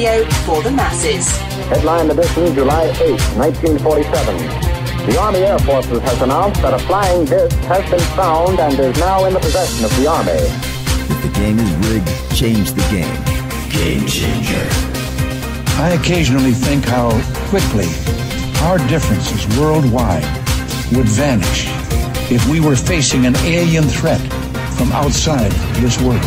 radio for the masses. Headline edition, July 8, 1947. The Army Air Forces has announced that a flying disc has been found and is now in the possession of the Army. If the game is rigged, change the game. Game changer. I occasionally think how quickly our differences worldwide would vanish if we were facing an alien threat from outside this world.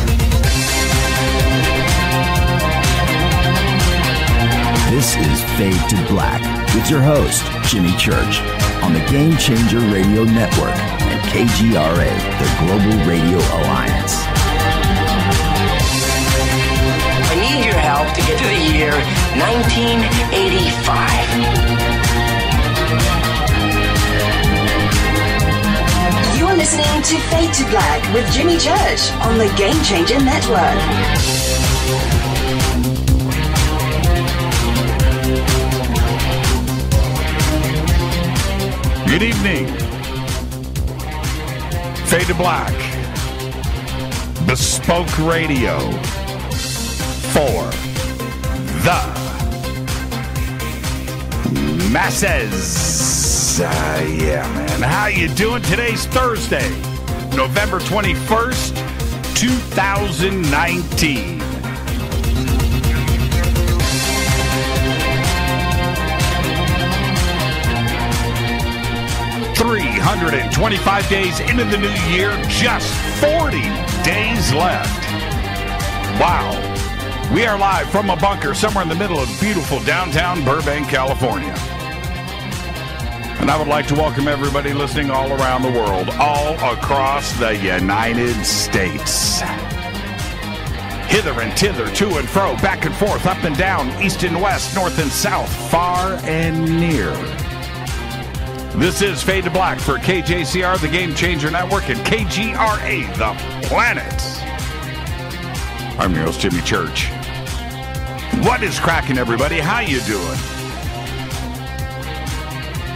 This is Fade to Black with your host, Jimmy Church, on the Game Changer Radio Network and KGRA, the Global Radio Alliance. I need your help to get to the year 1985. You're listening to Fade to Black with Jimmy Church on the Game Changer Network. Good evening. Fade to Black. Bespoke radio for the masses. Yeah, man. How you doing? Today's Thursday, November 21st, 2019. 325 days into the new year, just 40 days left. Wow. We are live from a bunker somewhere in the middle of beautiful downtown Burbank, California. And I would like to welcome everybody listening all around the world, all across the United States. Hither and thither, to and fro, back and forth, up and down, east and west, north and south, far and near. This is Fade to Black for KJCR, the Game Changer Network, and KGRA, the planet. I'm your host, Jimmy Church. What is cracking, everybody? How you doing?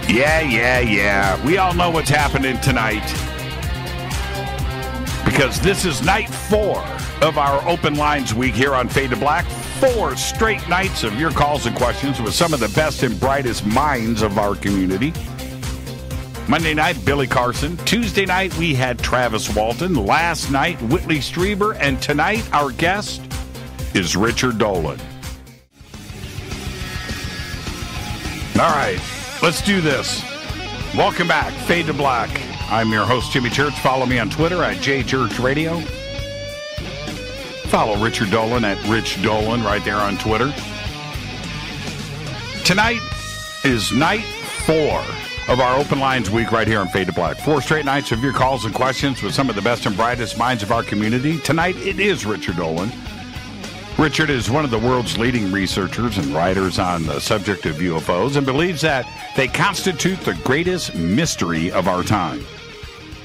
Yeah. We all know what's happening tonight, because this is night 4 of our Open Lines Week here on Fade to Black. 4 straight nights of your calls and questions with some of the best and brightest minds of our community. Monday night, Billy Carson. Tuesday night, we had Travis Walton. Last night, Whitley Strieber. And tonight, our guest is Richard Dolan. All right, let's do this. Welcome back, Fade to Black. I'm your host, Jimmy Church. Follow me on Twitter at JChurchRadio. Follow Richard Dolan at Rich Dolan right there on Twitter. Tonight is night 4 of our Open Lines Week right here on Fade to Black. 4 straight nights of your calls and questions with some of the best and brightest minds of our community. Tonight, it is Richard Dolan. Richard is one of the world's leading researchers and writers on the subject of UFOs and believes that they constitute the greatest mystery of our time.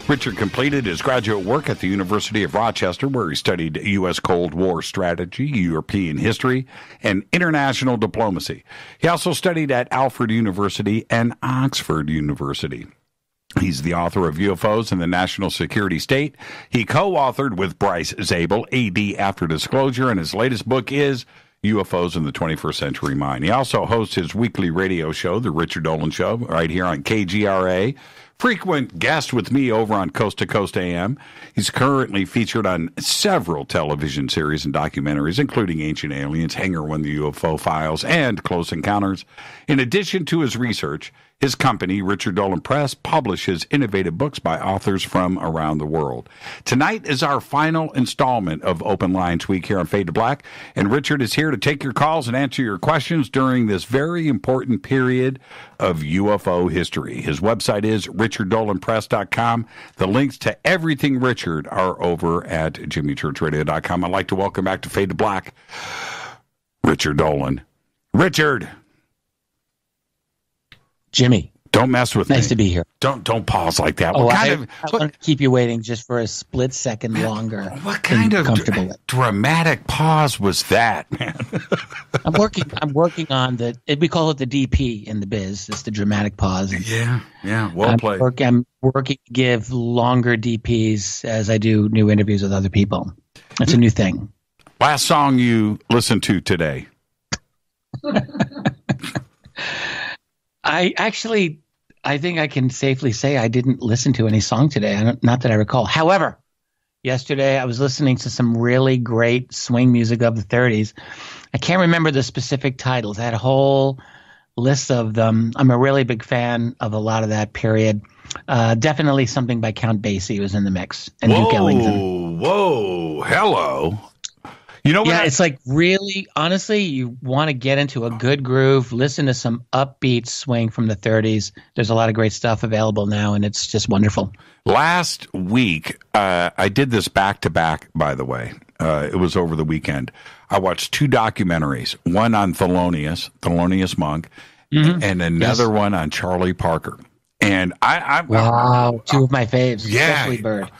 Richard completed his graduate work at the University of Rochester, where he studied U.S. Cold War strategy, European history, and international diplomacy. He also studied at Alfred University and Oxford University. He's the author of UFOs and the National Security State. He co-authored with Bryce Zabel, AD After Disclosure, and his latest book is UFOs in the 21st Century Mind. He also hosts his weekly radio show, The Richard Dolan Show, right here on KGRA. Frequent guest with me over on Coast to Coast AM. He's currently featured on several television series and documentaries, including Ancient Aliens, Hangar One, The UFO Files, and Close Encounters. In addition to his research, his company, Richard Dolan Press, publishes innovative books by authors from around the world. Tonight is our final installment of Open Lines Week here on Fade to Black, and Richard is here to take your calls and answer your questions during this very important period of UFO history. His website is richarddolanpress.com. The links to everything Richard are over at jimmychurchradio.com. I'd like to welcome back to Fade to Black, Richard Dolan. Richard. Jimmy. Don't mess with me. Nice to be here. Don't pause like that. I want to keep you waiting just for a split second longer. What kind of dramatic pause was that, man? I'm working on we call it the DP in the biz. It's the dramatic pause. Yeah. Well played. I'm working to give longer DPs as I do new interviews with other people. It's a new thing. Last song you listened to today. I think I can safely say I didn't listen to any song today. Not that I recall. However, yesterday I was listening to some really great swing music of the 30s. I can't remember the specific titles. I had a whole list of them. I'm a really big fan of a lot of that period. Definitely something by Count Basie was in the mix. And Duke Ellington. Whoa, hello. You know what? Yeah, it's like really, honestly, you want to get into a good groove, listen to some upbeat swing from the 30s. There's a lot of great stuff available now, and it's just wonderful. Last week, I did this back-to-back, by the way. It was over the weekend. I watched 2 documentaries, one on Thelonious Monk, and another one on Charlie Parker. And wow, 2 of my faves, especially Bird,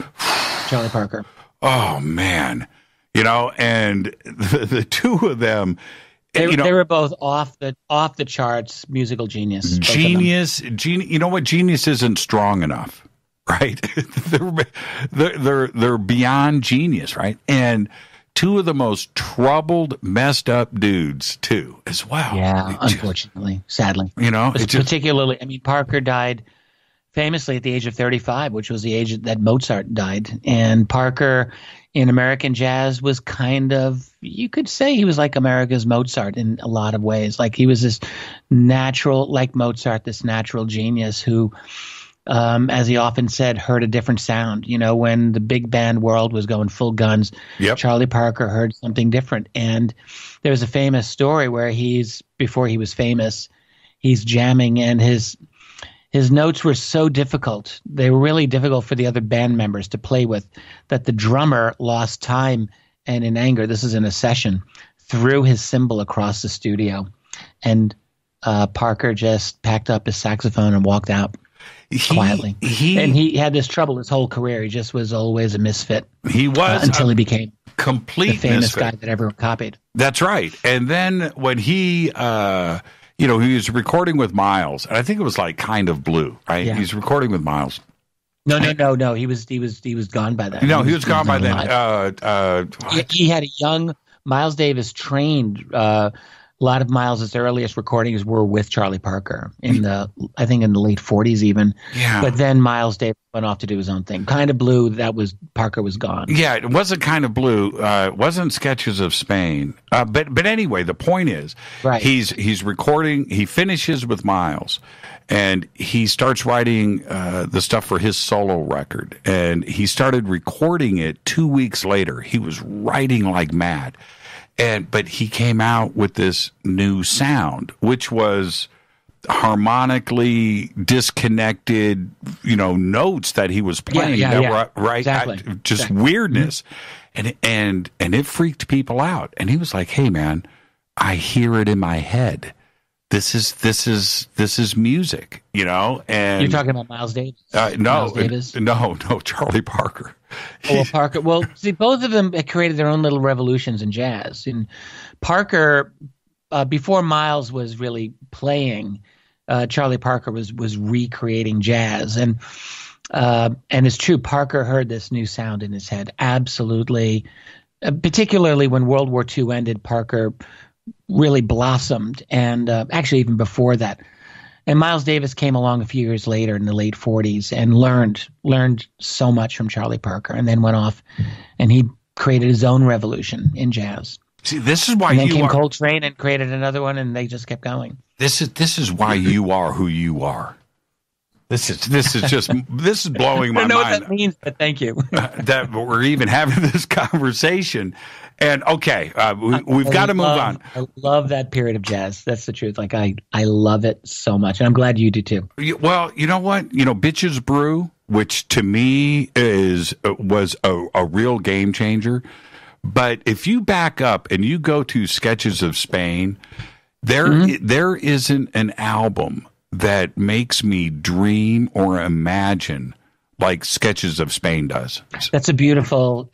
Charlie Parker. Oh, man. You know, and the 2 of them, they were both off the charts, musical genius. You know what? Genius isn't strong enough, right? they're beyond genius, right? And 2 of the most troubled, messed up dudes too, as well. Yeah, unfortunately, sadly, you know, particularly. I mean, Parker died famously at the age of 35, which was the age that Mozart died, and Parker in American jazz was kind of, you could say he was like America's Mozart in a lot of ways. Like he was this natural, like Mozart, this natural genius who, as he often said, heard a different sound. You know, when the big band world was going full guns, Charlie Parker heard something different. And there's a famous story where before he was famous, he's jamming and his notes were so difficult. They were really difficult for the other band members to play with, that the drummer lost time and in anger, this is in a session, threw his cymbal across the studio. And Parker just packed up his saxophone and walked out quietly. And he had this trouble his whole career. He just was always a misfit. He was. Until he became complete the famous misfit guy that everyone copied. That's right. And then when he was recording with Miles, and I think it was like Kind of Blue, right? Yeah. He's recording with Miles. No. He was gone by then. No, he was gone by then. He had a young Miles Davis trained. A lot of Miles's earliest recordings were with Charlie Parker in the late 40s even. Yeah. But then Miles Davis went off to do his own thing. Kind of Blue, Parker was gone. Yeah, it wasn't Kind of Blue. It wasn't Sketches of Spain. But anyway, the point is, right. He's recording. He finishes with Miles, and he starts writing the stuff for his solo record. And he started recording it 2 weeks later. He was writing like mad. But he came out with this new sound, which was harmonically disconnected, notes that he was playing. Were, right? Exactly. Just weirdness. Mm-hmm. And it freaked people out. And he was like, "Hey man, I hear it in my head. This is music, And you're talking about Miles Davis? No, Miles Davis? No, Charlie Parker. Parker. Well, see, both of them created their own little revolutions in jazz. And Parker, before Miles was really playing, Charlie Parker was recreating jazz. And it's true, Parker heard this new sound in his head. Absolutely. Particularly when World War II ended, Parker really blossomed, and actually even before that. And Miles Davis came along a few years later in the late 40s and learned so much from Charlie Parker, and then went off and he created his own revolution in jazz. See, this is why and then came Coltrane and created another one, and they just kept going. This is why you are who you are. This is blowing my mind. I don't know what that means, but thank you. That we're even having this conversation. And okay, we've got to move on. I love that period of jazz. That's the truth. Like I love it so much, and I'm glad you do too. Well, you know what? Bitches Brew, which to me was a real game changer. But if you back up and you go to Sketches of Spain, there isn't an album that makes me dream or imagine like Sketches of Spain does. It's a beautiful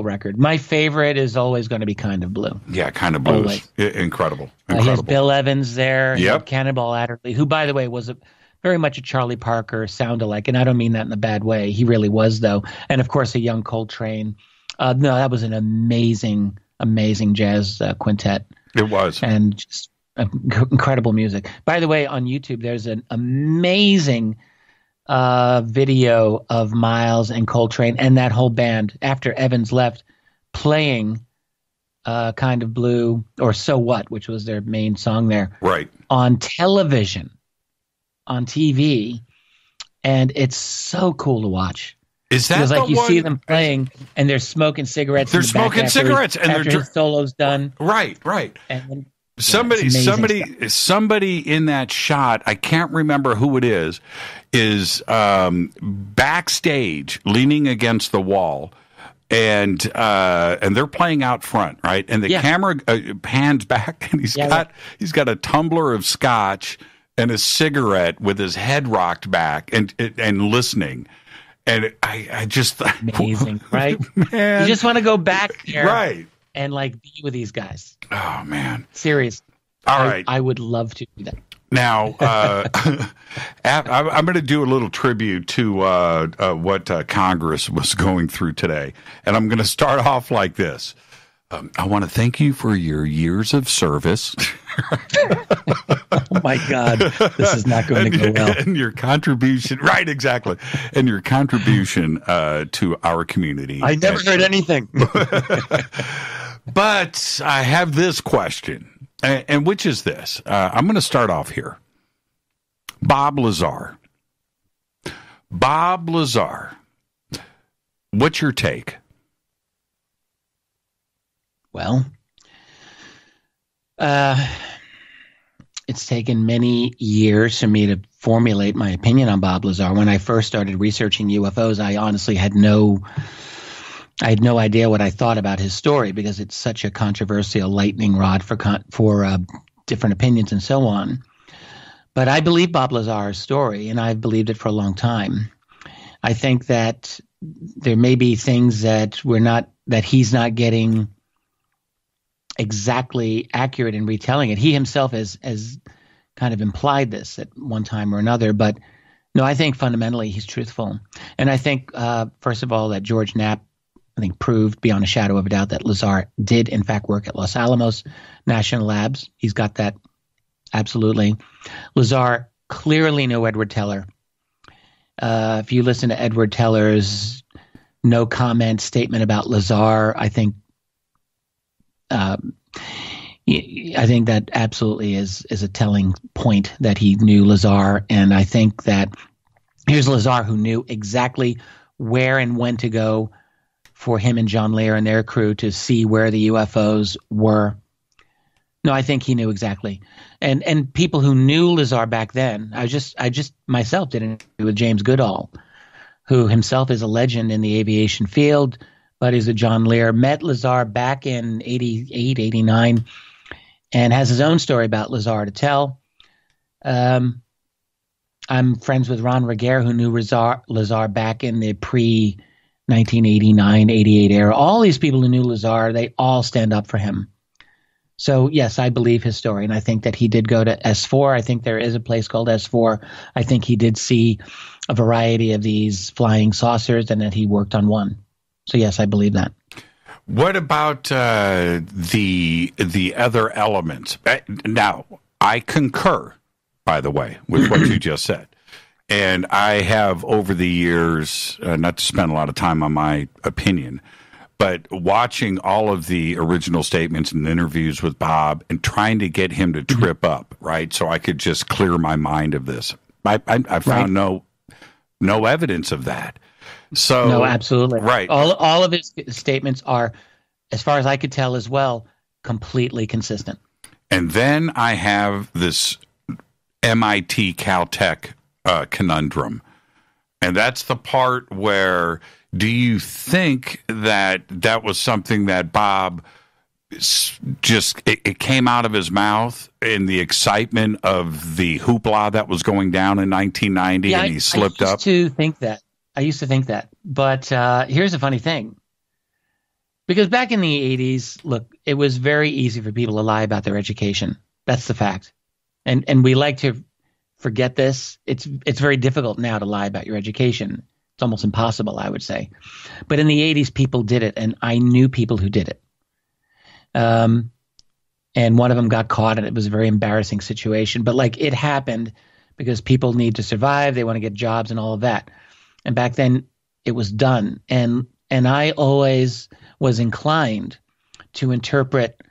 record. My favorite is always going to be Kind of Blue. Yeah, Kind of Blue is incredible. He has Bill Evans there. Yep. Cannonball Adderley, who, by the way, was very much a Charlie Parker sound-alike, and I don't mean that in a bad way. He really was, though. And, of course, a young Coltrane. No, that was an amazing, amazing jazz quintet. It was. And just Incredible music. By the way, on YouTube, there's an amazing video of Miles and Coltrane and that whole band after Evans left playing Kind of Blue or So What, which was their main song there, right, on television, on TV, and it's so cool to watch. Is that because like you one? See them playing and they're smoking cigarettes. They're smoking cigarettes and after his solo's done. Right. And then, somebody in that shot, I can't remember who it is backstage leaning against the wall, and they're playing out front, right? And the camera pans back, and he's got a tumbler of scotch and a cigarette with his head rocked back and listening. And I just thought, amazing, right? Man, you just want to go back there, right? And like be with these guys. Oh man, serious. All right, I would love to do that. Now, I'm going to do a little tribute to what Congress was going through today, and I'm going to start off like this. I want to thank you for your years of service. Oh my God, this is not going to go well. And your contribution, right? Exactly, and your contribution to our community. I never heard anything. But I have this question, and which is this. I'm going to start off here. Bob Lazar. What's your take? Well, it's taken many years for me to formulate my opinion on Bob Lazar. When I first started researching UFOs, I honestly had no idea what I thought about his story because it's such a controversial lightning rod for different opinions and so on. But I believe Bob Lazar's story, and I've believed it for a long time. I think that there may be things that he's not getting exactly accurate in retelling it. He himself has kind of implied this at one time or another, but no, I think fundamentally he's truthful. And I think, first of all, that George Knapp, I think, proved beyond a shadow of a doubt that Lazar did, in fact, work at Los Alamos National Labs. He's got that absolutely. Lazar clearly knew Edward Teller. If you listen to Edward Teller's no comment statement about Lazar, I think that absolutely is a telling point that he knew Lazar. And I think that here's Lazar who knew exactly where and when to go for him and John Lear and their crew to see where the UFOs were. No, I think he knew exactly. And people who knew Lazar back then, I just myself did an interview with James Goodall, who himself is a legend in the aviation field, but is a John Lear, met Lazar back in 88, 89, and has his own story about Lazar to tell. I'm friends with Ron Reguer, who knew Lazar back in the pre-1989, 88 era. All these people who knew Lazar, they all stand up for him. So, yes, I believe his story, and I think that he did go to S4. I think there is a place called S4. I think he did see a variety of these flying saucers and that he worked on one. So, yes, I believe that. What about the other elements? Now, I concur, by the way, with what you just said. And I have, over the years, not to spend a lot of time on my opinion, but watching all of the original statements and interviews with Bob and trying to get him to trip up, right, so I could just clear my mind of this. I found no evidence of that. So no, absolutely. Right. All of his statements are, as far as I could tell as well, completely consistent. And then I have this MIT Caltech conundrum. And that's the part where, do you think that was something that Bob just, it came out of his mouth in the excitement of the hoopla that was going down in 1990 and he slipped up? I used to think that. But here's the funny thing. Because back in the 80s, look, it was very easy for people to lie about their education. That's the fact. And we like to forget this. It's very difficult now to lie about your education. It's almost impossible, I would say. But in the 80s, people did it, and I knew people who did it. and one of them got caught, and it was a very embarrassing situation. But like, it happened because people need to survive. They want to get jobs and all of that. And back then it was done. And I always was inclined to interpret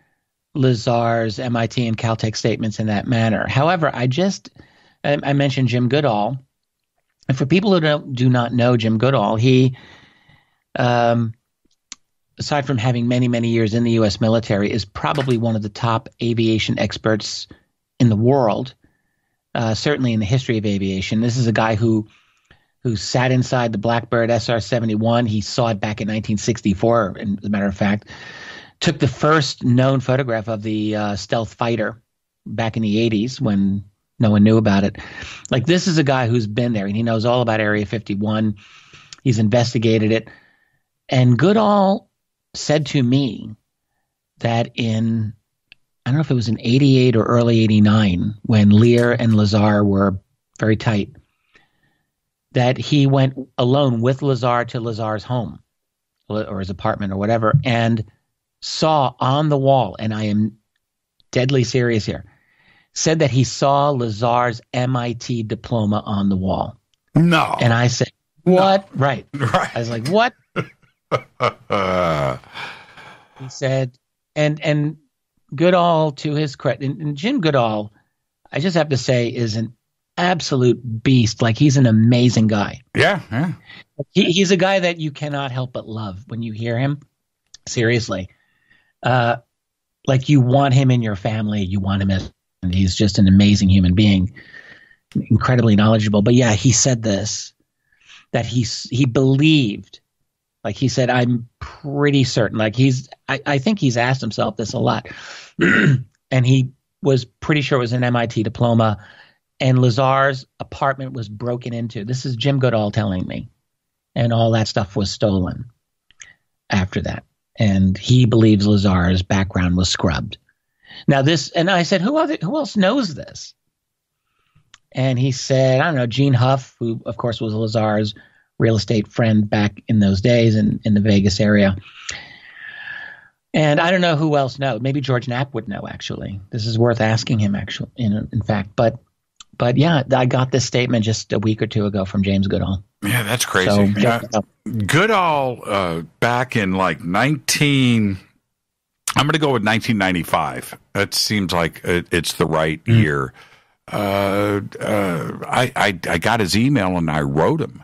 Lazar's MIT and Caltech statements in that manner. However, I mentioned Jim Goodall. And for people who do not know Jim Goodall, he, aside from having many, many years in the U.S. military, is probably one of the top aviation experts in the world, certainly in the history of aviation. This is a guy who sat inside the Blackbird SR-71. He saw it back in 1964, as a matter of fact. Took the first known photograph of the stealth fighter back in the 80s when no one knew about it. Like, this is a guy who's been there, and he knows all about Area 51. He's investigated it. And Goodall said to me that in, I don't know if it was in 88 or early 89, when Lear and Lazar were very tight, that he went alone with Lazar to Lazar's home or his apartment or whatever, and saw on the wall, and I am deadly serious here, said that he saw Lazar's MIT diploma on the wall. No. And I said, what? No. Right. I was like, what? He said, and Goodall, to his credit, and Jim Goodall, I just have to say, is an absolute beast. Like, he's an amazing guy. Yeah. He's a guy that you cannot help but love when you hear him. Seriously. Like, you want him in your family. You want him as, and he's just an amazing human being, incredibly knowledgeable. But yeah, he said this, that he believed, like he said, I'm pretty certain, like I think he's asked himself this a lot, and he was pretty sure it was an MIT diploma, and Lazar's apartment was broken into. This is Jim Goodall telling me, and all that stuff was stolen after that. And he believes Lazar's background was scrubbed. Now this, and I said, who else knows this? And he said, I don't know, Gene Huff, who of course was Lazar's real estate friend back in those days in the Vegas area. And I don't know who else knows. Maybe George Knapp would know, actually. This is worth asking him, actually, in fact. But yeah, I got this statement just a week or two ago from James Goodall. Yeah, that's crazy. So, Goodall, back in like I'm going to go with 1995. That seems like it's the right year. I got his email and I wrote him.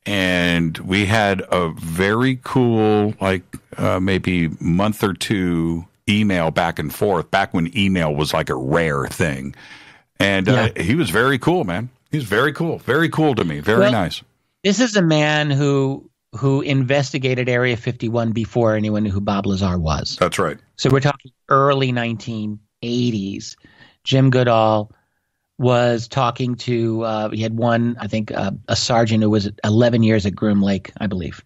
And we had a very cool, like maybe month or two email back and forth, back when email was like a rare thing. And he was very cool, man. He was very cool to me. Very nice. This is a man who investigated Area 51 before anyone knew who Bob Lazar was. That's right. So we're talking early 1980s. Jim Goodall was talking to, he had one, I think, a sergeant who was 11 years at Groom Lake, I believe.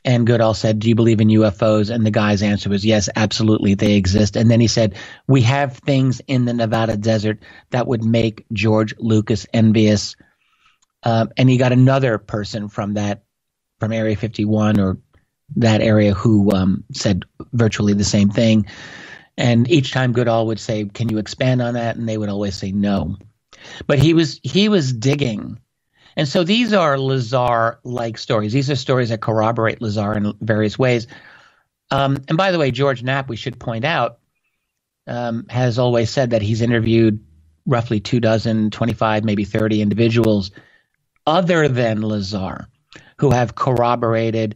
And Goodall said, do you believe in UFOs? And the guy's answer was, yes, absolutely, they exist. And then he said, we have things in the Nevada desert that would make George Lucas envious. And he got another person from Area 51 or that area who said virtually the same thing. And each time Goodall would say, can you expand on that? And they would always say no. But he was digging. And so these are Lazar-like stories. These are stories that corroborate Lazar in various ways. And by the way, George Knapp, we should point out, has always said that he's interviewed roughly 24, 25, maybe 30 individuals other than Lazar who have corroborated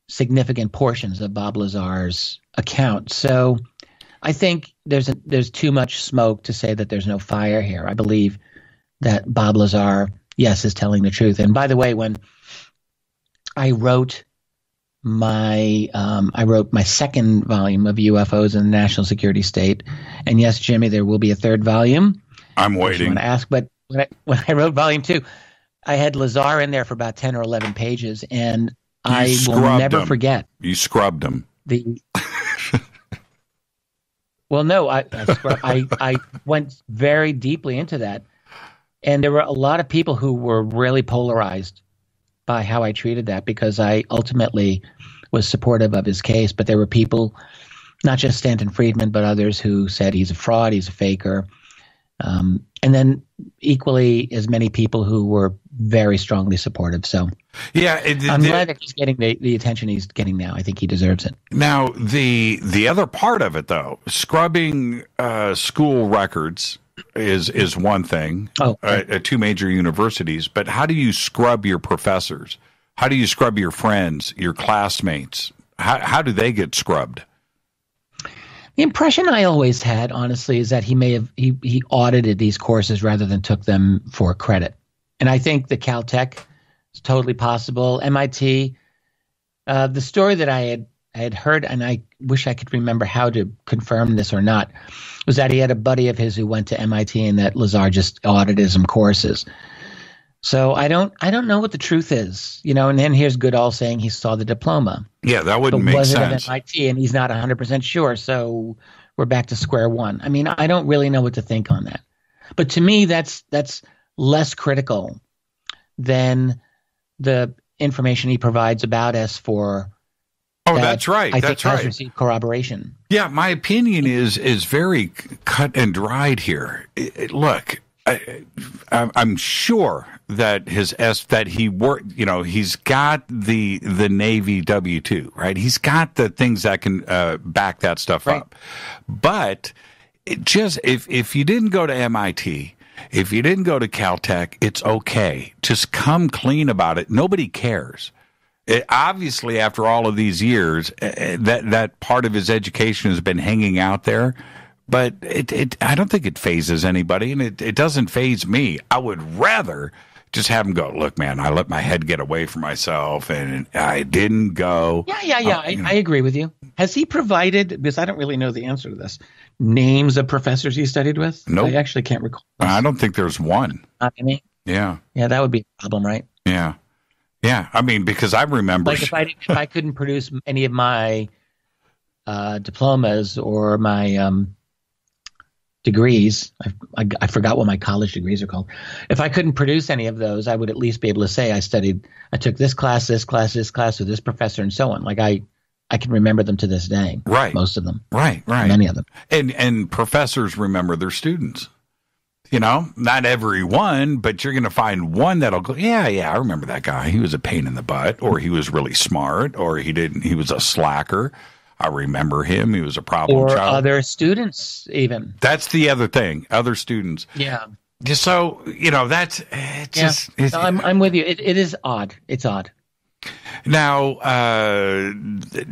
significant portions of Bob Lazar's account. So I think there's too much smoke to say that there's no fire here. I believe that Bob Lazar, yes, is telling the truth. And by the way, when I wrote my second volume of UFOs in the National Security State, and yes, Jimmy, there will be a third volume. I'm waiting. I want to ask, but when I wrote volume 2, I had Lazar in there for about 10 or 11 pages, and I will never forget. You scrubbed him. Well, no, I went very deeply into that. And there were a lot of people who were really polarized by how I treated that, because I ultimately was supportive of his case. But there were people not just Stanton Friedman, but others who said he's a fraud, he's a faker. And then equally as many people who were very strongly supportive. So yeah, I'm glad that he's getting the attention he's getting now. I think he deserves it. Now, the other part of it, though, scrubbing school records is one thing at two major universities. But how do you scrub your professors? How do you scrub your friends, your classmates? How do they get scrubbed? The impression I always had, honestly, is that he audited these courses rather than took them for credit. And I think the Caltech is totally possible. MIT, the story that I had heard, and I wish I could remember how to confirm this or not, was that he had a buddy of his who went to MIT and that Lazar just audited some courses. So I don't know what the truth is, and then here's Goodall saying he saw the diploma. Yeah, that wouldn't make sense. Was it at MIT? And he's not 100% sure, so we're back to square one. I mean, I don't really know what to think on that. But to me, that's less critical than the information he provides about us for. Oh, that's right. I think has received corroboration. Yeah, my opinion is very cut and dried here. Look, I'm sure that he worked. He's got the Navy W-2, right? He's got the things that can back that stuff up. But if you didn't go to MIT, if you didn't go to Caltech, it's okay. Just come clean about it. Nobody cares. Obviously, after all of these years, that part of his education has been hanging out there. But I don't think it phases anybody, and it doesn't faze me. I would rather just have him go, look, man, I let my head get away from myself, and I didn't go. Yeah. I agree with you. Has he provided, because I don't really know the answer to this, names of professors he studied with? Nope. I actually can't recall. I don't think there's one. Not any? Yeah. Yeah, that would be a problem, right? Yeah. Yeah, I mean, because I remember. Like if I couldn't produce any of my diplomas or my degrees, I forgot what my college degrees are called. If I couldn't produce any of those, I would at least be able to say I took this class with this professor, and so on. Like I can remember them to this day. Right. Most of them. Right. Many of them. And professors remember their students. Not every one, but you're going to find one that'll go, yeah, I remember that guy. He was a pain in the butt, or he was really smart, or he was a slacker. I remember him. He was a problem child. Or other students, even. That's the other thing. Other students. Yeah. Just so, that's just. No, I'm with you. It is odd. It's odd. Now,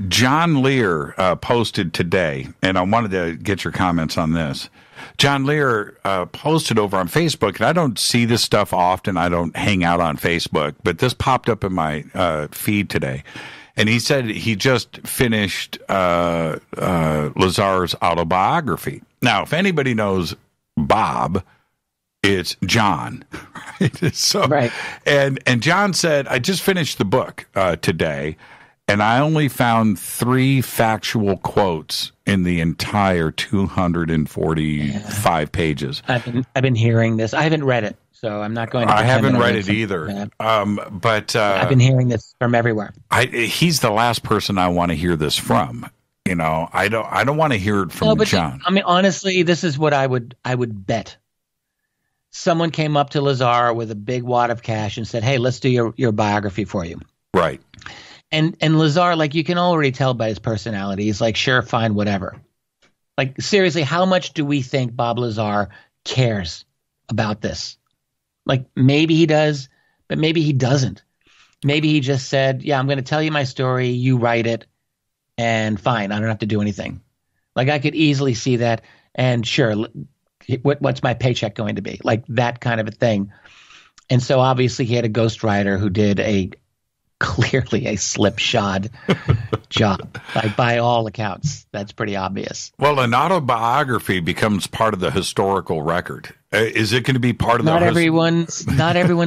John Lear posted today, and I wanted to get your comments on this. John Lear posted over on Facebook, and I don't see this stuff often. I don't hang out on Facebook, but this popped up in my feed today. And he said he just finished Lazar's autobiography. Now, if anybody knows Bob, it's John. Right? Right. And John said, I just finished the book today, and I only found 3 factual quotes in the entire 245 pages. I've been hearing this. I haven't read it, so I'm not going to. I haven't read it either. But I've been hearing this from everywhere. He's the last person I want to hear this from. I don't want to hear it from John. I mean, honestly, this is what I would bet. Someone came up to Lazar with a big wad of cash and said, "Hey, let's do your biography for you." Right. And Lazar, like, you can already tell by his personality, he's like, sure, fine, whatever. Like, seriously, how much do we think Bob Lazar cares about this? Like, maybe he does, but maybe he doesn't. Maybe he just said, yeah, I'm going to tell you my story, you write it, and fine, I don't have to do anything. Like, I could easily see that, and sure, what's my paycheck going to be? Like, that kind of a thing. And so, obviously, he had a ghostwriter who did clearly a slipshod job, like, by all accounts. That's pretty obvious. Well, an autobiography becomes part of the historical record. Is it going to be part of not everyone's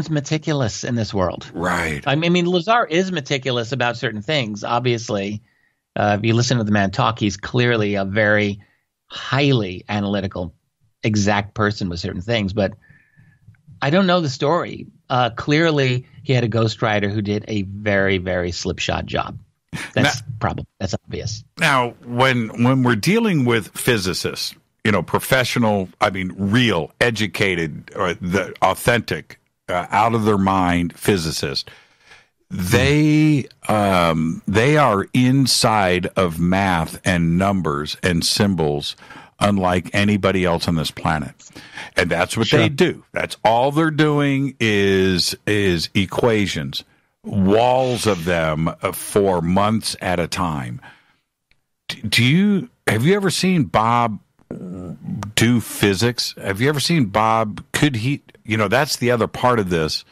meticulous in this world, right? I mean, Lazar is meticulous about certain things. Obviously, if you listen to the man talk, he's clearly a very highly analytical, exact person with certain things. But I don't know the story. Clearly, he had a ghostwriter who did a very, very slipshod job. That's that's obvious. Now, when we're dealing with physicists, professional, real, educated, the authentic, out of their mind physicists, they are inside of math and numbers and symbols unlike anybody else on this planet. And that's what they do. That's all they're doing is equations, walls of them for months at a time. Have you ever seen Bob do physics? Have you ever seen Bob? Could he, that's the other part of this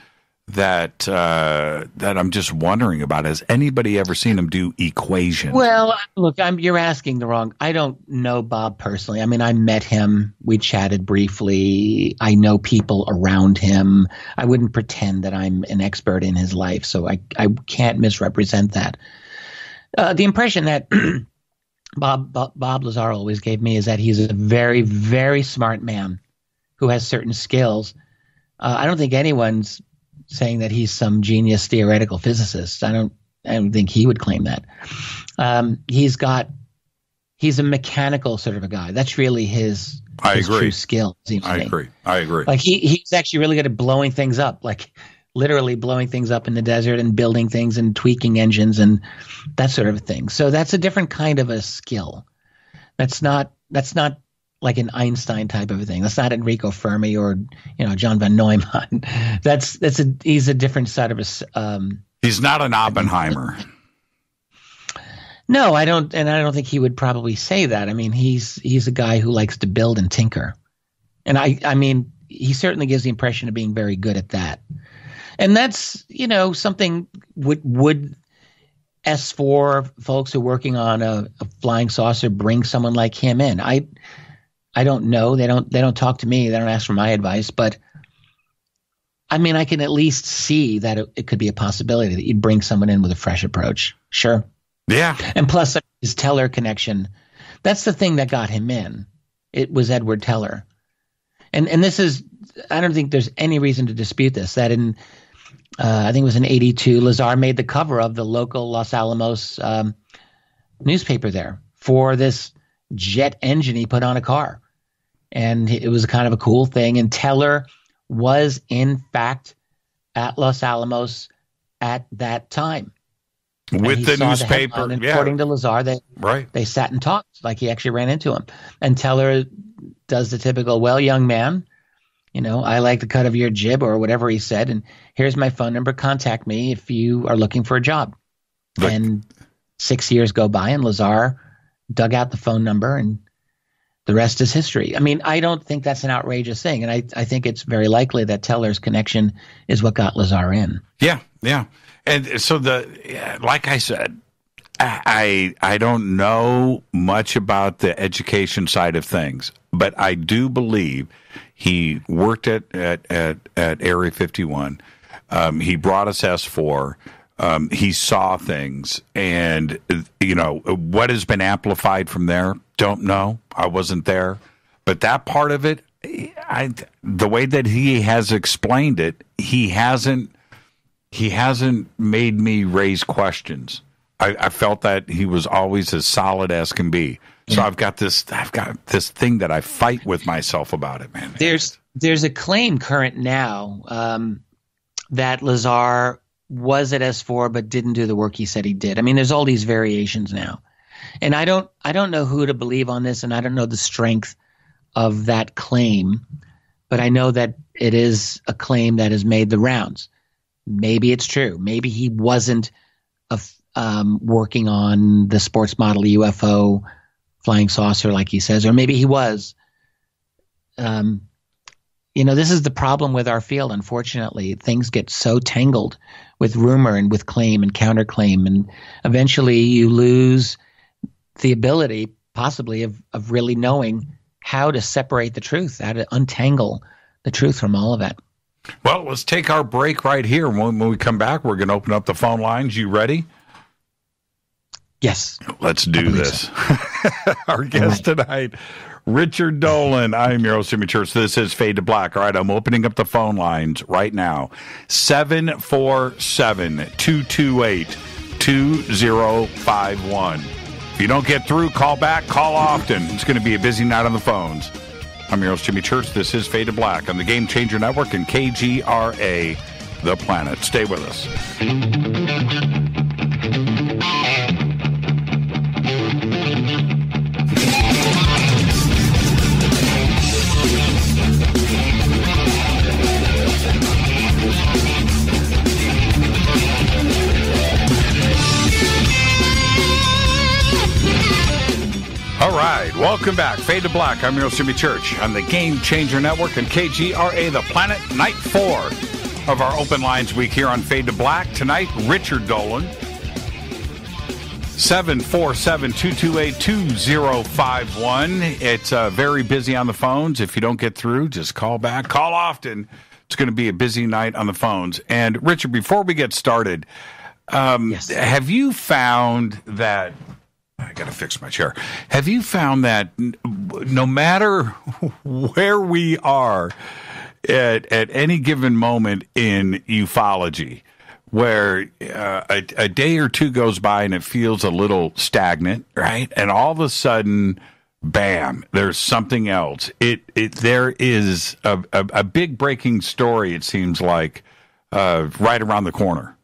that I'm just wondering about. Has anybody ever seen him do equations? Well, look, you're asking the wrong. I don't know Bob personally. I met him. We chatted briefly. I know people around him. I wouldn't pretend that I'm an expert in his life, so I can't misrepresent that. The impression that Bob Lazar always gave me is that he's a very, very smart man who has certain skills. I don't think anyone's saying that he's some genius theoretical physicist. I don't think he would claim that. He's a mechanical sort of a guy. That's really his true skill. I agree. Like he's actually really good at blowing things up, like literally blowing things up in the desert and building things and tweaking engines and that sort of thing. So that's a different kind of a skill. That's not like an Einstein type of a thing. That's not Enrico Fermi or John von Neumann. He's a different side of a. He's not an Oppenheimer. No, I don't, and I don't think he would probably say that. He's a guy who likes to build and tinker, and he certainly gives the impression of being very good at that. And that's something would S4 folks who are working on a flying saucer bring someone like him in. I don't know. They don't talk to me. They don't ask for my advice. But I can at least see that it could be a possibility that you'd bring someone in with a fresh approach. Sure. Yeah. And plus his Teller connection. That's the thing that got him in. It was Edward Teller. And this is, I don't think there's any reason to dispute this, that in, I think it was in 1982, Lazar made the cover of the local Los Alamos newspaper there for this jet engine he put on a car. And it was kind of a cool thing. And Teller was, in fact, at Los Alamos at that time. With the newspaper. And according to Lazar, they sat and talked, like he actually ran into him. And Teller does the typical, well, young man, I like the cut of your jib or whatever he said. And here's my phone number. Contact me if you are looking for a job. And 6 years go by and Lazar dug out the phone number and the rest is history. I don't think that's an outrageous thing. And I think it's very likely that Teller's connection is what got Lazar in. Yeah, yeah. And so like I said, I don't know much about the education side of things, but I do believe he worked at Area 51. He brought us S4. He saw things, and what has been amplified from there, don't know. I wasn't there, but that part of it, the way that he has explained it, he hasn't made me raise questions. I felt that he was always as solid as can be. So I've got this thing that I fight with myself about it, man. There's a claim current now that Lazar was at S4 but didn't do the work he said he did. There's all these variations now. And I don't know who to believe on this, and I don't know the strength of that claim, but I know that it is a claim that has made the rounds. Maybe it's true. Maybe he wasn't working on the sports model UFO flying saucer like he says, or maybe he was. This is the problem with our field, unfortunately. Things get so tangled with rumor and with claim and counterclaim, and eventually you lose the ability, possibly, of really knowing how to separate the truth, how to untangle the truth from all of it. Well, let's take our break right here. When we come back, we're going to open up the phone lines. You ready? Yes. Let's do this. So. Our guest tonight, Richard Dolan. I am your host, Jimmy Church. This is Fade to Black. All right, I'm opening up the phone lines right now. 747-228 2051. If you don't get through, call back, call often. It's going to be a busy night on the phones. I'm your host, Jimmy Church. This is Fade to Black on the Game Changer Network and KGRA, The Planet. Stay with us. All right, welcome back. Fade to Black. I'm your host, Jimmy Church on the Game Changer Network and KGRA, The Planet. Night 4 of our Open Lines Week here on Fade to Black. Tonight, Richard Dolan, 747-228-2051. It's very busy on the phones. If you don't get through, just call back. Call often. It's going to be a busy night on the phones. And, Richard, before we get started, Yes. Have you found that... I got to fix my chair. Have you found that no matter where we are at any given moment in ufology, where a day or two goes by and it feels a little stagnant, right? And all of a sudden, bam, there's something else. There is a big breaking story, it seems like, right around the corner,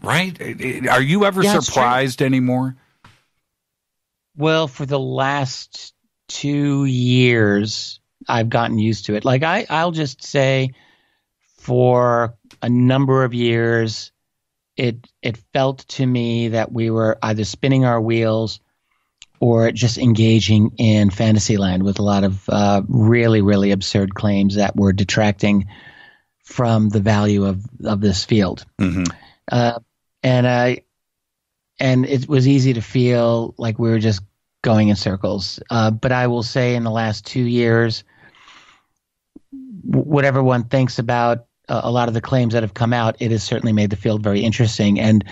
right? Are you ever surprised anymore? Well, for the last 2 years, I've gotten used to it. Like I'll just say, for a number of years, it felt to me that we were either spinning our wheels or just engaging in fantasy land with a lot of really, really absurd claims that were detracting from the value of this field. Mm-hmm. And it was easy to feel like we were just going in circles. But I will say in the last 2 years, whatever one thinks about a lot of the claims that have come out, it has certainly made the field very interesting. And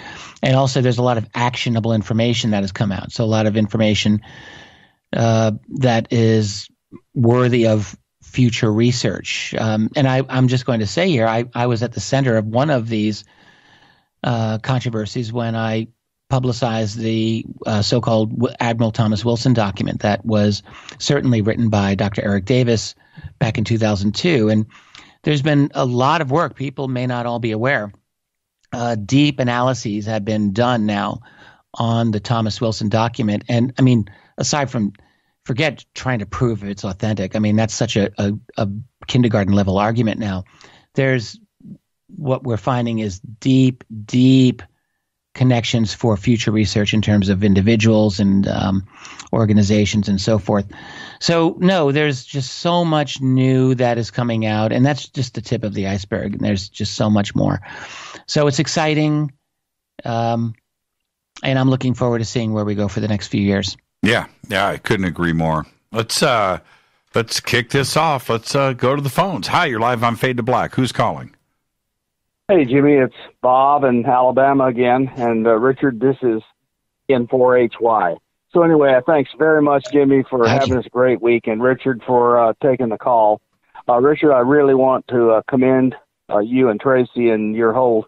also there's a lot of actionable information that has come out. So a lot of information that is worthy of future research. And I'm just going to say here, I was at the center of one of these controversies when I publicized the so-called Admiral Thomas Wilson document that was certainly written by Dr. Eric Davis back in 2002. And there's been a lot of work. People may not all be aware. Deep analyses have been done now on the Thomas Wilson document. And I mean, aside from, forget trying to prove if it's authentic. I mean, that's such a kindergarten level argument now. There's what we're finding is deep connections for future research in terms of individuals and organizations and so forth. So no, there's just so much new that is coming out, and that's just the tip of the iceberg. And there's just so much more. So it's exciting, and I'm looking forward to seeing where we go for the next few years. Yeah, I couldn't agree more. Let's kick this off. Let's go to the phones. Hi, you're live on Fade to Black. Who's calling? Hey, Jimmy, it's Bob in Alabama again. And Richard, this is N4HY. So anyway, thanks very much, Jimmy, for having this great week, and Richard for taking the call. Richard, I really want to commend you and Tracy and your whole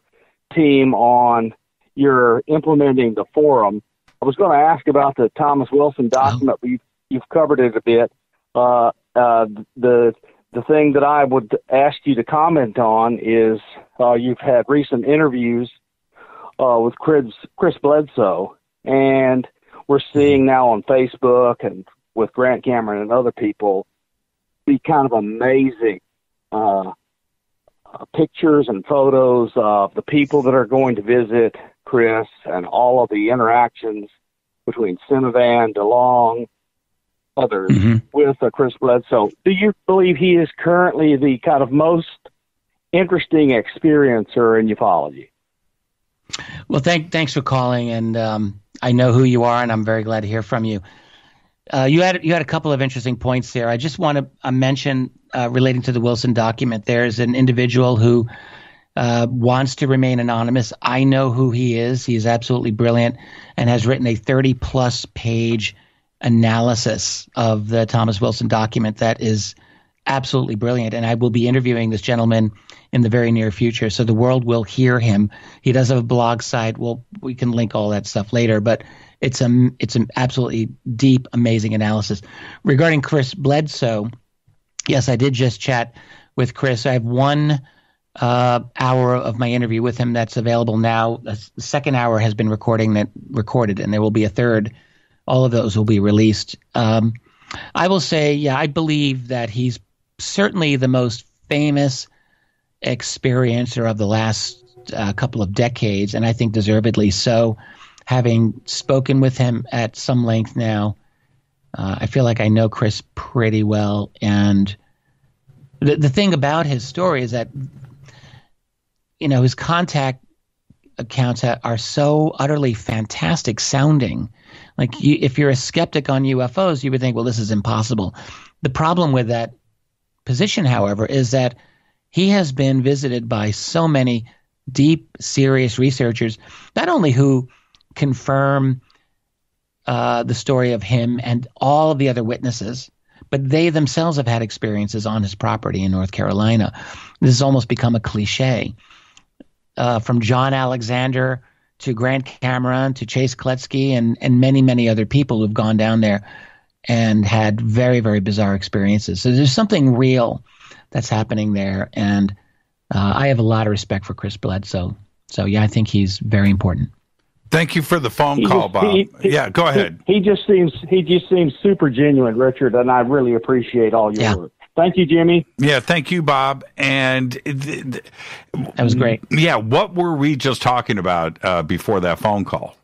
team on your implementing the forum. I was going to ask about the Thomas Wilson document, but you've covered it a bit. The thing that I would ask you to comment on is you've had recent interviews with Chris Bledsoe, and we're seeing now on Facebook and with Grant Cameron and other people the kind of amazing pictures and photos of the people that are going to visit Chris and all of the interactions between Sinovan, DeLong, others with Chris Bledsoe. Do you believe he is currently the kind of most interesting experiencer in ufology? Well, thanks for calling, and I know who you are, and I'm very glad to hear from you. You had a couple of interesting points there. I just want to mention relating to the Wilson document. There's an individual who wants to remain anonymous. I know who he is. He's absolutely brilliant and has written a 30-plus page analysis of the Thomas Wilson document that is absolutely brilliant. And I will be interviewing this gentleman in the very near future, so the world will hear him. He does have a blog site. We can link all that stuff later, but it's an absolutely deep, amazing analysis. Regarding Chris Bledsoe, yes, I did just chat with Chris. I have 1 hour of my interview with him that's available now. The second hour has been recorded, and there will be a third. All of those will be released. I will say, yeah, I believe that he's certainly the most famous experiencer of the last couple of decades, and I think deservedly so. Having spoken with him at some length now, I feel like I know Chris pretty well. And the thing about his story is that, his contact accounts are so utterly fantastic sounding. Like, if you're a skeptic on UFOs, you would think, well, this is impossible. The problem with that position, however, is that he has been visited by so many deep, serious researchers, not only who confirm the story of him and all of the other witnesses, but they themselves have had experiences on his property in North Carolina. This has almost become a cliche. From John Alexander to Grant Cameron to Chase Kletsky and many, many other people who've gone down there and had very, very bizarre experiences. So there's something real that's happening there. And I have a lot of respect for Chris Bledsoe. So, yeah, I think he's very important. Thank you for the phone call, Bob. Yeah, go ahead. He just seems super genuine, Richard, and I really appreciate all your work. Thank you, Jimmy. Yeah, thank you, Bob. And that was great. Yeah, what were we just talking about before that phone call?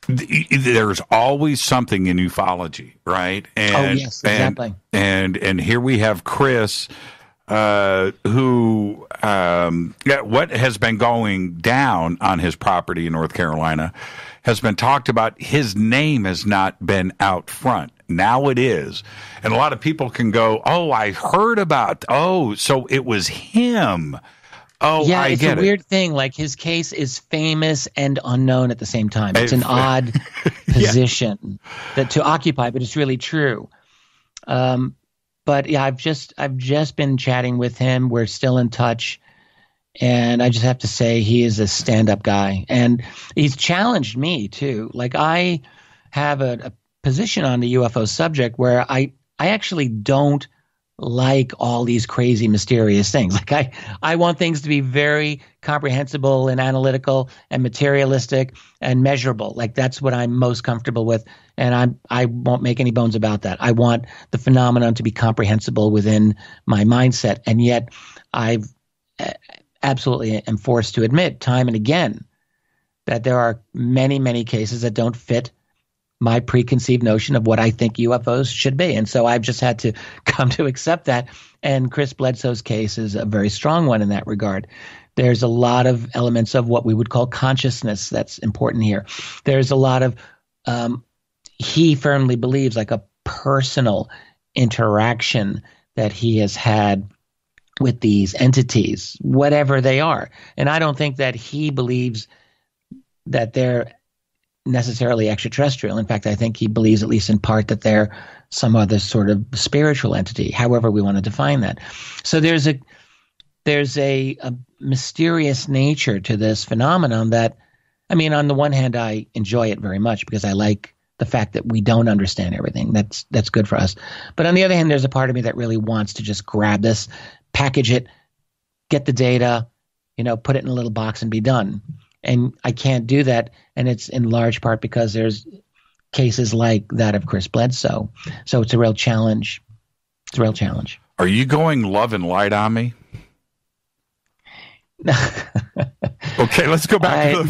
There's always something in ufology, right? And, yes, exactly. And here we have Chris, who what has been going down on his property in North Carolina has been talked about. His name has not been out front. Now it is. And a lot of people can go, oh, I heard about, so it was him. Oh, yeah, I it's get a weird thing. Like, his case is famous and unknown at the same time. It's an odd position to occupy, but it's really true. But yeah, I've just been chatting with him. We're still in touch, and I just have to say he is a stand-up guy, and he's challenged me too. Like, I have a position on the UFO subject where I actually don't like all these crazy, mysterious things. Like, I want things to be very comprehensible and analytical and materialistic and measurable. Like, that's what I'm most comfortable with. And I won't make any bones about that. I want the phenomenon to be comprehensible within my mindset. And yet I've absolutely am forced to admit time and again that there are many, many cases that don't fit my preconceived notion of what I think UFOs should be. And so I've just had to come to accept that. And Chris Bledsoe's case is a very strong one in that regard. There's a lot of elements of what we would call consciousness that's important here. There's a lot of, he firmly believes, like a personal interaction that he has had with these entities, whatever they are. And I don't think that he believes that they're necessarily extraterrestrial. In fact, I think he believes, at least in part, that they're some other sort of spiritual entity, however we want to define that. So there's a mysterious nature to this phenomenon that, I mean, on the one hand, I enjoy it very much because I like the fact that we don't understand everything. That's good for us. But on the other hand, there's a part of me that really wants to just grab this, package it, get the data, put it in a little box and be done. And I can't do that, and it's in large part because there's cases like that of Chris Bledsoe. So it's a real challenge. It's a real challenge. Are you going love and light on me? Okay, let's go back to the...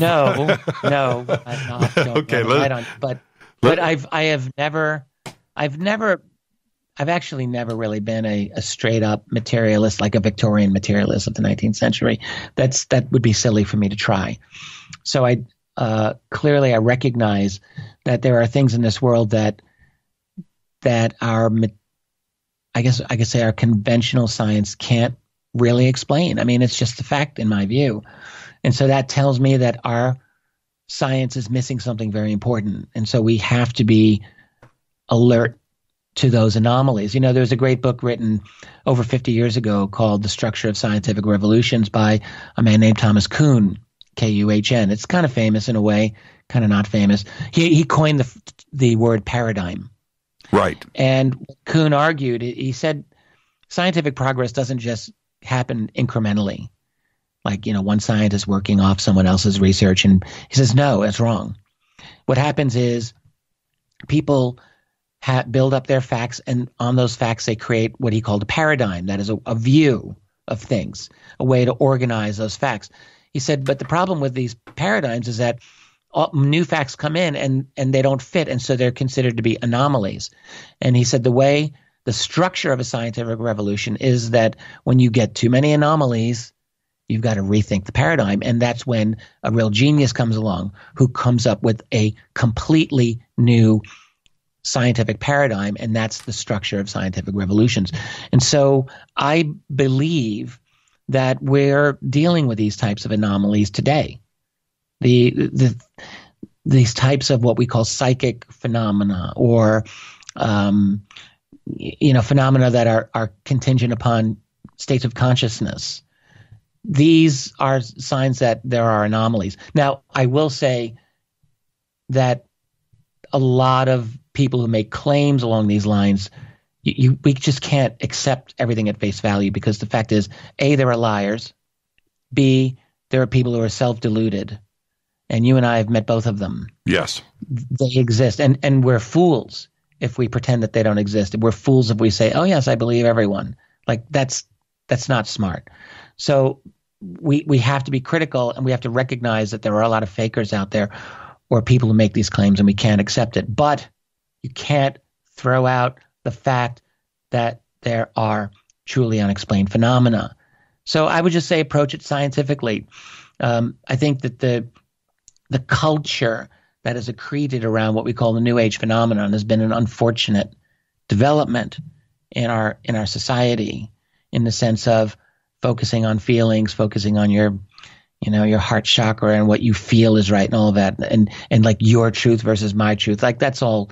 No, I'm not going okay, light on. But I've actually never really been a straight up materialist, like a Victorian materialist of the 19th century. That would be silly for me to try. So I recognize that there are things in this world that our, I guess I could say, our conventional science can't really explain. I mean, it's just a fact in my view. And so that tells me that our science is missing something very important. And so we have to be alert to those anomalies. There's a great book written over 50 years ago called The Structure of Scientific Revolutions by a man named Thomas Kuhn, Kuhn. It's kind of famous in a way, kind of not famous. He coined the word paradigm. Right. And Kuhn argued, he said, scientific progress doesn't just happen incrementally. Like, one scientist working off someone else's research. And he says, no, that's wrong. What happens is people build up their facts, and on those facts they create what he called a paradigm. That is a view of things, a way to organize those facts. He said, but the problem with these paradigms is that new facts come in and they don't fit, and so they're considered to be anomalies. And he said the structure of a scientific revolution is that when you get too many anomalies, you've got to rethink the paradigm. And that's when a real genius comes along who comes up with a completely new scientific paradigm, and that's the structure of scientific revolutions. And so I believe that we're dealing with these types of anomalies today. These types of what we call psychic phenomena, or phenomena that are contingent upon states of consciousness. These are signs that there are anomalies. Now, I will say that a lot of people who make claims along these lines, we just can't accept everything at face value, because the fact is, A, there are liars. B, there are people who are self-deluded. And you and I have met both of them. Yes. They exist. And we're fools if we pretend that they don't exist. We're fools if we say, oh, yes, I believe everyone. Like, that's not smart. So we have to be critical, and we have to recognize that there are a lot of fakers out there, or people who make these claims, and we can't accept it. But you can't throw out the fact that there are truly unexplained phenomena. So I would just say approach it scientifically. I think that the culture that has accreted around what we call the New Age phenomenon has been an unfortunate development in our society, in the sense of focusing on feelings, focusing on your heart chakra and what you feel is right and all of that, and like your truth versus my truth. Like, that's all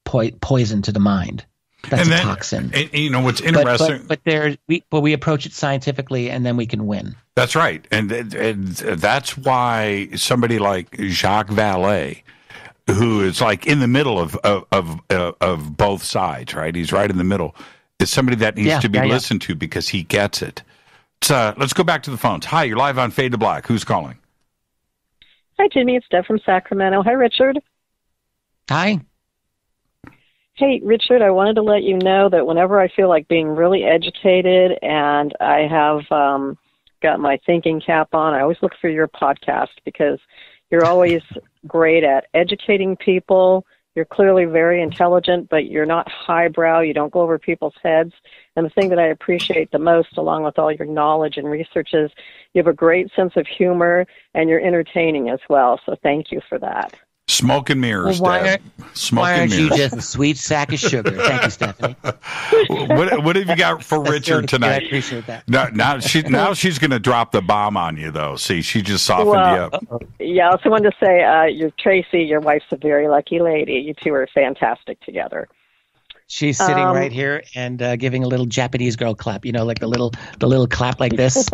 poison to the mind. That's a toxin. And, what's interesting, but we approach it scientifically, and then we can win. That's right, and that's why somebody like Jacques Vallée, who is like in the middle of both sides, right? He's right in the middle. Is somebody that needs to be listened to, because he gets it. Let's go back to the phones. Hi, you're live on Fade to Black. Who's calling? Hi, Jimmy. It's Deb from Sacramento. Hi, Richard. Hi. Hey, Richard, I wanted to let you know that whenever I feel like being really educated and I have got my thinking cap on, I always look for your podcast, because you're always great at educating people. You're clearly very intelligent, but you're not highbrow. You don't go over people's heads. And the thing that I appreciate the most, along with all your knowledge and research, is you have a great sense of humor, and you're entertaining as well. So thank you for that. Smoke and mirrors, Deb. Why aren't you mirrors. just a sweet sack of sugar? Thank you, Stephanie. What have you got for Richard tonight? I appreciate that. Now she's going to drop the bomb on you, though. See, she just softened you up. Yeah, I also wanted to say, you're Tracy, your wife's a very lucky lady. You two are fantastic together. She's sitting right here and giving a little Japanese girl clap. Like the little clap like this.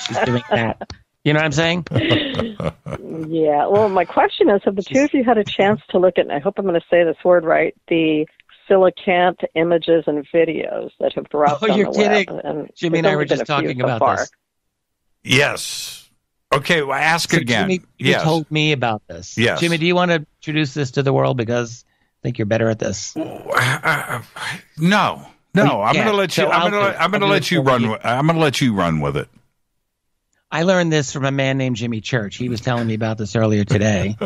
She's doing that. You know what I'm saying? Yeah. Well, my question is, have the two of you had a chance to look at, and I hope I'm going to say this word right, the silicant images and videos that have dropped on the web? Oh, you're kidding. Jimmy and I were just talking about this. Yes. Okay, well, ask again. Jimmy, you told me about this. Yes. Jimmy, do you want to introduce this to the world? Because I think you're better at this. No. I'm going to let you. I'm going to let you run. I'm going to let you run with it. I learned this from a man named Jimmy Church. He was telling me about this earlier today.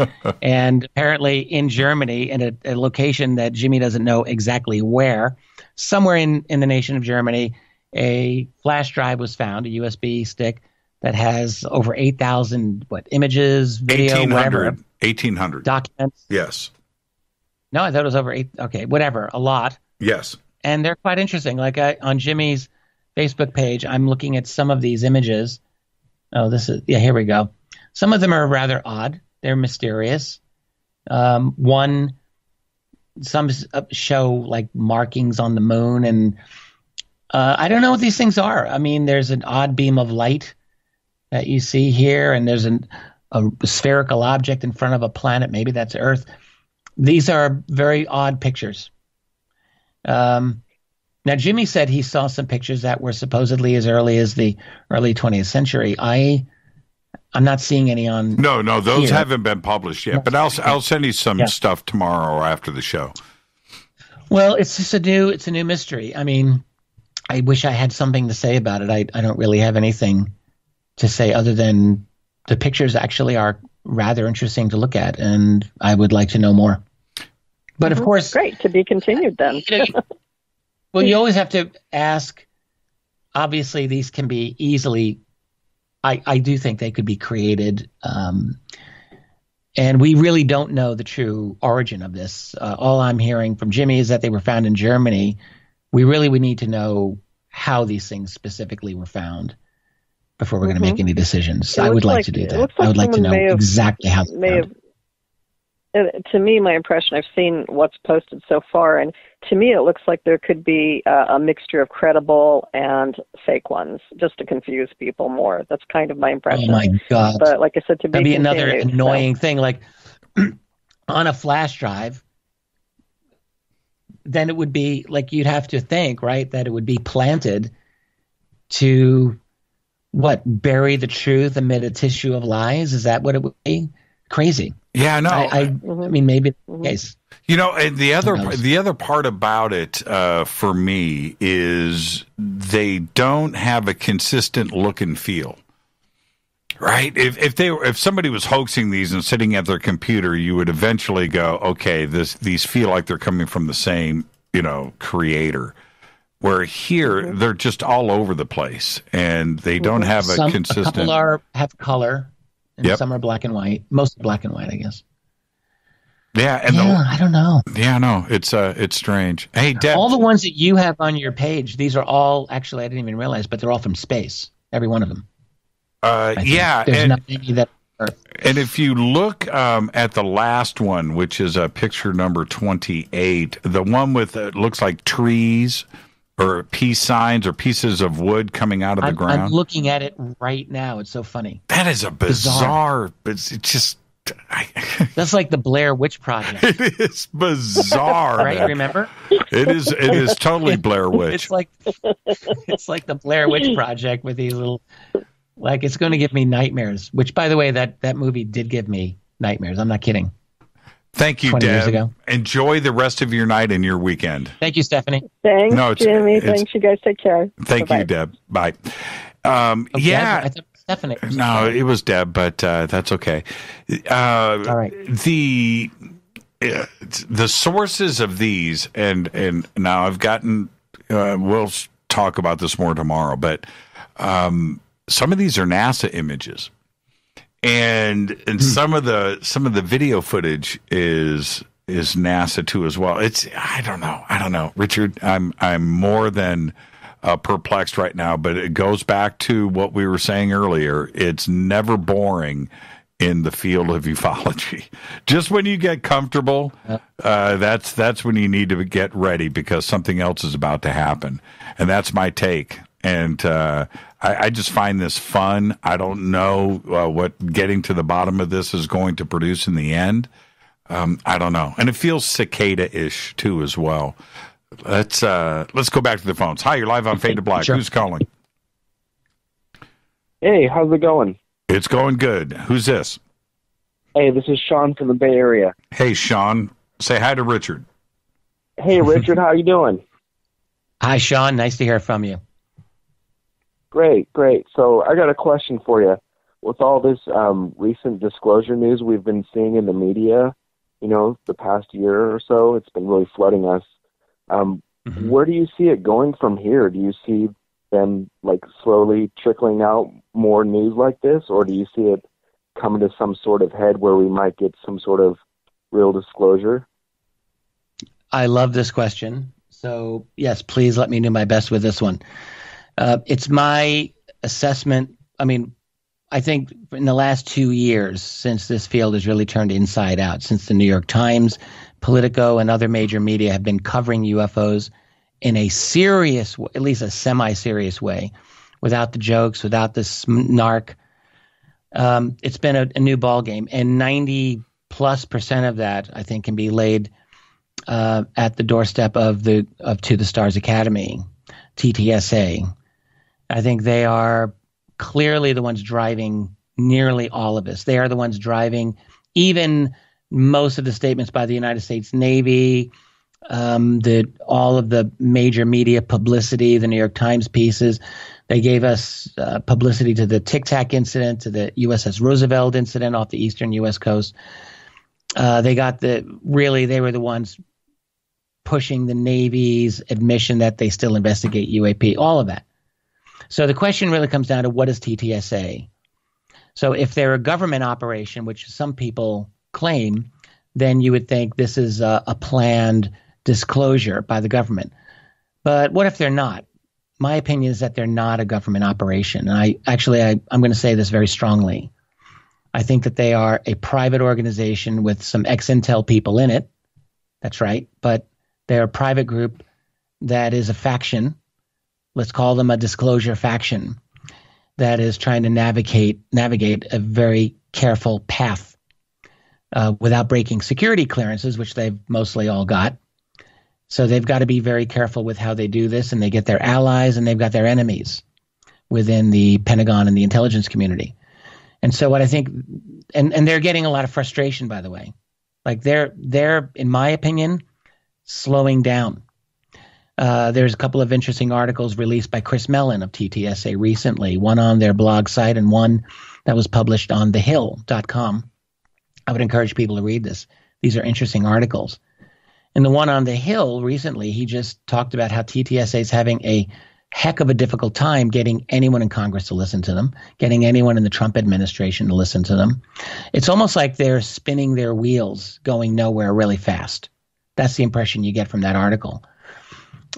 And apparently in Germany, in a location that Jimmy doesn't know exactly where, somewhere in the nation of Germany, a flash drive was found, a USB stick that has over 8,000 images, video, 1,800 documents. Yes. No, I thought it was over 8. Okay, whatever, a lot. Yes. And they're quite interesting. Like on Jimmy's Facebook page, I'm looking at some of these images. Oh, here we go. Some of them are rather odd. They're mysterious. One some show like markings on the moon, and I don't know what these things are. I mean, there's an odd beam of light that you see here, and there's a spherical object in front of a planet. Maybe that's Earth. These are very odd pictures. Now, Jimmy said he saw some pictures that were supposedly as early as the early 20th century. I'm not seeing any on. No, those here. haven't been published yet. But I'll send you some stuff tomorrow or after the show. Well, it's just a new mystery. I mean, I wish I had something to say about it. I don't really have anything to say other than the pictures actually are rather interesting to look at, and I would like to know more. But of course, great, to be continued then. Well, you always have to ask. Obviously, these can be easily. I do think they could be created, and we really don't know the true origin of this. All I'm hearing from Jimmy is that they were found in Germany. We really would need to know how these things specifically were found before we're going to make any decisions. I would like to do that. I would like to know exactly how they found. To me, my impression, I've seen what's posted so far, and to me it looks like there could be a mixture of credible and fake ones, just to confuse people more. That's kind of my impression. Oh, my God. But like I said, that'd be another annoying thing. Like on a flash drive, then it would be like you'd have to think, right, that it would be planted to, bury the truth amid a tissue of lies? Is that what it would be? Crazy. Yeah, no. I mean, maybe it's the case. You know, and the other part about it for me is they don't have a consistent look and feel. Right? If somebody was hoaxing these and sitting at their computer, you would eventually go, okay, these feel like they're coming from the same, creator. Where here they're just all over the place, and they don't have a consistent. A couple have color. And some are black and white. Most black and white, I guess. Yeah, and I don't know. Yeah, no, it's strange. Hey, Deb. All the ones that you have on your page, these are all actually I didn't even realize, but they're all from space. Every one of them. There's not any that are Earth. And if you look at the last one, which is picture number 28, the one with looks like trees or peace signs or pieces of wood coming out of the ground. I'm looking at it right now. It's so funny. That is a bizarre. It's just. That's like the Blair Witch Project. It is bizarre. Right? Remember? It is totally Blair Witch. It's like the Blair Witch Project with these little. Like it's going to give me nightmares. Which, by the way, that movie did give me nightmares. I'm not kidding. Thank you, 20 Deb. years ago. Enjoy the rest of your night and your weekend. Thank you, Stephanie. Thanks, Jimmy. Thanks, you guys. Take care. Thank Bye-bye. you, Deb. Bye. Yeah. I thought Stephanie. No, it was Deb, but that's okay. All right. The sources of these, and now I've gotten. We'll talk about this more tomorrow, but some of these are NASA images. And some of the video footage is NASA too as well. I don't know, Richard. I'm more than perplexed right now. But it goes back to what we were saying earlier. It's never boring in the field of ufology. Just when you get comfortable, that's when you need to get ready because something else is about to happen. And that's my take. And I just find this fun. I don't know what getting to the bottom of this is going to produce in the end. I don't know. And it feels cicada-ish, too, as well. Let's go back to the phones. Hi, you're live on Fade to Black. Sure. Who's calling? Hey, how's it going? It's going good. Who's this? Hey, this is Sean from the Bay Area. Hey, Sean. Say hi to Richard. Hey, Richard, how you doing? Hi, Sean. Nice to hear from you. Great. So I got a question for you. With all this recent disclosure news we've been seeing in the media, the past year or so, it's been really flooding us. Where do you see it going from here? Do you see them slowly trickling out more news like this, or do you see it coming to some sort of head where we might get some sort of real disclosure? I love this question. So, yes, please let me do my best with this one. It's my assessment. I mean, I think in the last 2 years, since this field has really turned inside out, since the New York Times Politico and other major media have been covering UFOs in a serious, at least a semi-serious way, without the jokes, without the snark. It's been a new ballgame, and 90+% of that, I think, can be laid at the doorstep of To the Stars Academy, TTSA. I think they are clearly the ones driving nearly all of this. They are the ones driving even most of the statements by the United States Navy, all of the major media publicity, the New York Times pieces. They gave us publicity to the Tic Tac incident, to the USS Roosevelt incident off the eastern U.S. coast. They were the ones pushing the Navy's admission that they still investigate UAP, all of that. So the question really comes down to, what is TTSA? So if they're a government operation, which some people claim, then you would think this is a planned disclosure by the government. But what if they're not? My opinion is that they're not a government operation. And I'm going to say this very strongly. I think that they are a private organization with some ex-Intel people in it. That's right. But they're a private group that is a faction. Let's call them a disclosure faction that is trying to navigate a very careful path without breaking security clearances, which they've mostly all got. So they've got to be very careful with how they do this, and they get their allies and they've got their enemies within the Pentagon and the intelligence community. And so what I think, and they're getting a lot of frustration, by the way. Like they're, in my opinion, slowing down. There's a couple of interesting articles released by Chris Mellon of TTSA recently, one on their blog site and one that was published on thehill.com. I would encourage people to read this. These are interesting articles. And the one on the Hill recently, he just talked about how TTSA is having a heck of a difficult time getting anyone in Congress to listen to them, getting anyone in the Trump administration to listen to them. It's almost like they're spinning their wheels, going nowhere really fast. That's the impression you get from that article.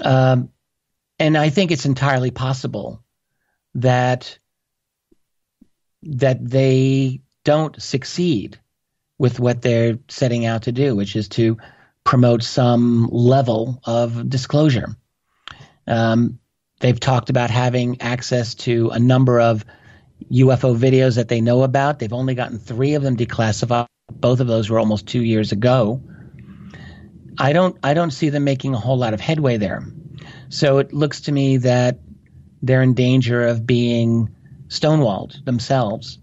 And I think it's entirely possible that they don't succeed with what they're setting out to do, which is to promote some level of disclosure. They've talked about having access to a number of UFO videos that they know about. They've only gotten 3 of them declassified. Both of those were almost 2 years ago. I don't see them making a whole lot of headway there. So it looks to me that they're in danger of being stonewalled themselves.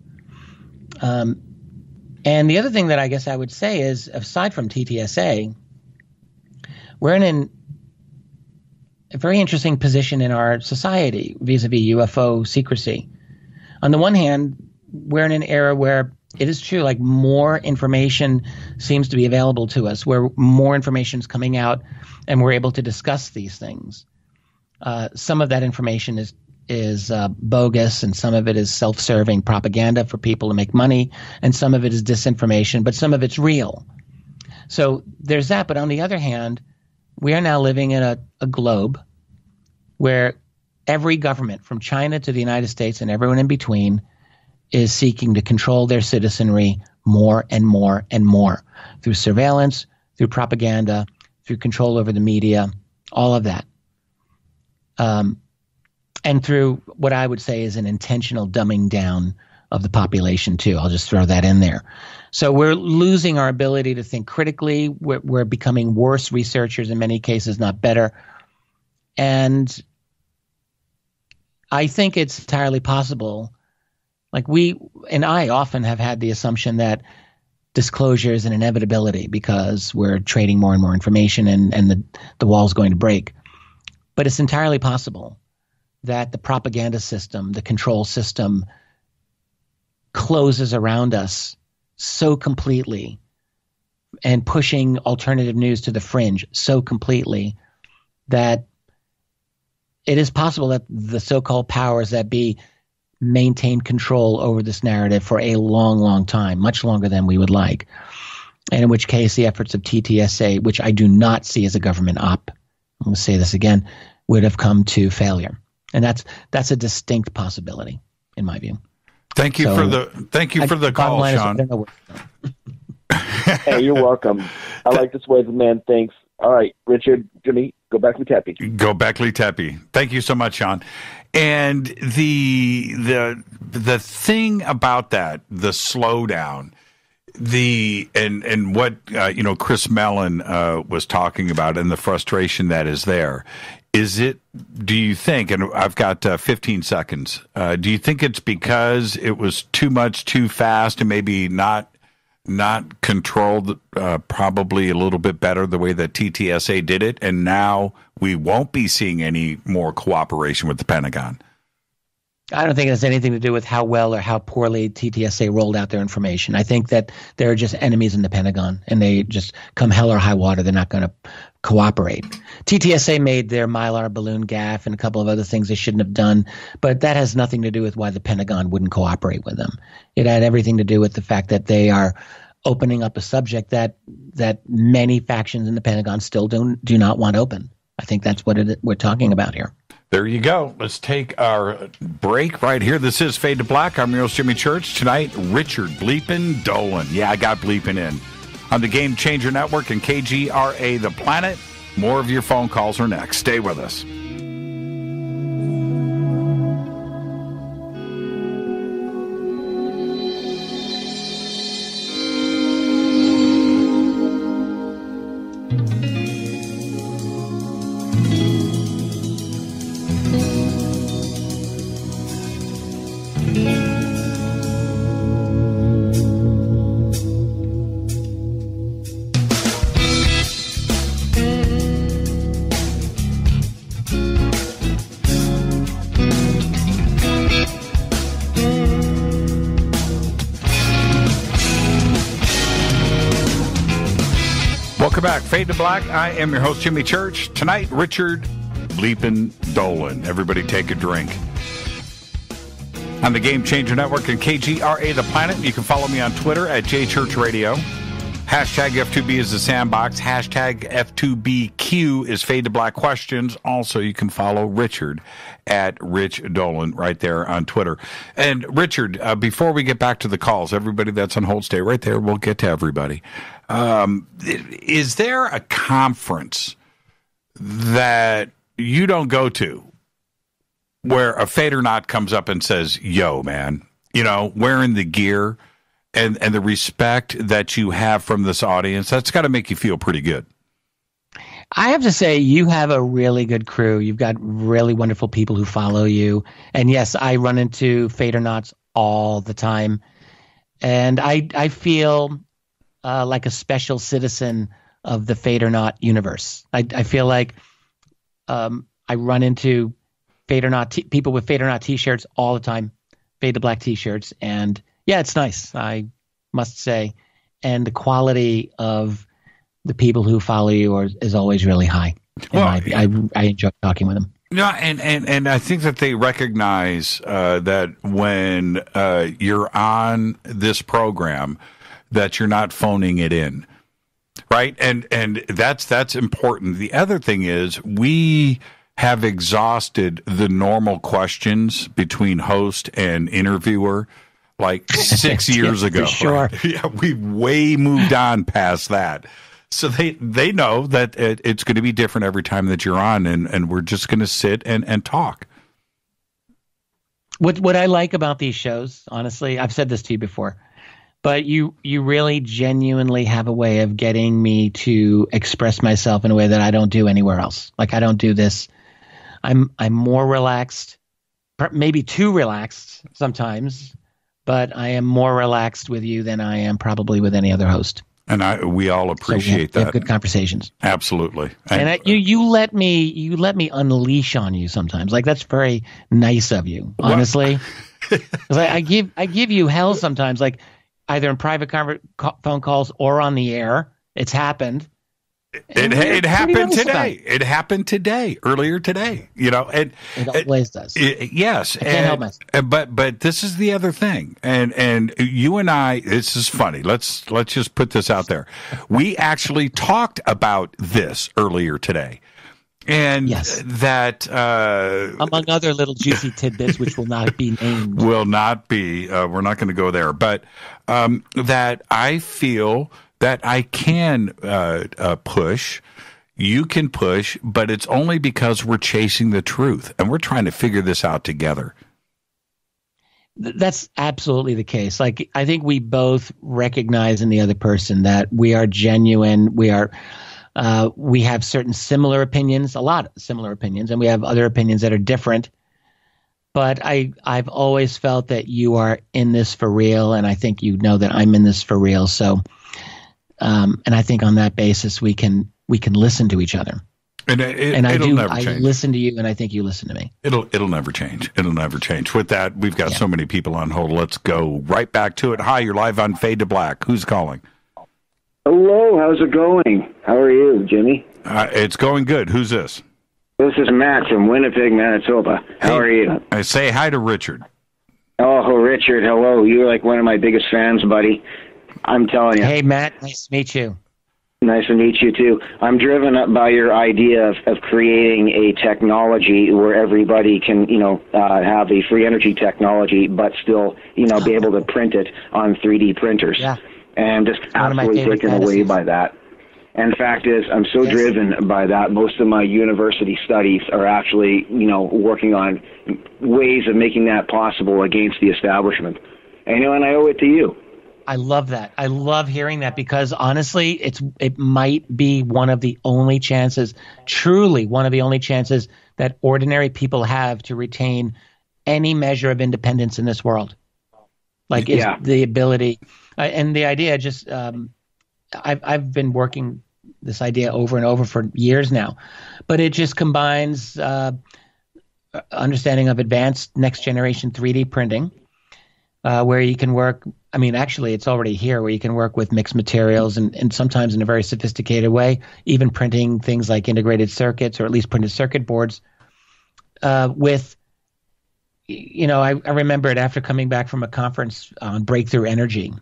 And the other thing that I guess I would say is, aside from TTSA, we're in a very interesting position in our society vis-a-vis UFO secrecy. On the one hand, we're in an era where it is true, like more information seems to be available to us, where more information is coming out and we're able to discuss these things. Some of that information is bogus, and some of it is self-serving propaganda for people to make money, and some of it is disinformation, but some of it's real. So there's that. But on the other hand, we are now living in a globe where every government, from China to the United States and everyone in between, is seeking to control their citizenry more and more and more through surveillance, through propaganda, through control over the media, all of that. And through what I would say is an intentional dumbing down of the population too. I'll just throw that in there. So we're losing our ability to think critically. We're becoming worse researchers in many cases, not better. And I think it's entirely possible. Like we and I often have had the assumption that disclosure is an inevitability because we're trading more and more information and the wall's going to break. But it's entirely possible that the propaganda system, the control system, closes around us so completely and pushing alternative news to the fringe so completely that it is possible that the so-called powers that be maintain control over this narrative for a long, long time, much longer than we would like. And in which case the efforts of TTSA, which I do not see as a government op, I'm going to say this again, would have come to failure. And that's a distinct possibility, in my view. Thank you for the call, Sean. Hey, you're welcome. I like this way the man thinks. All right, Richard, Jimmy, go back to Tepe. Go back to Tepe. Thank you so much, Sean. And the thing about that, the slowdown, and what Chris Mellon was talking about, and the frustration that is there. Do you think, and I've got 15 seconds, do you think it's because it was too much, too fast, and maybe not controlled probably a little bit better the way that TTSA did it, and now we won't be seeing any more cooperation with the Pentagon? I don't think it has anything to do with how well or how poorly TTSA rolled out their information. I think that there are just enemies in the Pentagon, and they just come hell or high water, they're not going to cooperate. TTSA made their Mylar balloon gaffe and a couple of other things they shouldn't have done, but that has nothing to do with why the Pentagon wouldn't cooperate with them. It had everything to do with the fact that they are opening up a subject that many factions in the Pentagon still do not want open. I think that's what we're talking about here. There you go. Let's take our break right here. This is Fade to Black. I'm your host, Jimmy Church. Tonight, Richard Bleepin' Dolan. Yeah, I got bleeping in. On the Game Changer Network and KGRA The Planet. More of your phone calls are next. Stay with us. Welcome back. Fade to Black. I am your host, Jimmy Church. Tonight, Richard Bleepin' Dolan. Everybody take a drink. On the Game Changer Network and KGRA The Planet. You can follow me on Twitter at JChurchRadio. Hashtag F2B is the sandbox. Hashtag F2BQ is Fade to Black Questions. Also, you can follow Richard at Rich Dolan right there on Twitter. And Richard, before we get back to the calls, everybody that's on hold, stay right there. We'll get to everybody. Is there a conference that you don't go to where a Fadernaut comes up and says, yo, man, wearing the gear and the respect that you have from this audience, that's got to make you feel pretty good? I have to say, you have a really good crew. You've got really wonderful people who follow you. And yes, I run into Fadernauts all the time. And I feel like a special citizen of the Fadernaut universe. I feel like I run into people with Fadernaut T-shirts all the time, Fade to Black T-shirts. And yeah, it's nice, I must say. And the quality of the people who follow you is always really high. Well, I enjoy talking with them. Yeah, and I think that they recognize that when you're on this program, that you're not phoning it in, right? And that's important. The other thing is we have exhausted the normal questions between host and interviewer like 6 years ago. Sure. Right? Yeah, we've way moved on past that. So they know that it's going to be different every time that you're on, and we're just going to sit and talk. What I like about these shows, honestly, I've said this to you before, but you really genuinely have a way of getting me to express myself in a way that I don't do anywhere else. Like, I don't do this. I'm more relaxed, maybe too relaxed sometimes, but I am more relaxed with you than I am probably with any other host. And we all appreciate that. We have good conversations. Absolutely. And you let me unleash on you sometimes. Like, that's very nice of you, honestly. I give you hell sometimes, like either in private phone calls or on the air. It's happened. It happened today. It happened today, earlier today. It always does. Yes. I can't help myself. But this is the other thing. And you and I, this is funny. Let's just put this out there. We actually talked about this earlier today. And yes, that among other little juicy tidbits, which will not be named. Will not be. We're not going to go there. But that I feel that I can push. You can push, but it's only because we're chasing the truth and we're trying to figure this out together. That's absolutely the case. Like, I think we both recognize in the other person that we are genuine. We have certain similar opinions, a lot of similar opinions, and we have other opinions that are different. But I've always felt that you are in this for real, and I think you know that I'm in this for real. So, and I think on that basis we can listen to each other. And it'll never change. I listen to you, and I think you listen to me. It'll never change. It'll never change. With that, we've got so many people on hold. Let's go right back to it. Hi, you're live on Fade to Black. Who's calling? Hello, how's it going? How are you, Jimmy? It's going good. Who's this? This is Matt from Winnipeg, Manitoba. How are you? I say hi to Richard. Oh, Richard, hello. You're like one of my biggest fans, buddy. I'm telling you. Hey, Matt, nice to meet you. Nice to meet you, too. I'm driven up by your idea of creating a technology where everybody can, have a free energy technology, but still, be able to print it on 3D printers. Yeah. And just absolutely taken away by that. And the fact is, I'm so driven by that. Most of my university studies are actually, working on ways of making that possible against the establishment. And, and I owe it to you. I love that. I love hearing that because honestly, it might be one of the only chances, truly one of the only chances that ordinary people have to retain any measure of independence in this world. Like is the ability and the idea. Just I've been working this idea over and over for years now, but it just combines understanding of advanced next generation 3D printing, where you can work. I mean, actually, it's already here where you can work with mixed materials and sometimes in a very sophisticated way, even printing things like integrated circuits or at least printed circuit boards with, I remember it after coming back from a conference on breakthrough energy,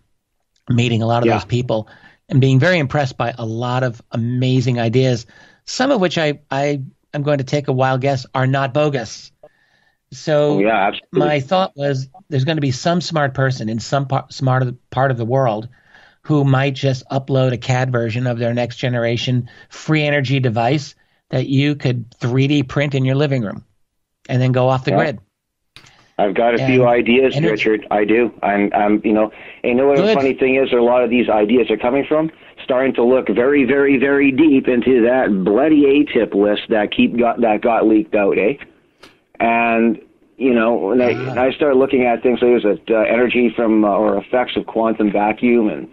meeting a lot of those people and being very impressed by a lot of amazing ideas, some of which I'm going to take a wild guess are not bogus. So my thought was there's going to be some smart person in some part of the world who might just upload a CAD version of their next generation free energy device that you could 3D print in your living room and then go off the grid. I've got a few ideas, Richard. I do. And you know what the funny thing is? A lot of these ideas are coming from starting to look very, very, very deep into that bloody ATIP list that got leaked out, eh? And, when I started looking at things, there's energy from or effects of quantum vacuum and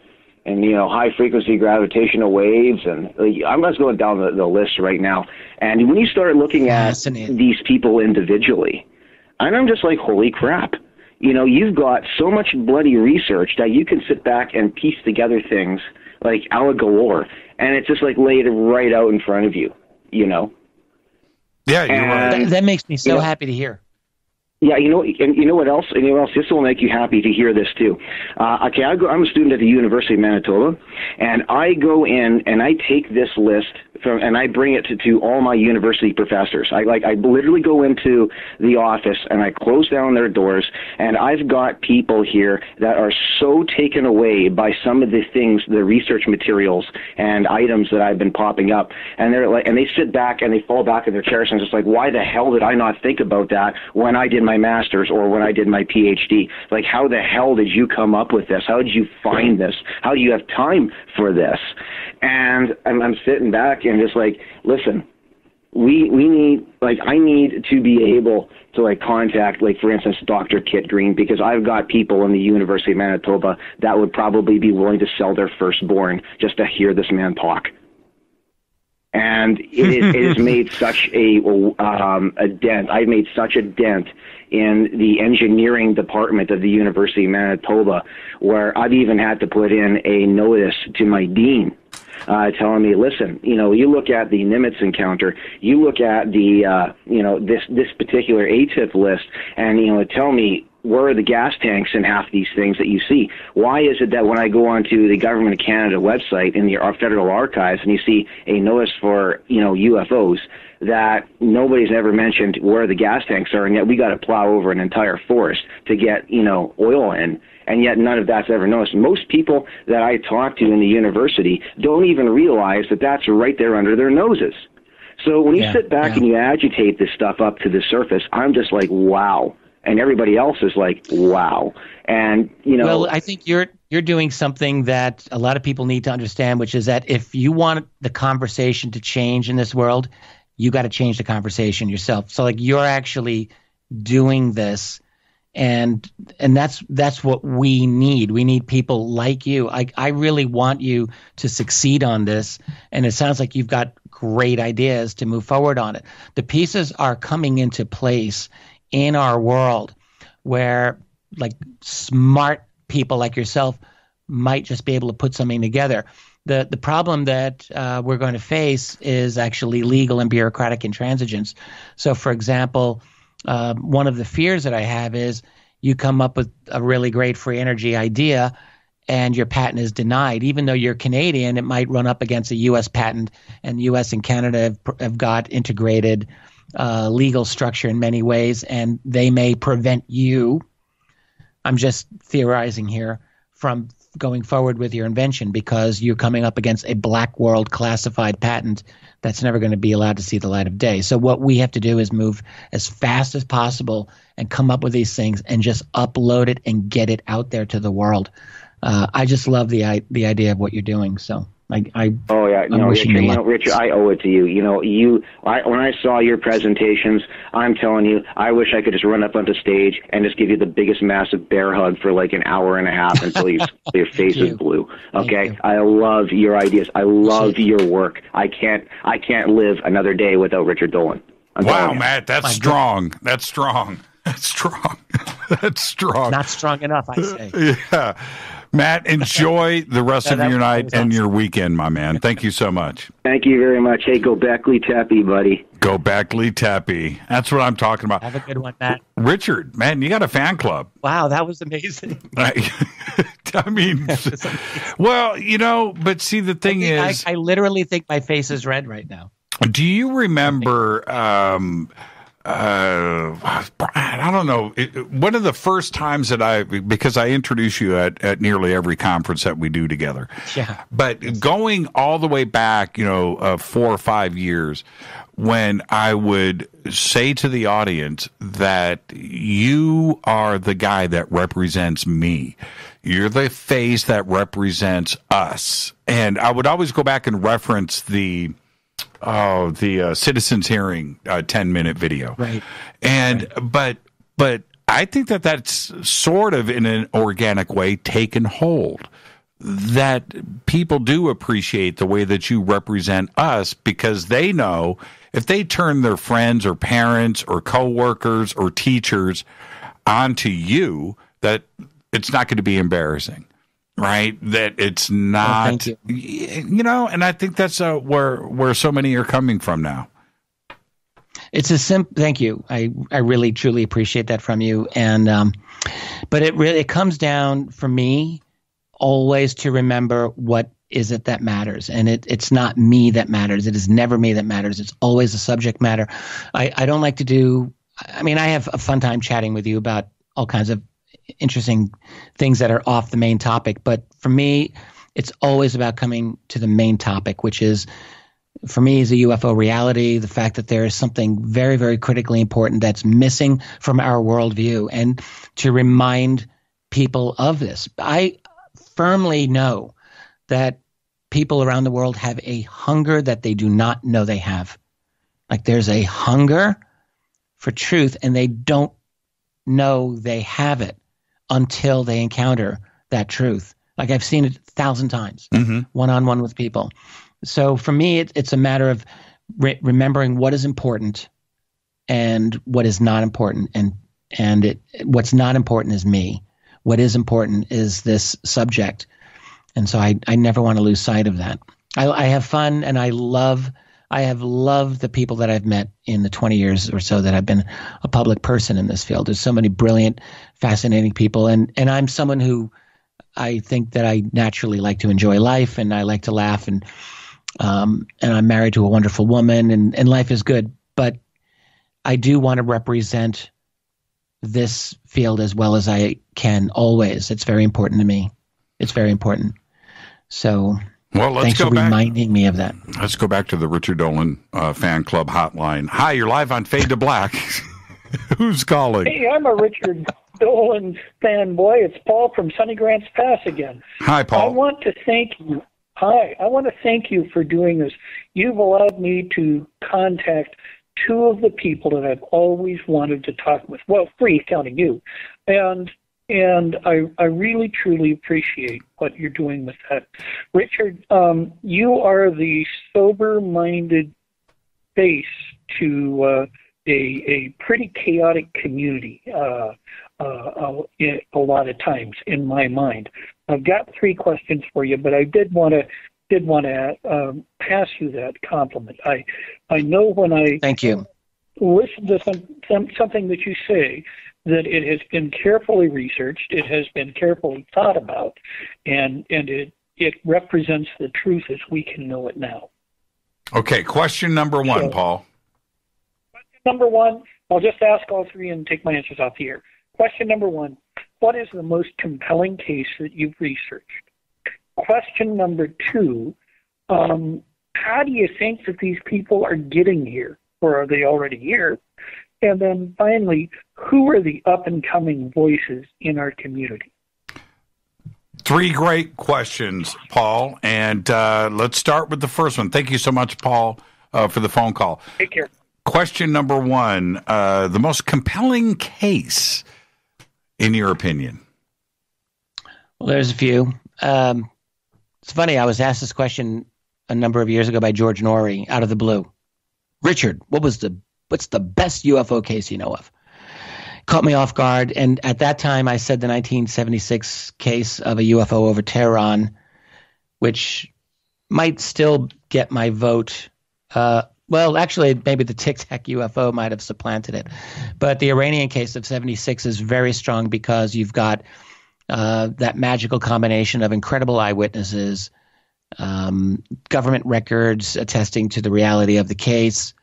high-frequency gravitational waves. And I'm just going down the list right now. And when you start looking at these people individually, and I'm just like, holy crap. You've got so much bloody research that you can sit back and piece together things like Al Gore, and it's just like laid right out in front of you, Yeah, you're right. That makes me so happy to hear. Yeah, and you know what else? This will make you happy to hear this too. I'm a student at the University of Manitoba, and I go in and I take this list and I bring it to all my university professors. I literally go into the office and I close down their doors, and I've got people here that are so taken away by some of the things, the research materials and items that I've been popping up, and they sit back and they fall back in their chairs and just like, why the hell did I not think about that when I did my master's or when I did my PhD? Like, how the hell did you come up with this? How did you find this? How do you have time for this? And I'm sitting back and just like, listen, we need, I need to be able to contact, for instance, Dr. Kit Green, because I've got people in the University of Manitoba that would probably be willing to sell their firstborn just to hear this man talk. And it has made such a dent. I've made such a dent in the engineering department of the University of Manitoba, where I've even had to put in a notice to my dean telling me, listen, you look at the Nimitz encounter, you look at the, this particular ATIP list, and, tell me, where are the gas tanks in half these things that you see? Why is it that when I go onto the Government of Canada website in the Federal Archives and you see a notice for, UFOs, that nobody's ever mentioned where the gas tanks are, and yet we got to plow over an entire forest to get, oil in, and yet none of that's ever noticed. Most people that I talk to in the university don't even realize that that's right there under their noses. So when you sit back and you agitate this stuff up to the surface, I'm just like, wow. And everybody else is like, wow. And, Well, I think you're doing something that a lot of people need to understand, which is that if you want the conversation to change in this world, you got to change the conversation yourself. So, like, you're actually doing this, and that's what we need. We need people like you. I really want you to succeed on this, and it sounds like you've got great ideas to move forward on it. The pieces are coming into place in our world where, like, smart people like yourself might just be able to put something together. The problem that we're going to face is actually legal and bureaucratic intransigence. So, for example, one of the fears that I have is you come up with a really great free energy idea and your patent is denied. Even though you're Canadian, it might run up against a U.S. patent, and U.S. and Canada have got integrated legal structure in many ways, and they may prevent you, I'm just theorizing here, from going forward with your invention because you're coming up against a black world classified patent that's never going to be allowed to see the light of day. So what we have to do is move as fast as possible and come up with these things and just upload it and get it out there to the world. I just love the idea of what you're doing. So Richard, I owe it to you. When I saw your presentations, I'm telling you, I wish I could just run up onto stage and just give you the biggest massive bear hug for like an hour and a half until your face is blue. Okay, I love your ideas. I love your work. I can't live another day without Richard Dolan. Wow, Matt, that's strong. That's strong. That's strong. That's strong. Not strong enough, I say. Yeah. Matt, enjoy the rest of your night and your weekend, my man. Thank you so much. Thank you very much. Hey, go Beckley Tappy, buddy. Go Beckley Tappy. That's what I'm talking about. Have a good one, Matt. Richard, man, you got a fan club. Wow, that was amazing. I mean, well, but see, the thing is... I literally think my face is red right now. Do you remember... I don't know. One of the first times that because I introduce you at nearly every conference that we do together. Yeah. But going all the way back, 4 or 5 years, when I would say to the audience that you are the guy that represents me. You're the face that represents us. And I would always go back and reference the citizens hearing 10-minute video. Right. But I think that's sort of in an organic way taken hold, that people do appreciate the way that you represent us because they know if they turn their friends or parents or coworkers or teachers onto you, that it's not going to be embarrassing. Right, that it's not, and I think that's where so many are coming from now. It's a simple. Thank you. I really truly appreciate that from you. And but it comes down for me always to remember what is it that matters, and it's not me that matters. It is never me that matters. It's always the subject matter. I don't like to do. I mean, I have a fun time chatting with you about all kinds of interesting things that are off the main topic. But for me, it's always about coming to the main topic, which is, for me, is a UFO reality, the fact that there is something very, very critically important that's missing from our worldview, and to remind people of this. I firmly know that people around the world have a hunger that they do not know they have. Like, there's a hunger for truth, and they don't know they have it until they encounter that truth. Like, I've seen it 1,000 times, one-on-one with people. So for me, it's a matter of remembering what is important and what is not important. And what's not important is me. What is important is this subject. And so I never want to lose sight of that. I have fun, and I love I have loved the people that I've met in the 20 years or so that I've been a public person in this field. There's so many brilliant, fascinating people. And I'm someone who I think that I naturally like to enjoy life, and I like to laugh, and I'm married to a wonderful woman, and life is good. But I do want to represent this field as well as I can always. It's very important to me. It's very important. So thanks for reminding me of that. Let's go back to the Richard Dolan fan club hotline. Hi, you're live on Fade to Black. Who's calling? Hey, I'm a Richard Dolan fanboy. It's Paul from Sunny Grants Pass again. Hi, Paul. I want to thank you. Hi, I want to thank you for doing this. You've allowed me to contact two of the people that I've always wanted to talk with. Well, three, counting you. And I really, truly appreciate what you're doing with that. Richard, you are the sober-minded face to a pretty chaotic community a lot of times, in my mind. I've got three questions for you, but I did want to pass you that compliment. I know when I thank you listen to something that you say, that it has been carefully researched, it has been carefully thought about, and it represents the truth as we can know it now. Okay, question number one, So, Paul. Question number one, I'll just ask all three and take my answers off the air. Question number one, what is the most compelling case that you've researched? Question number two, how do you think that these people are getting here, or are they already here? And then finally, who are the up-and-coming voices in our community? Three great questions, Paul. And let's start with the first one. Thank you so much, Paul, for the phone call. Take care. Question number one, the most compelling case, in your opinion? Well, there's a few. It's funny, I was asked this question a number of years ago by George Norrie out of the blue. Richard, what's the best UFO case you know of? Caught me off guard, and at that time I said the 1976 case of a UFO over Tehran, which might still get my vote. Well, actually, maybe the Tic Tac UFO might have supplanted it. But the Iranian case of 76 is very strong because you've got that magical combination of incredible eyewitnesses, government records attesting to the reality of the case,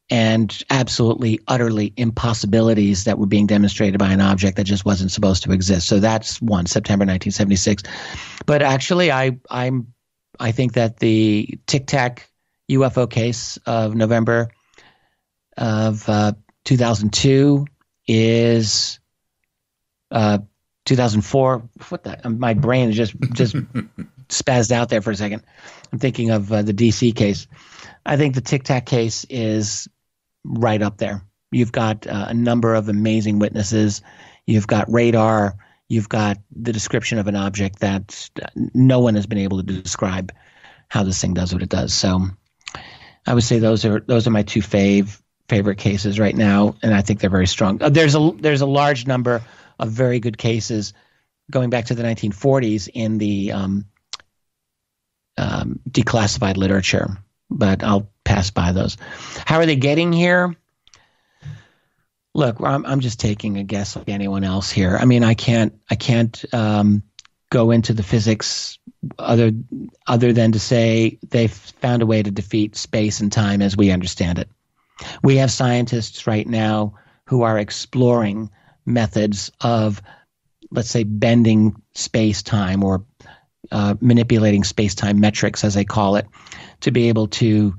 and absolutely, utterly impossibilities that were being demonstrated by an object that just wasn't supposed to exist. So that's one, September 1976. But actually, I think that the Tic Tac UFO case of November of 2002 is 2004. My brain just spazzed out there for a second. I'm thinking of the DC case. I think the Tic Tac case is right up there. You've got a number of amazing witnesses. You've got radar. You've got the description of an object that no one has been able to describe how this thing does what it does. So I would say those are my two favorite cases right now, and I think they're very strong. There's a large number of very good cases going back to the 1940s in the declassified literature, but I'll pass by those. How are they getting here? Look, I'm just taking a guess like anyone else here. I mean, I can't go into the physics other than to say they've found a way to defeat space and time as we understand it. We have scientists right now who are exploring methods of, let's say, bending space-time or manipulating space-time metrics, as they call it, to be able to,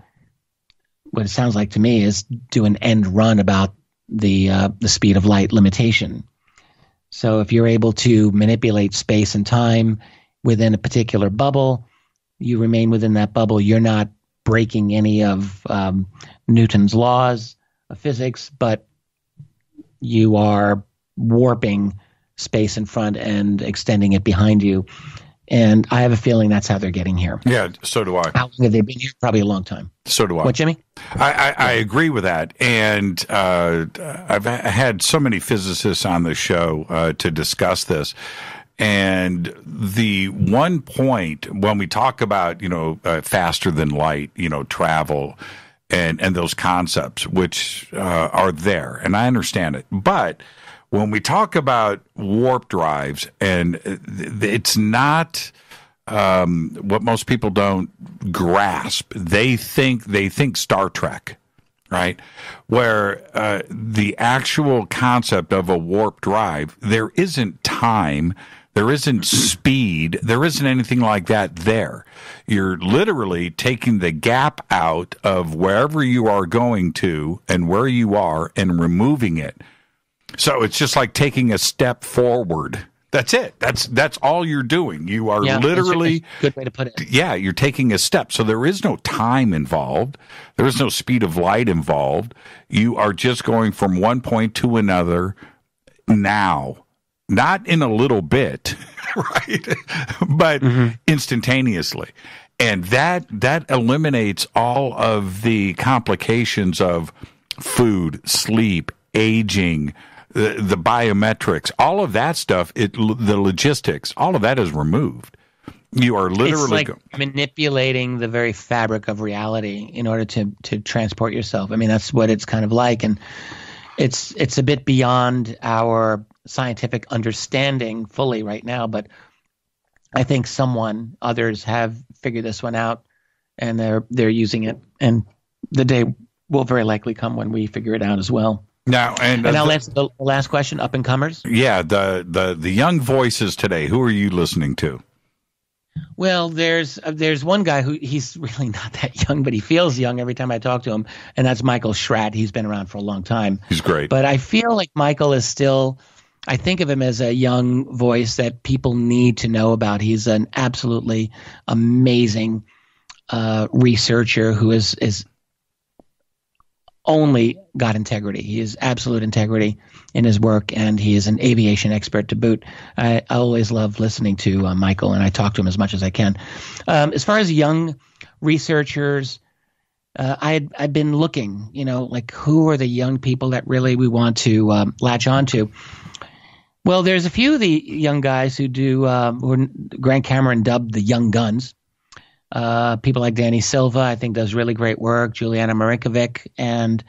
what it sounds like to me, is do an end run about the speed of light limitation. So if you're able to manipulate space and time within a particular bubble, you remain within that bubble. You're not breaking any of Newton's laws of physics, but you are warping space in front and extending it behind you. And I have a feeling that's how they're getting here. Yeah, so do I. How long have they been here? Probably a long time. So do I. What, Jimmy? I agree with that. And I've had so many physicists on the show to discuss this. And the one point when we talk about, faster than light, travel and those concepts, which are there, and I understand it. But when we talk about warp drives, and it's not what most people don't grasp. They think Star Trek, right? Where the actual concept of a warp drive, there isn't time, there isn't speed, there isn't anything like that there. You're literally taking the gap out of wherever you are going to and where you are and removing it. So it's just like taking a step forward. That's it. That's all you're doing. You are literally that's a good way to put it. Yeah, you're taking a step. So there is no time involved. There is no speed of light involved. You are just going from one point to another now. Not in a little bit, right? But instantaneously. And that eliminates all of the complications of food, sleep, aging, the biometrics, all of that stuff, the logistics, all of that is removed. You are literally it's like manipulating the very fabric of reality in order to transport yourself. I mean, that's what it's kind of like. And it's a bit beyond our scientific understanding fully right now, but I think others have figured this one out, and they're using it, and the day will very likely come when we figure it out as well. Now, and I'll answer the last question, up and comers. Yeah, the young voices today. Who are you listening to? Well, there's one guy who he's really not that young, but he feels young every time I talk to him, and that's Michael Schratt. He's been around for a long time. He's great. But I feel like Michael is still, I think of him as a young voice that people need to know about. He's an absolutely amazing researcher who is only got integrity. He has absolute integrity in his work, and he is an aviation expert to boot. I always love listening to Michael, and I talk to him as much as I can. As far as young researchers, I've been looking, like who are the young people that really we want to latch on to. Well, there's a few of the young guys who who Grant Cameron dubbed the young guns. People like Danny Silva, I think, does really great work. Juliana Marinkovic, and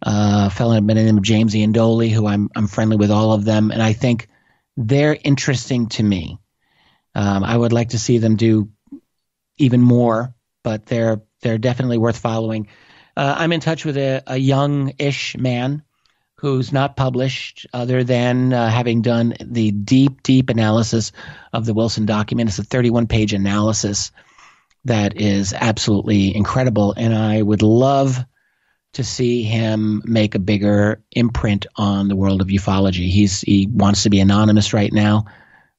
a fellow by the name of James Iandoli, who I'm friendly with all of them, and I think they're interesting to me. I would like to see them do even more, but they're definitely worth following. I'm in touch with a young-ish man who's not published, other than having done the deep analysis of the Wilson document. It's a 31-page analysis that is absolutely incredible, and I would love to see him make a bigger imprint on the world of ufology. He wants to be anonymous right now,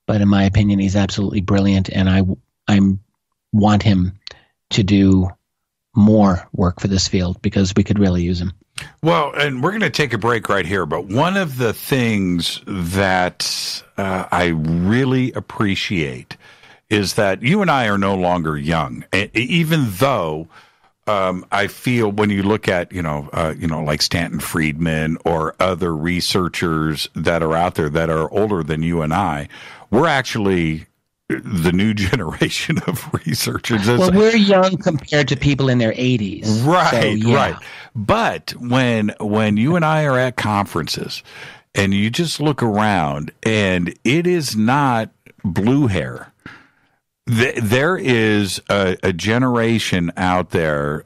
but in my opinion, he's absolutely brilliant, and I want him to do more work for this field because we could really use him. Well, and we're going to take a break right here, but one of the things that I really appreciate is that you and I are no longer young, even though I feel when you look at like Stanton Friedman or other researchers that are out there that are older than you and I, we're actually the new generation of researchers. Well, we're young compared to people in their 80s. Right, so, yeah. Right. But when you and I are at conferences and you just look around and it is not blue hair. There is a generation out there,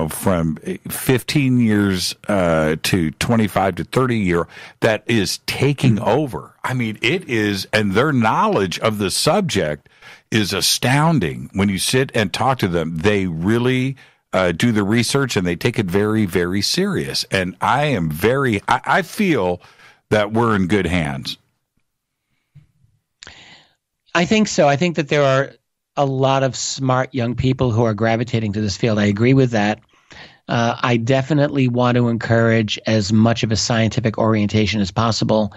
from 15 years to 25 to 30 years that is taking over. I mean, it is, and their knowledge of the subject is astounding. When you sit and talk to them, they really do the research and they take it very, very serious. And I feel that we're in good hands. I think so. I think that there are a lot of smart young people who are gravitating to this field. I agree with that. I definitely want to encourage as much of a scientific orientation as possible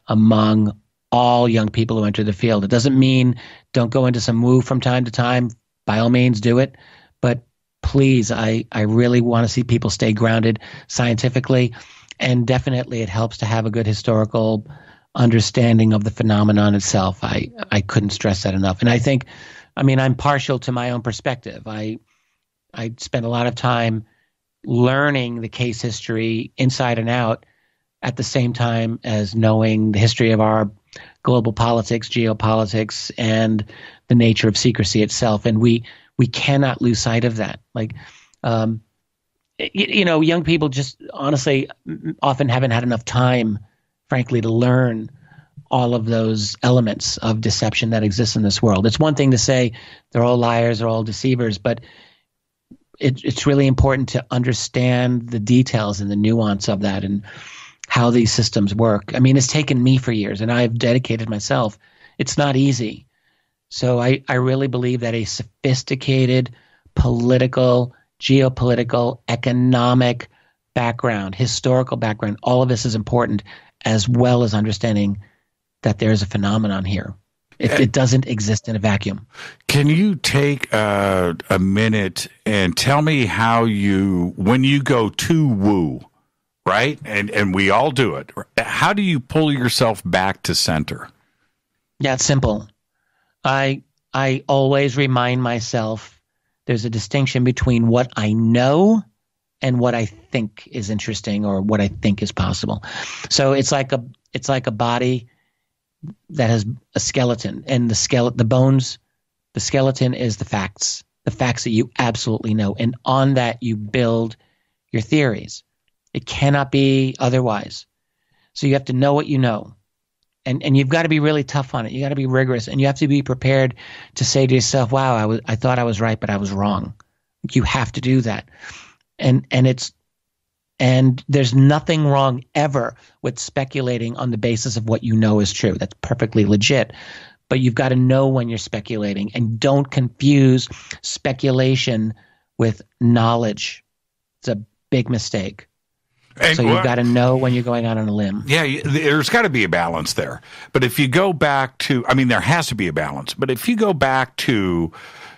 among all young people who enter the field. It doesn't mean don't go into some woo from time to time. By all means, do it. But please, I really want to see people stay grounded scientifically. And definitely it helps to have a good historical understanding of the phenomenon itself. I couldn't stress that enough. And I think, I'm partial to my own perspective. I spent a lot of time learning the case history inside and out at the same time as knowing the history of our global politics, geopolitics, and the nature of secrecy itself. And we cannot lose sight of that. Like, young people just honestly often haven't had enough time, frankly, to learn all of those elements of deception that exist in this world. It's one thing to say they're all liars, they're all deceivers, but it's really important to understand the details and the nuance of that and how these systems work. It's taken me for years, and I've dedicated myself. It's not easy. So I really believe that a sophisticated political, geopolitical, economic background, historical background, all of this is important, as well as understanding that there's a phenomenon here. It doesn't exist in a vacuum. Can you take a minute and tell me how when you go too woo, right? And we all do it. How do you pull yourself back to center? Yeah, it's simple. I always remind myself there's a distinction between what I know and what I think is interesting or what I think is possible. So it's like a body that has a skeleton, and the bones, the skeleton is the facts that you absolutely know. And on that you build your theories. It cannot be otherwise. So you have to know what you know. And you've got to be really tough on it. You got to be rigorous, and you have to be prepared to say to yourself, wow, I thought I was right, but I was wrong. You have to do that. And there's nothing wrong ever with speculating on the basis of what you know is true. That's perfectly legit. But you've got to know when you're speculating, and don't confuse speculation with knowledge. It's a big mistake. And so you've got to know when you're going out on a limb. Yeah, there's got to be a balance there. But if you go back to, there has to be a balance. But if you go back to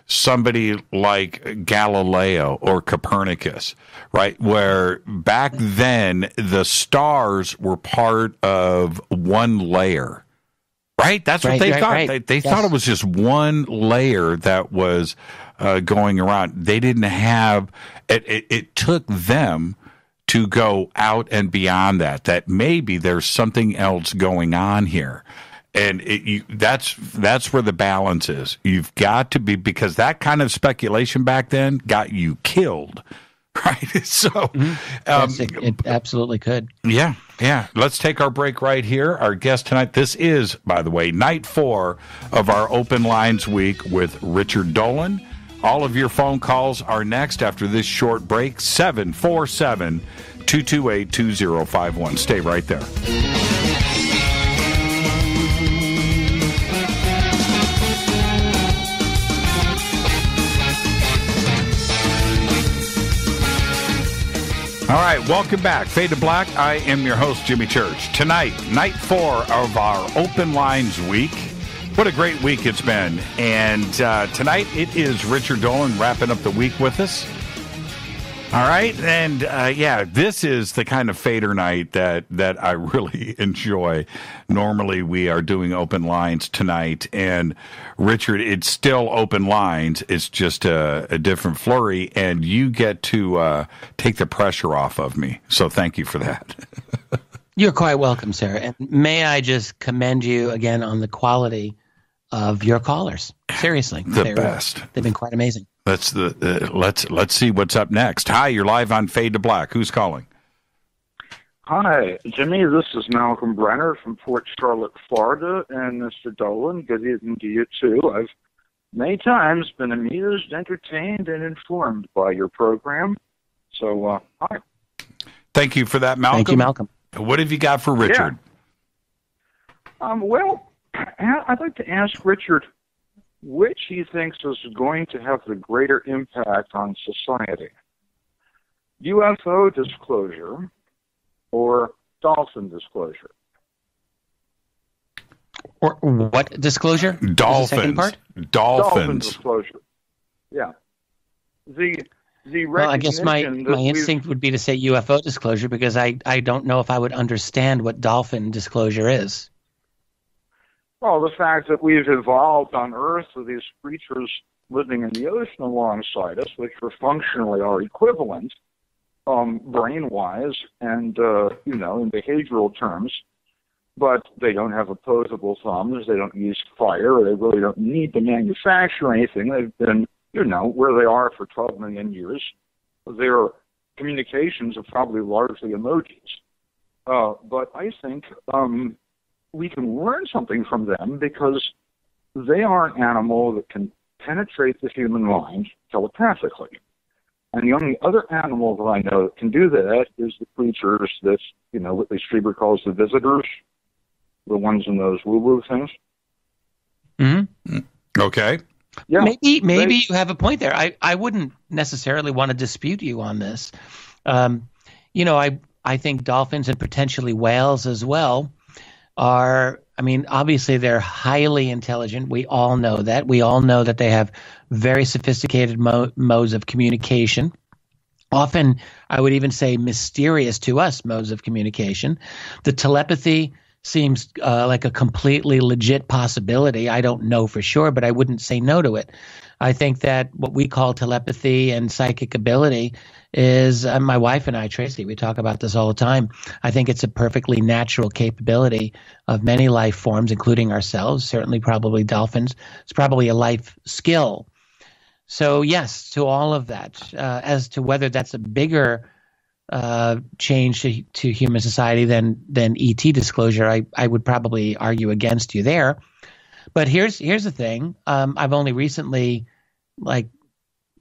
somebody like Galileo or Copernicus, right, where back then the stars were part of one layer, right? That's what they thought. Right. They thought it was just one layer that was going around. They didn't have it took them to go out and beyond that maybe there's something else going on here. And that's where the balance is. You've got to be, because that kind of speculation back then got you killed, right? So yes, it absolutely could. Yeah. Let's take our break right here. Our guest tonight, this is, by the way, night 4 of our Open Lines Week with Richard Dolan. All of your phone calls are next after this short break, 747-228-2051. Stay right there. All right, welcome back. Fade to Black. I am your host, Jimmy Church. Tonight, night 4 of our Open Lines Week. What a great week it's been. And tonight it is Richard Dolan wrapping up the week with us. All right. And this is the kind of fader night that I really enjoy. Normally we are doing open lines tonight. And Richard, it's still open lines. It's just a different flurry. And you get to take the pressure off of me. So thank you for that. You're quite welcome, sir. And may I just commend you again on the quality of your callers. Seriously, they're best. They've been quite amazing. Let's see what's up next. Hi, you're live on Fade to Black. Who's calling? Hi, Jimmy. This is Malcolm Brenner from Port Charlotte, Florida, and Mr. Dolan. Good evening to you too. I've many times been amused, entertained, and informed by your program. So, hi. Thank you for that, Malcolm. Thank you, Malcolm. What have you got for Richard? Yeah. Well, I'd like to ask Richard which he thinks is going to have the greater impact on society, UFO disclosure or dolphin disclosure? Or what disclosure? Dolphins. Dolphin disclosure. Yeah. Well, I guess my instinct would be to say UFO disclosure because I don't know if I would understand what dolphin disclosure is. Well, the fact that we've evolved on Earth with these creatures living in the ocean alongside us, which are functionally our equivalent, brain-wise and, in behavioral terms, but they don't have opposable thumbs, they don't use fire, they really don't need to manufacture anything. They've been, where they are for 12 million years. Their communications are probably largely emojis. But I think we can learn something from them because they are an animal that can penetrate the human mind telepathically. And the only other animal that I know that can do that is the creatures that, Whitley Strieber calls the visitors, the ones in those woo-woo things. Mm-hmm. Okay. Yeah. Maybe you have a point there. I wouldn't necessarily want to dispute you on this. I think dolphins and potentially whales as well obviously they're highly intelligent. We all know that. We all know that they have very sophisticated modes of communication. Often, I would even say mysterious to us modes of communication. The telepathy seems like a completely legit possibility. I don't know for sure, but I wouldn't say no to it. I think that what we call telepathy and psychic ability is, my wife and I, Tracy, we talk about this all the time. I think it's a perfectly natural capability of many life forms, including ourselves, certainly probably dolphins. It's probably a life skill. So yes, to all of that. As to whether that's a bigger change to human society than ET disclosure, I would probably argue against you there. But here's the thing. I've only recently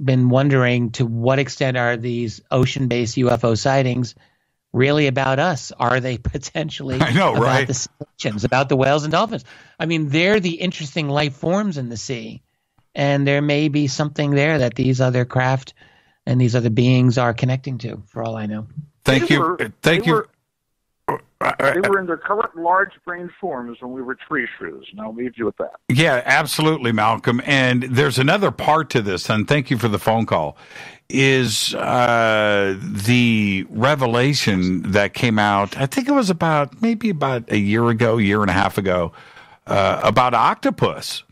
been wondering to what extent are these ocean-based UFO sightings really about us? Are they potentially about the oceans, about the whales and dolphins? I mean, they're the interesting life forms in the sea, and there may be something there that these other craft and these other beings are connecting to, for all I know. Thank you. They were in their current large brain forms when we were tree shrews, and I'll leave you with that. Yeah, absolutely, Malcolm. And there's another part to this, and thank you for the phone call, is the revelation that came out, I think it was about a year and a half ago, about octopus.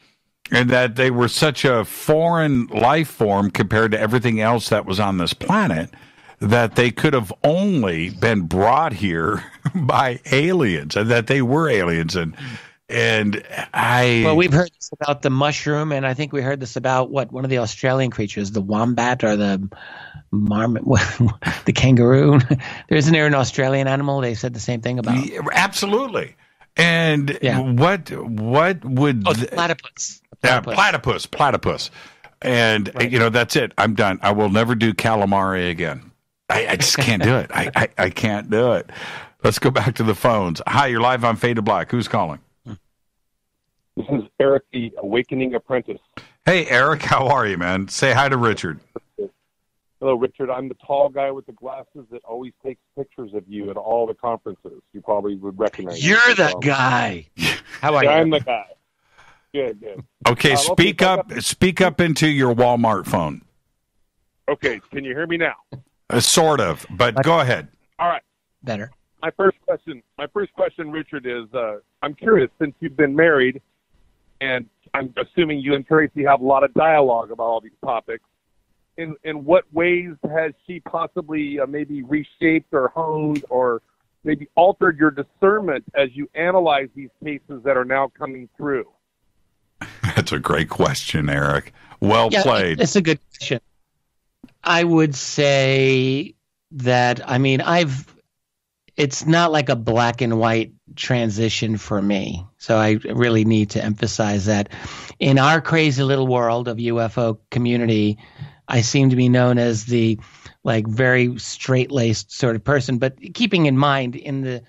And that they were such a foreign life form compared to everything else that was on this planet that they could have only been brought here by aliens, and that they were aliens. Well, we've heard this about the mushroom, and I think we heard this about one of the Australian creatures, the wombat or the marmot, the kangaroo. Isn't there an Australian animal they said the same thing about? Absolutely. And what would the platypus? Platypus. And, that's it. I'm done. I will never do calamari again. I just can't do it. I can't do it. Let's go back to the phones. Hi, you're live on Fade to Black. Who's calling? This is Eric, the Awakening Apprentice. Hey, Eric. How are you, man? Say hi to Richard. Hello, Richard. I'm the tall guy with the glasses that always takes pictures of you at all the conferences. You probably would recognize me. You're that guy. How are you? I'm the guy. Good. Okay, speak up into your Walmart phone. Okay, can you hear me now? Sort of, but go ahead. All right. Better. My first question, Richard, is I'm curious, since you've been married, and I'm assuming you and Tracy have a lot of dialogue about all these topics, in what ways has she possibly maybe reshaped or honed or maybe altered your discernment as you analyze these cases that are now coming through? That's a great question, Eric. Well played. It's a good question. I would say that, it's not like a black and white transition for me. So I really need to emphasize that. In our crazy little world of UFO community, I seem to be known as the very straight-laced sort of person. But keeping in mind, in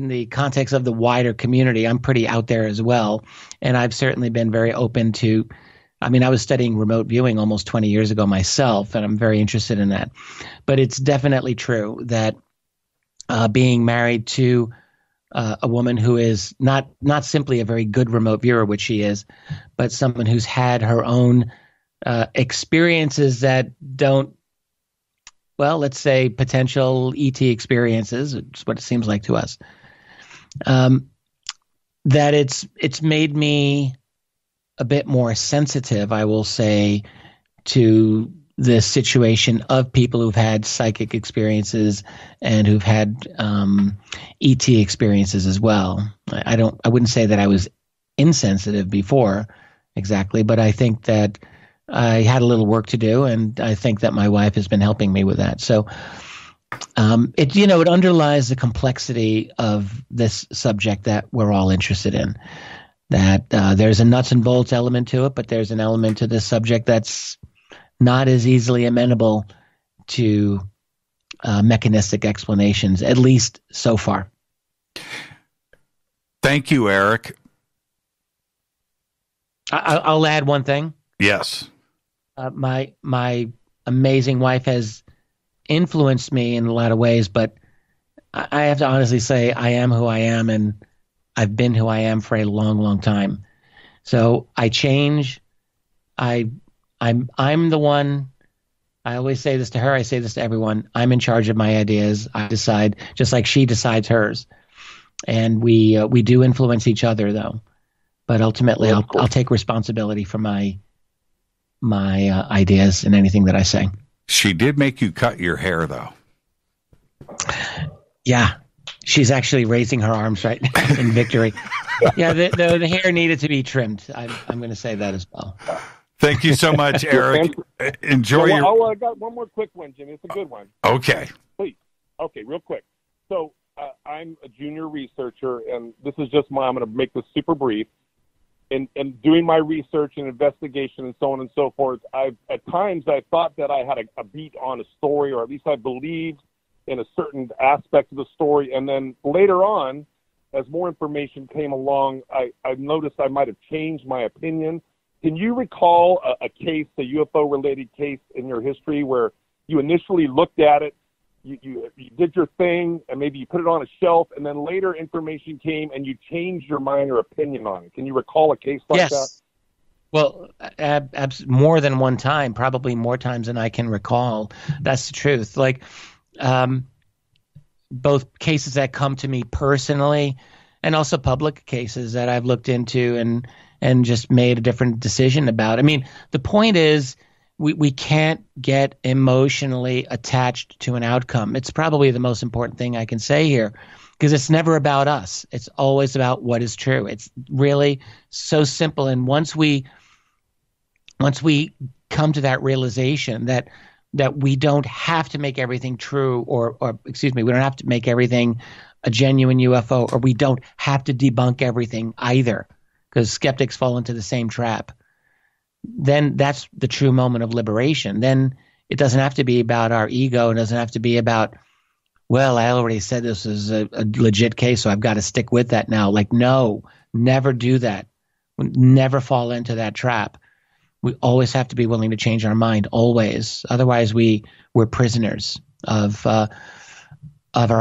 the context of the wider community, I'm pretty out there as well. And I've certainly been very open to, I was studying remote viewing almost 20 years ago myself, and I'm very interested in that. But it's definitely true that being married to a woman who is not simply a very good remote viewer, which she is, but someone who's had her own experiences that don't, let's say potential ET experiences, it's what it seems like to us. that it's made me a bit more sensitive, I will say, to the situation of people who've had psychic experiences and who've had ET experiences as well. I wouldn't say that I was insensitive before exactly, but I think that I had a little work to do, and I think that my wife has been helping me with that. So it underlies the complexity of this subject that we're all interested in. That there's a nuts and bolts element to it, but there's an element to this subject that's not as easily amenable to mechanistic explanations, at least so far. Thank you, Eric. I'll add one thing. Yes. My amazing wife has influenced me in a lot of ways, but I have to honestly say I am who I am, and I've been who I am for a long, long time. So I change. I'm the one. I always say this to her. I say this to everyone. I'm in charge of my ideas. I decide, just like she decides hers, and we do influence each other, though. But ultimately, I'll take responsibility for my ideas and anything that I say. She did make you cut your hair, though. Yeah. She's actually raising her arms right now in victory. Yeah, the hair needed to be trimmed. I'm going to say that as well. Thank you so much, Eric. Enjoy your... I got one more quick one, Jimmy. It's a good one. Okay. Please. Okay, real quick. So I'm a junior researcher, and this is just I'm going to make this super brief. In doing my research and investigation and so on and so forth, at times I thought that I had a beat on a story, or at least I believed in a certain aspect of the story. And then later on, as more information came along, I noticed I might have changed my opinion. Can you recall a case, a UFO-related case in your history where you initially looked at it, you did your thing, and maybe you put it on a shelf, and then later information came and you changed your mind or opinion on it? Can you recall a case like that? Well, more than one time, probably more times than I can recall. That's the truth. Like, both cases that come to me personally and also public cases that I've looked into and just made a different decision about. I mean, the point is, we can't get emotionally attached to an outcome. It's probably the most important thing I can say here, because it's never about us. It's always about what is true. It's really so simple. And once we come to that realization that we don't have to make everything true, or we don't have to make everything a genuine UFO, or we don't have to debunk everything either, because skeptics fall into the same trap. Then that's the true moment of liberation. Then it doesn't have to be about our ego. It doesn't have to be about, well, I already said this is a legit case, so I've got to stick with that now. Like, no, never do that. Never fall into that trap. We always have to be willing to change our mind, always. Otherwise, we're prisoners of our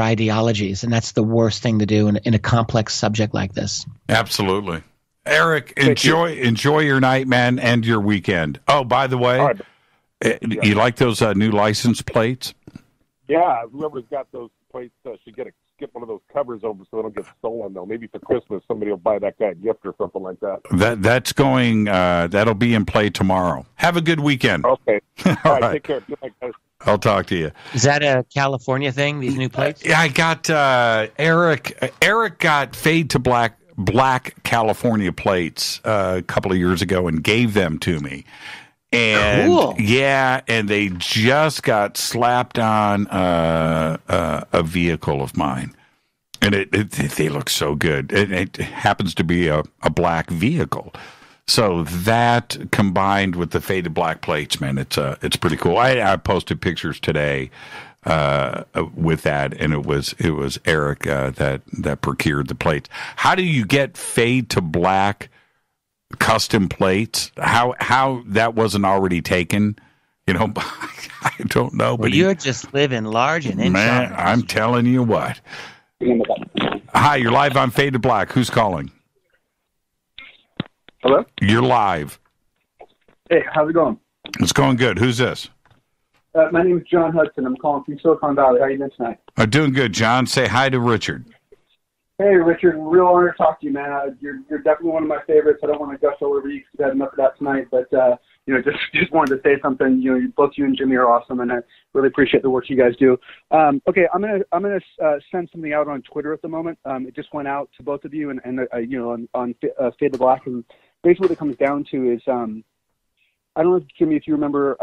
ideologies, and that's the worst thing to do in a complex subject like this. Absolutely. Eric, enjoy your night, man, and your weekend. Oh, by the way, you like those new license plates? Yeah, whoever's got those plates should get one of those covers over so they don't get stolen, though. Maybe for Christmas somebody will buy that guy a gift or something like that. That's going. That'll be in play tomorrow. Have a good weekend. Okay. All right. Take care. Good night, guys. I'll talk to you. Is that a California thing? These new plates? Yeah, I got Eric. Eric got Fade to Black California plates a couple of years ago and gave them to me. And cool. Yeah, and they just got slapped on a vehicle of mine, and they look so good. It happens to be a black vehicle, so that combined with the faded black plates, man, it's pretty cool. I posted pictures today with that, and it was Eric that procured the plates. How do you get fade to black custom plates? How that wasn't already taken? I don't know. But you're just living large and in man, charge. I'm telling you what. Hi, you're live on Fade to Black. Who's calling? Hello? You're live. Hey, how's it going? It's going good. Who's this? My name is John Hudson. I'm calling from Silicon Valley. How are you doing tonight? Doing good, John. Say hi to Richard. Hey, Richard, real honor to talk to you, man. You're definitely one of my favorites. I don't want to gush all over you because you had enough of that tonight, but just wanted to say something. Both you and Jimmy are awesome, and I really appreciate the work you guys do. Okay, I'm gonna send something out on Twitter at the moment. It just went out to both of you, and on Fade to Black, and basically what it comes down to is I don't know, Jimmy, if you remember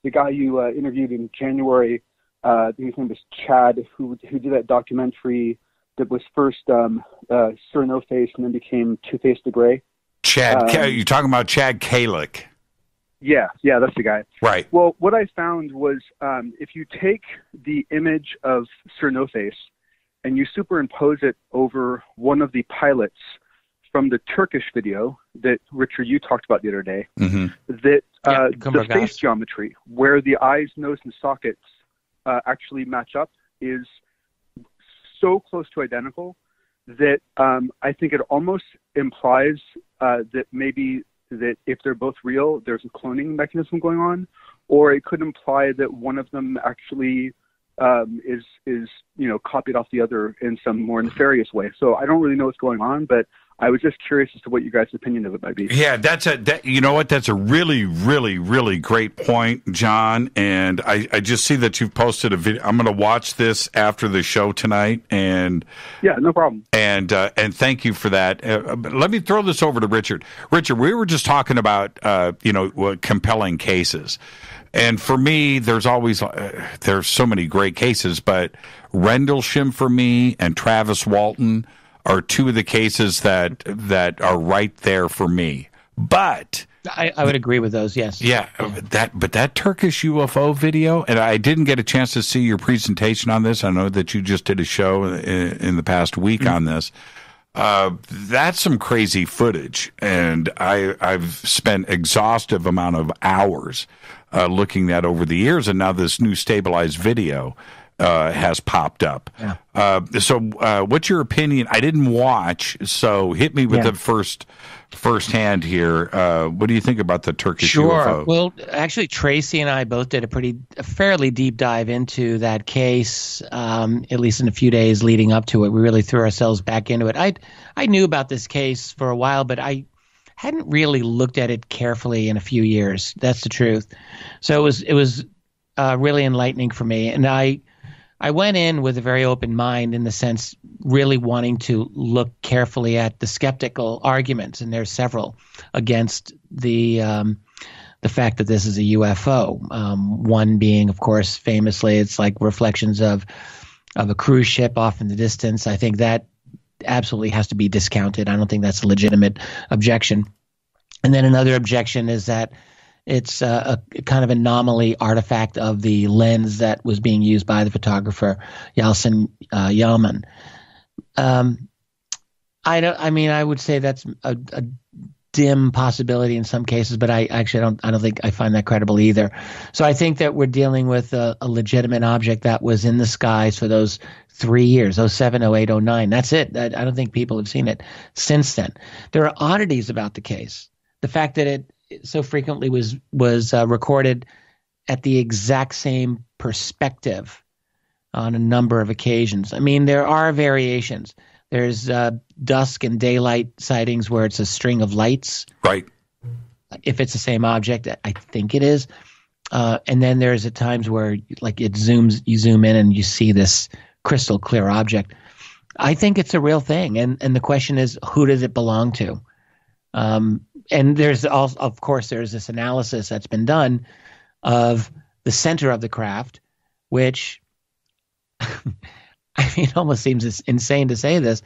the guy you interviewed in January. His name was Chad, who did that documentary that was first Sir No Face and then became Two Face the Gray. Chad, you're talking about Chad Kalick. Yeah, that's the guy. Right. Well, what I found was if you take the image of Sir No Face and you superimpose it over one of the pilots from the Turkish video that, Richard, you talked about the other day, that the face geometry, where the eyes, nose, and sockets actually match up, is so close to identical that I think it almost implies that maybe that if they're both real, there's a cloning mechanism going on, or it could imply that one of them actually is copied off the other in some more nefarious way. So I don't really know what's going on, but I was just curious as to what you guys' opinion of it might be. Yeah, that's a really, really, really great point, John. And I just see that you've posted a video. I'm going to watch this after the show tonight. And yeah, no problem. And thank you for that. Let me throw this over to Richard. Richard, we were just talking about compelling cases. And for me, there's so many great cases, but Rendlesham for me and Travis Walton are two of the cases that are right there for me. But I would agree with those, yes. Yeah, that Turkish UFO video, and I didn't get a chance to see your presentation on this. I know that you just did a show in the past week on this. That's some crazy footage, and I've spent exhaustive amount of hours looking at over the years, and now this new stabilized video has popped up. Yeah. So what's your opinion? I didn't watch, so hit me with the first hand here. What do you think about the Turkish UFO? Well, actually, Tracy and I both did a fairly deep dive into that case, at least in a few days leading up to it. We really threw ourselves back into it. I knew about this case for a while, but I hadn't really looked at it carefully in a few years. That's the truth. So it was really enlightening for me, and I went in with a very open mind, in the sense really wanting to look carefully at the skeptical arguments, and there's several against the fact that this is a UFO. One being, of course, famously, it's like reflections of a cruise ship off in the distance. I think that absolutely has to be discounted. I don't think that's a legitimate objection. And then another objection is that it's a kind of anomaly artifact of the lens that was being used by the photographer Yalcin Yalman. I would say that's a dim possibility in some cases, but I don't think I find that credible either. So I think that we're dealing with a legitimate object that was in the skies for those 3 years, 07, 08, 09. That's it. I don't think people have seen it since then. There are oddities about the case. The fact that it so frequently was recorded at the exact same perspective on a number of occasions. I mean, there are variations. There's dusk and daylight sightings where it's a string of lights. Right. If it's the same object, I think it is. And then there's at times where you zoom in and you see this crystal clear object. I think it's a real thing. And the question is, who does it belong to? And there's also, of course, there's this analysis that's been done of the center of the craft, which it almost seems insane to say this,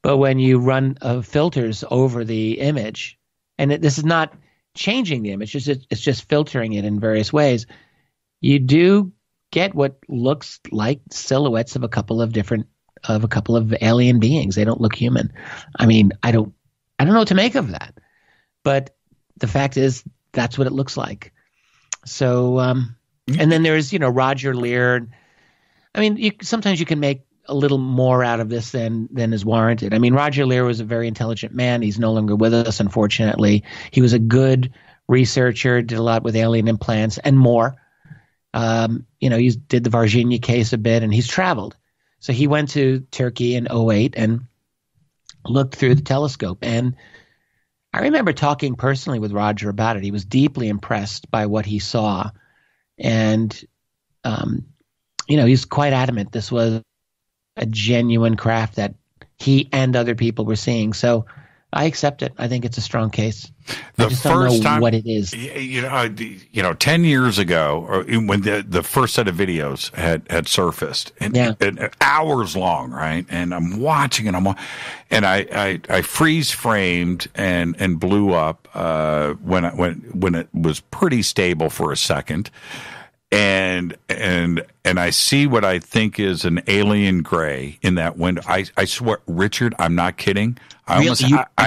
but when you run filters over the image, and this is not changing the image, it's just filtering it in various ways, you do get what looks like silhouettes of a couple of alien beings. They don't look human. I mean, I don't know what to make of that. But the fact is, that's what it looks like. So, and then there's, Roger Lear. I mean, sometimes you can make a little more out of this than is warranted. I mean, Roger Lear was a very intelligent man. He's no longer with us, unfortunately. He was a good researcher, did a lot with alien implants and more. He did the Varginha case a bit, and he's traveled. So he went to Turkey in 08 and looked through the telescope. And I remember talking personally with Roger about it. He was deeply impressed by what he saw. And, he's quite adamant this was a genuine craft that he and other people were seeing. So I accept it. I think it's a strong case. I just don't know what it is. 10 years ago, or when the first set of videos had surfaced, and hours long, right? And I'm watching, and I freeze framed and blew up when it was pretty stable for a second. And I see what I think is an alien gray in that window. I swear, Richard, I'm not kidding. I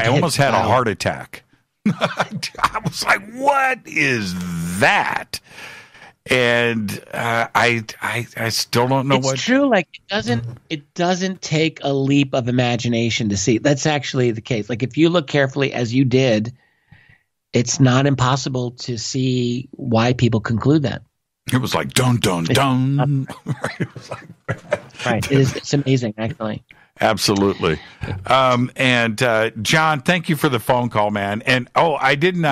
almost had a heart attack. I was like, "What is that?" And I still don't know what. It's true. Like it doesn't take a leap of imagination to see. That's actually the case. Like if you look carefully, as you did, it's not impossible to see why people conclude that. It was like dun dun dun. Right. It's amazing, actually. Absolutely. And John, thank you for the phone call, man. And I didn't.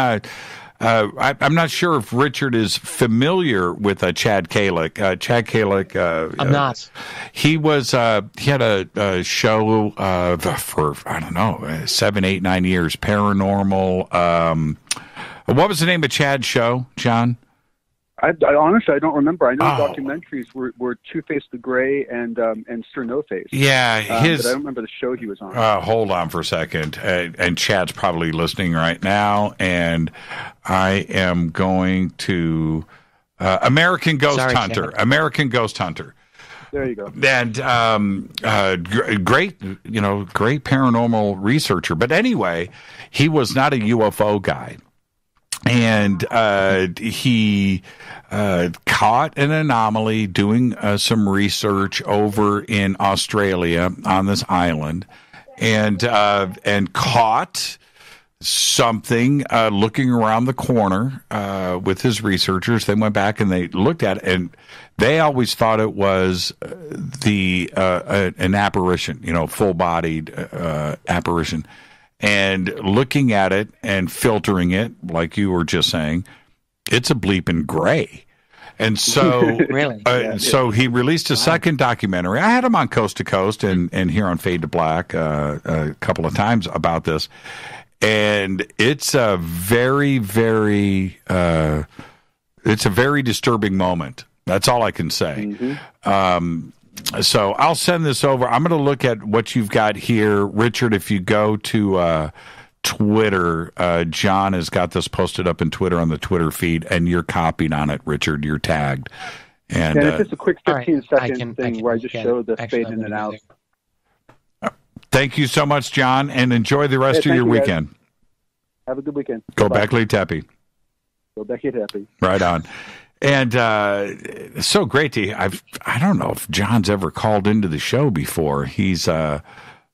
I'm not sure if Richard is familiar with Chad Kalick. Chad Kalick. I'm not. He was. He had a show for 7, 8, 9 years. Paranormal. What was the name of Chad's show, John? I honestly, I don't remember. I know documentaries were Two-Face the Gray and Sir No-Face. Yeah, but I don't remember the show he was on. Hold on for a second. And Chad's probably listening right now, and I am going to American Ghost Hunter. Chad. American Ghost Hunter. There you go. And great paranormal researcher. But anyway, he was not a UFO guy. And he caught an anomaly doing some research over in Australia on this island, and caught something looking around the corner with his researchers. They went back and they looked at it, and they always thought it was an apparition, full-bodied apparition. And looking at it and filtering it, like you were just saying, it's a bleeping gray. And so, really? So he released a second documentary. I had him on Coast to Coast and here on Fade to Black a couple of times about this. And it's a very, very, it's a very disturbing moment. That's all I can say. Mm-hmm. So I'll send this over. I'm going to look at what you've got here. Richard, if you go to Twitter, John has got this posted up in Twitter on the Twitter feed, and you're copied on it, Richard. You're tagged. And it's just a quick 15-second thing where I just show the fade in and out. Thank you so much, John, and enjoy the rest of your weekend. Guys. Have a good weekend. Go back, Lee Tepe. Go back, Lee Tepe. Right on. And it's so great to I don't know if John's ever called into the show before. He's a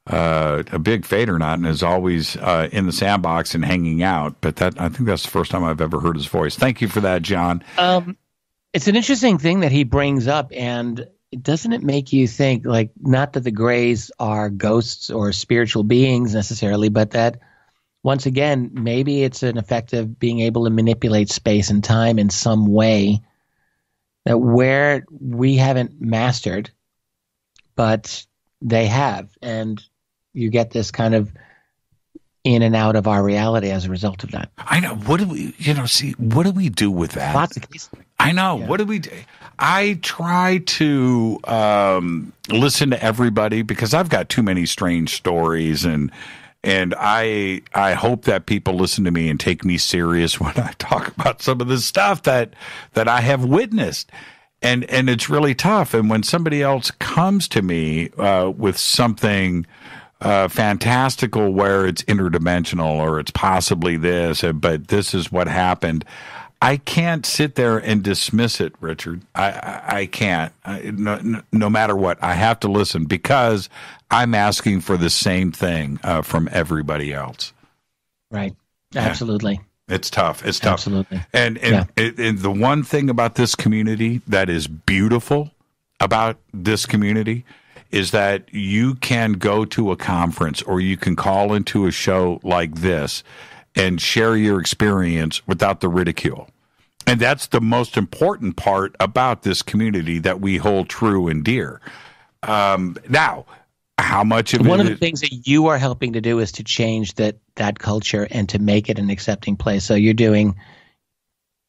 big fadernaut and is always in the sandbox and hanging out. But I think that's the first time I've ever heard his voice. Thank you for that, John. It's an interesting thing that he brings up, and doesn't it make you think, like, not that the Greys are ghosts or spiritual beings necessarily, but that once again, maybe it's an effect of being able to manipulate space and time in some way that where we haven't mastered, but they have. And you get this kind of in and out of our reality as a result of that. I know. What do we, what do we do with that? Lots of cases. I know. Yeah. What do we do? I try to listen to everybody because I've got too many strange stories, and I hope that people listen to me and take me serious when I talk about some of the stuff that I have witnessed. And it's really tough. And when somebody else comes to me with something fantastical where it's interdimensional or it's possibly this, but this is what happened, I can't sit there and dismiss it, Richard. I can't. No matter what, I have to listen because I'm asking for the same thing from everybody else. Right. Absolutely. Yeah. It's tough. It's tough. Absolutely. And the one thing about this community that is beautiful about this community is that you can go to a conference or you can call into a show like this and share your experience without the ridicule. And that's the most important part about this community that we hold true and dear. Now, how much of one it of the things that you are helping to do is to change that culture and to make it an accepting place. So you're doing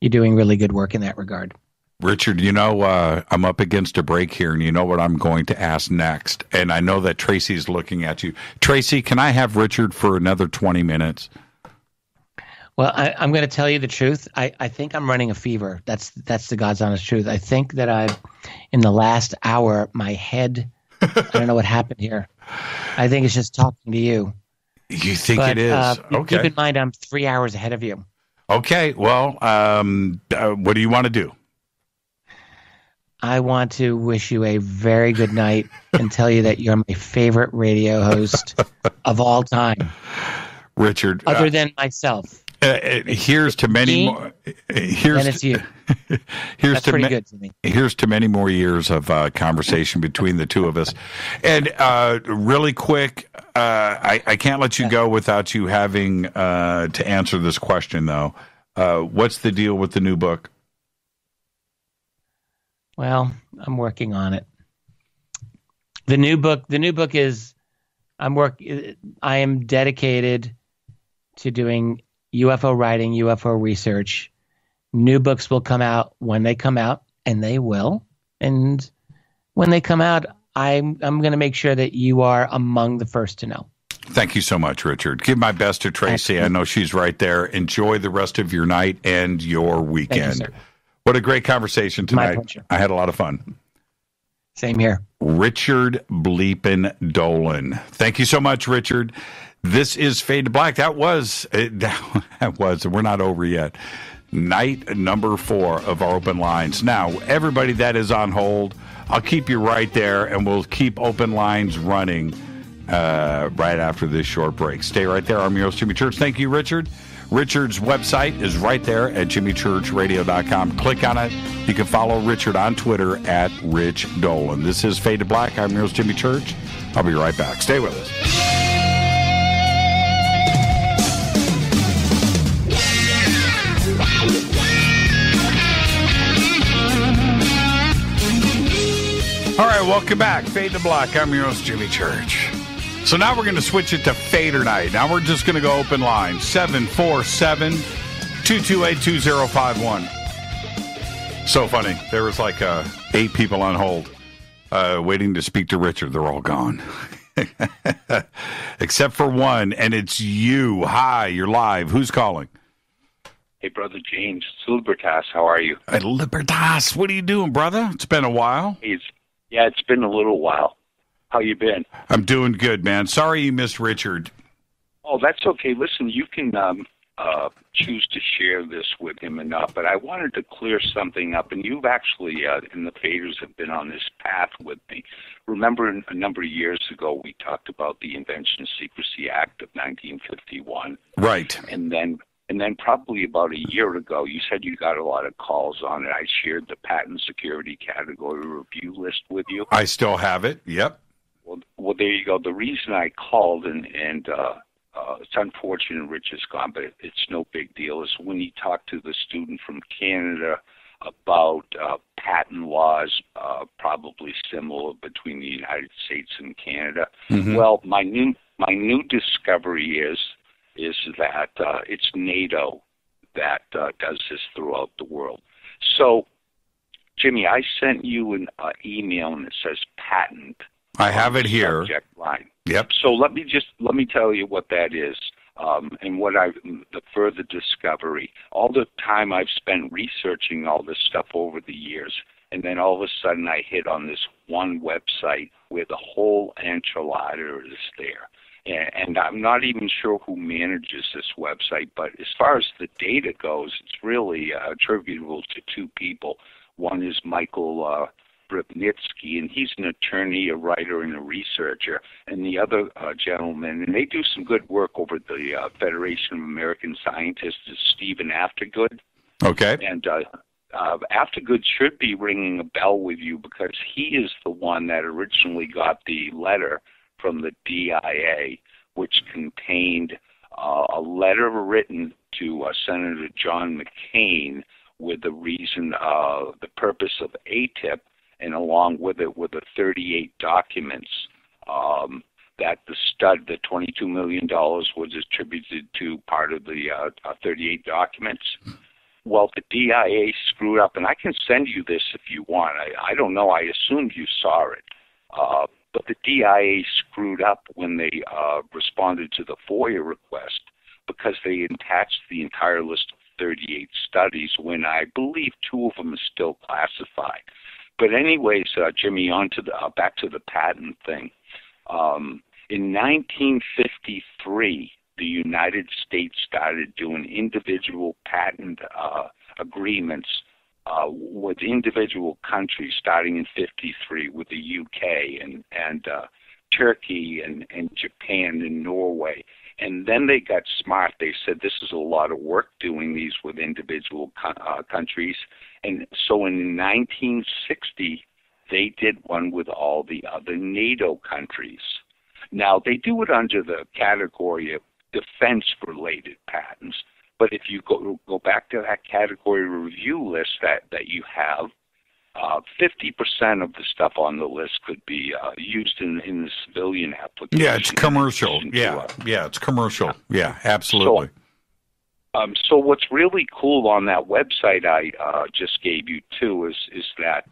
really good work in that regard. Richard, I'm up against a break here, and you know what I'm going to ask next. And I know that Tracy's looking at you. Tracy, can I have Richard for another 20 minutes? Well, I'm going to tell you the truth. I think I'm running a fever. That's the God's honest truth. I think that in the last hour, my head, I don't know what happened here. I think it's just talking to you. You think it is? Okay. Keep in mind, I'm 3 hours ahead of you. Okay. Well, what do you want to do? I want to wish you a very good night and tell you that you're my favorite radio host of all time. Richard. Other than myself. Here's to many more. It's you. That's pretty good to me. Here's to many more years of conversation between the two of us. And really quick, I can't let you go without you having to answer this question, though. What's the deal with the new book? Well, I'm working on it. The new book is I am dedicated to doing UFO writing, UFO research. New books will come out when they come out, and they will. And when they come out, I'm going to make sure that you are among the first to know. Thank you so much, Richard. Give my best to Tracy. I know she's right there. Enjoy the rest of your night and your weekend. Thank you, sir. What a great conversation tonight. My pleasure. I had a lot of fun. Same here. Richard Bleepin Dolan. Thank you so much, Richard. This is Fade to Black. That was. We're not over yet. Night number 4 of our open lines. Now, everybody that is on hold, I'll keep you right there, and we'll keep open lines running right after this short break. Stay right there. I'm your host, Jimmy Church. Thank you, Richard. Richard's website is right there at jimmychurchradio.com. Click on it. You can follow Richard on Twitter at Rich Dolan. This is Fade to Black. I'm your host, Jimmy Church. I'll be right back. Stay with us. All right, welcome back. Fade to Black. I'm your host, Jimmy Church. So now we're going to switch it to Fader Night. Now we're just going to go open line, 747-228-2051. So funny. There was like 8 people on hold waiting to speak to Richard. They're all gone. Except for one, and it's you. Hi, you're live. Who's calling? Hey, Brother James. It's Libertas. How are you? Hey, Libertas. What are you doing, brother? It's been a while. It's been a little while. How you been? I'm doing good, man. Sorry you missed Richard. Oh, that's okay. Listen, you can choose to share this with him enough, but I wanted to clear something up, and you've actually, in the Faders, have been on this path with me. Remember, a number of years ago, we talked about the Invention Secrecy Act of 1951. Right. And then probably about a year ago, you said you got a lot of calls on it. I shared the patent security category review list with you. I still have it. Yep. Well, there you go. The reason I called, and it's unfortunate Rich is gone, but it's no big deal, is when you talk to the student from Canada about patent laws, probably similar between the United States and Canada. Mm-hmm. Well, my new discovery is that it's NATO that does this throughout the world. So, Jimmy, I sent you an email and it says patent. I have it here. Subject line. Yep. So let me tell you what that is, and the further discovery. All the time I've spent researching all this stuff over the years, and then all of a sudden I hit on this one website where the whole enchilada is there. And I'm not even sure who manages this website, but as far as the data goes, it's really attributable to 2 people. One is Michael Bripnitsky, and he's an attorney, a writer, and a researcher. And the other gentleman, and they do some good work over the Federation of American Scientists, is Stephen Aftergood. Okay. And Aftergood should be ringing a bell with you because he is the one that originally got the letter from the DIA, which contained a letter written to Senator John McCain with the reason, the purpose of ATIP, and along with it were the 38 documents that the $22 million was attributed to part of the 38 documents. Well, the DIA screwed up, and I can send you this if you want. I don't know. I assumed you saw it. But the DIA screwed up when they responded to the FOIA request because they attached the entire list of 38 studies when I believe 2 of them are still classified. But anyways, Jimmy, on to back to the patent thing. In 1953, the United States started doing individual patent agreements with individual countries, starting in 53 with the UK and Turkey and Japan and Norway. And then they got smart. They said this is a lot of work doing these with individual countries. And so in 1960, they did one with all the other NATO countries. Now, they do it under the category of defense-related patents. But if you go back to that category review list that you have, 50% of the stuff on the list could be used in the civilian application. Yeah, it's commercial. Yeah, it's commercial. Yeah, absolutely. So what's really cool on that website I just gave you, too, is that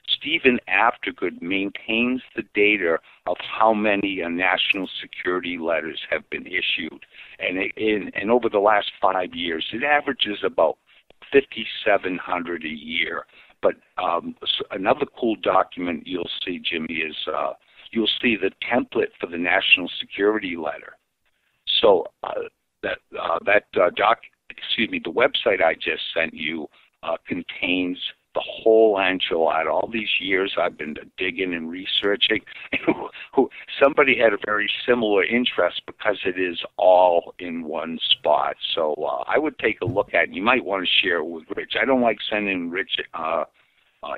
Stephen Aftergood maintains the data of how many national security letters have been issued. And over the last 5 years, it averages about 5,700 a year. But another cool document you'll see, Jimmy, is you'll see the template for the national security letter. So the website I just sent you contains the whole enchilada. All these years I've been digging and researching. Somebody had a very similar interest because it is all in one spot. So I would take a look at it. You might want to share it with Rich. I don't like sending Rich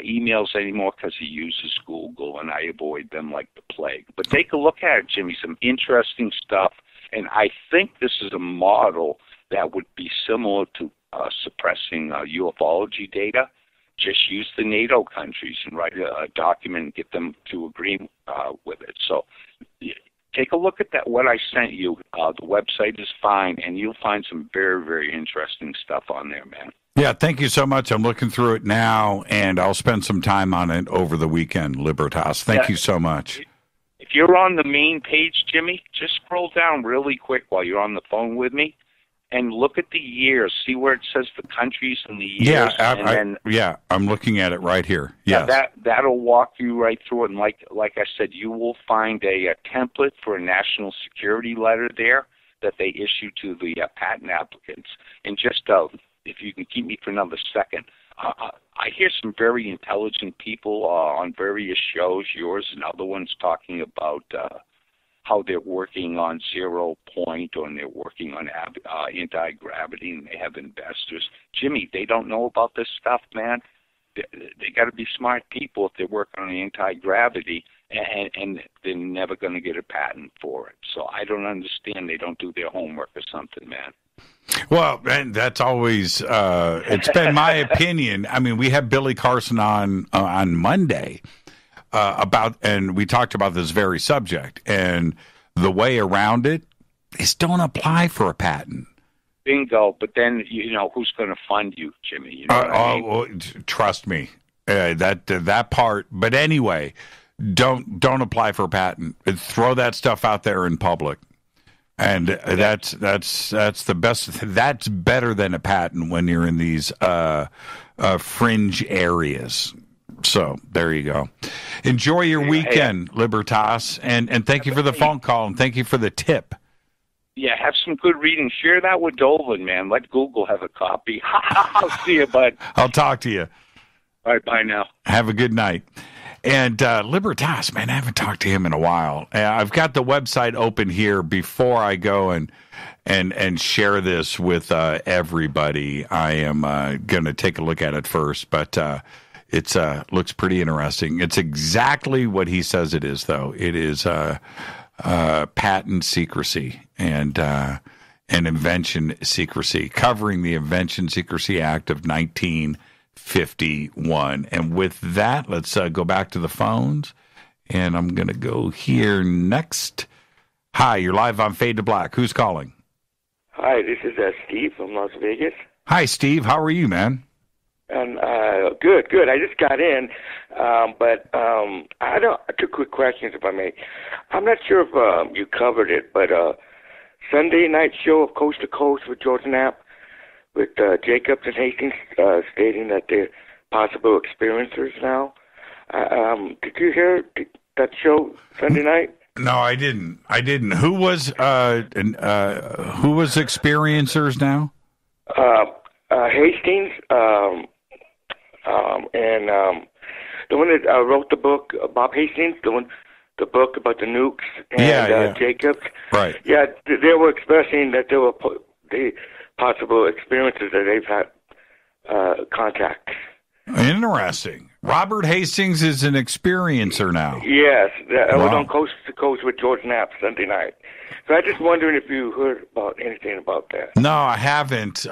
emails anymore because he uses Google, and I avoid them like the plague. But take a look at it, Jimmy. Some interesting stuff. And I think this is a model that would be similar to suppressing ufology data. Just use the NATO countries and write a document and get them to agree with it. So take a look at that. What I sent you, the website is fine, and you'll find some very, very interesting stuff on there, man. Yeah, thank you so much. I'm looking through it now, and I'll spend some time on it over the weekend, Libertas. Thank you so much. If you're on the main page, Jimmy, just scroll down really quick while you're on the phone with me and look at the years. See where it says the countries and the years. Yeah, I'm looking at it right here. Yeah, that'll walk you right through it. And like I said, you will find a template for a national security letter there that they issue to the patent applicants. And just if you can keep me for another second, I hear some very intelligent people on various shows, yours and other ones, talking about how they're working on 0 point or they're working on anti-gravity and they have investors. Jimmy, they don't know about this stuff, man. They got to be smart people if they're working on anti-gravity, and they're never going to get a patent for it. So I don't understand. They don't do their homework or something, man. Well, and that's always it's been my opinion. I mean, we had Billy Carson on Monday and we talked about this very subject, and the way around it is don't apply for a patent. Bingo. But then who's going to fund you, Jimmy? You know what I mean? Well, trust me, that part. But anyway, don't apply for a patent. Throw that stuff out there in public. And that's the best. That's better than a patent when you're in these fringe areas. So there you go. Enjoy your weekend, Libertas, and thank you for the phone call and thank you for the tip. Yeah, have some good reading. Share that with Dolan, man. Let Google have a copy. I'll see you, bud. I'll talk to you. All right, bye now. Have a good night. And Libertas, man, I haven't talked to him in a while. I've got the website open here before I go and share this with everybody. I am going to take a look at it first, but it looks pretty interesting. It's exactly what he says it is, though. It is patent secrecy and invention secrecy, covering the Invention Secrecy Act of 1951. And with that, let's go back to the phones. And I'm going to go here next. Hi, you're live on Fade to Black. Who's calling? Hi, this is Steve from Las Vegas. Hi, Steve. How are you, man? And good. I just got in, but I don't. 2 quick questions, if I may. I'm not sure if you covered it, but Sunday night show of Coast to Coast with George Knapp, with Jacobs and Hastings stating that they're possible experiencers now. Did you hear that show Sunday night? No, I didn't. Who was experiencers now? Hastings, and the one that wrote the book, Bob Hastings, the book about the nukes, and Jacobs. Right. Yeah, they were expressing that there were the possible experiences that they've had contact. Interesting. Robert Hastings is an experiencer now. Yes, I was on Coast to Coast with George Knapp Sunday night. So I'm just wondering if you heard about anything about that. No, I haven't.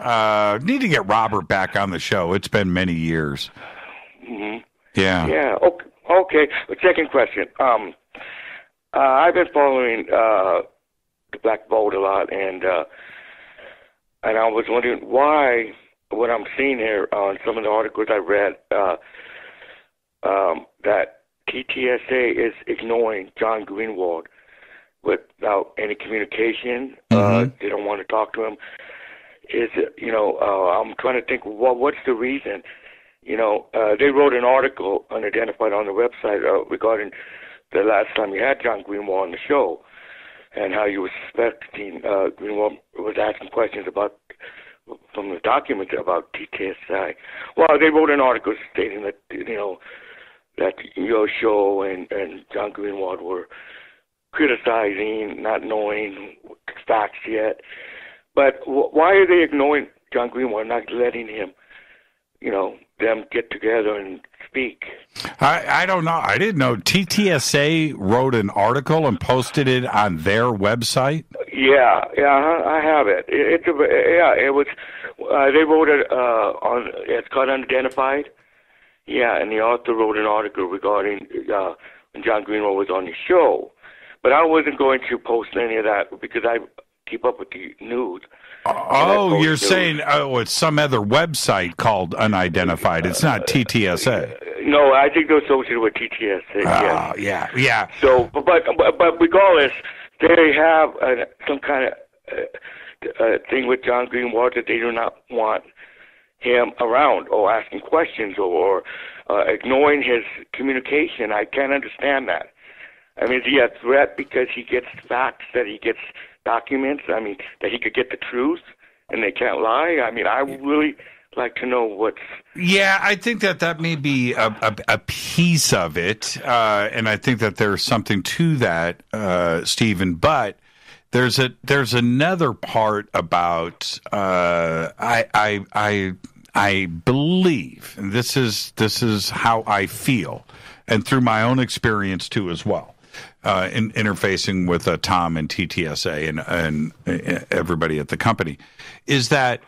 Need to get Robert back on the show. It's been many years. Mm-hmm. Yeah. Yeah. Okay. The second question. I've been following the Black Vote a lot, and I was wondering why. What I'm seeing here on some of the articles I read, that TTSA is ignoring John Greenwald without any communication. They don't want to talk to him. Is it, I'm trying to think, what's the reason? They wrote an article unidentified on the website regarding the last time you had John Greenwald on the show, and how you were suspecting Greenwald was asking questions from the documents about TTSI. Well, they wrote an article stating that, that your show and John Greenwald were criticizing, not knowing facts yet. But why are they ignoring John Greenwald, not letting him, them get together and speak? I don't know. I didn't know TTSA wrote an article and posted it on their website. Yeah, I have it. It was. They wrote it on. It's called Unidentified. Yeah, and the author wrote an article regarding when John Greenwald was on the show. But I wasn't going to post any of that because I keep up with the news. Oh, you're saying it's some other website called Unidentified. It's not TTSA. No, I think they're associated with TTSA. Yeah. So, but regardless, they have some kind of thing with John Greenwald that they do not want him around or asking questions or ignoring his communication. I can't understand that. I mean, is he a threat because he gets facts, that he gets documents? I mean, that he could get the truth and they can't lie? I mean, I would really like to know what's... Yeah, I think that may be a piece of it, and I think that there's something to that, Stephen, but there's another part about I believe, and this is how I feel, and through my own experience too as well, in interfacing with Tom and TTSA and everybody at the company, is that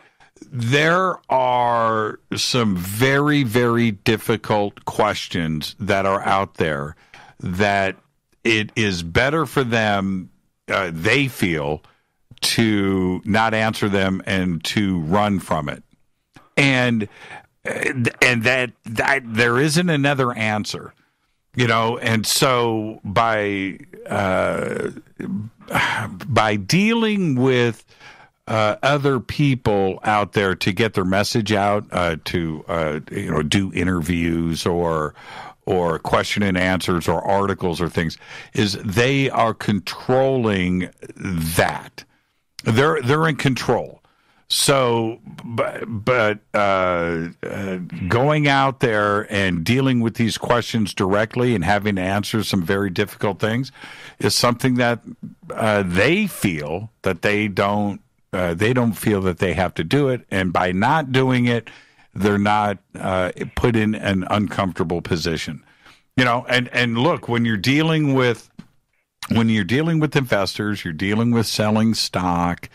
there are some very, very difficult questions that are out there that it is better for them, they feel, to not answer them and to run from it. And that there isn't another answer, and so by dealing with other people out there to get their message out, to do interviews or question and answers or articles or things, is they are controlling that. They're in control. So, but going out there and dealing with these questions directly and having to answer some very difficult things is something that they feel that they don't feel that they have to do it, and by not doing it, they're not put in an uncomfortable position. And look, when you're dealing with investors, you're dealing with selling stock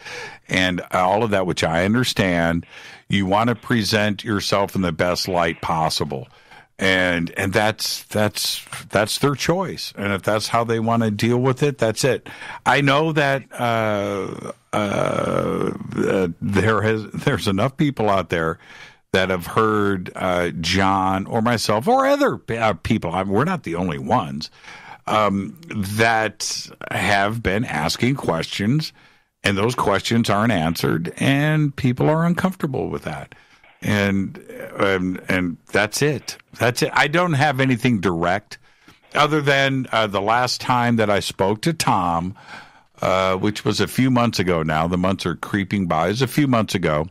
and all of that, which I understand. You want to present yourself in the best light possible. And that's their choice. And if that's how they want to deal with it, that's it. I know that there's enough people out there that have heard John or myself or other people. We're not the only ones. That have been asking questions, and those questions aren't answered, and people are uncomfortable with that. And that's it. That's it. I don't have anything direct other than the last time that I spoke to Tom, which was a few months ago now. The months are creeping by. It was a few months ago.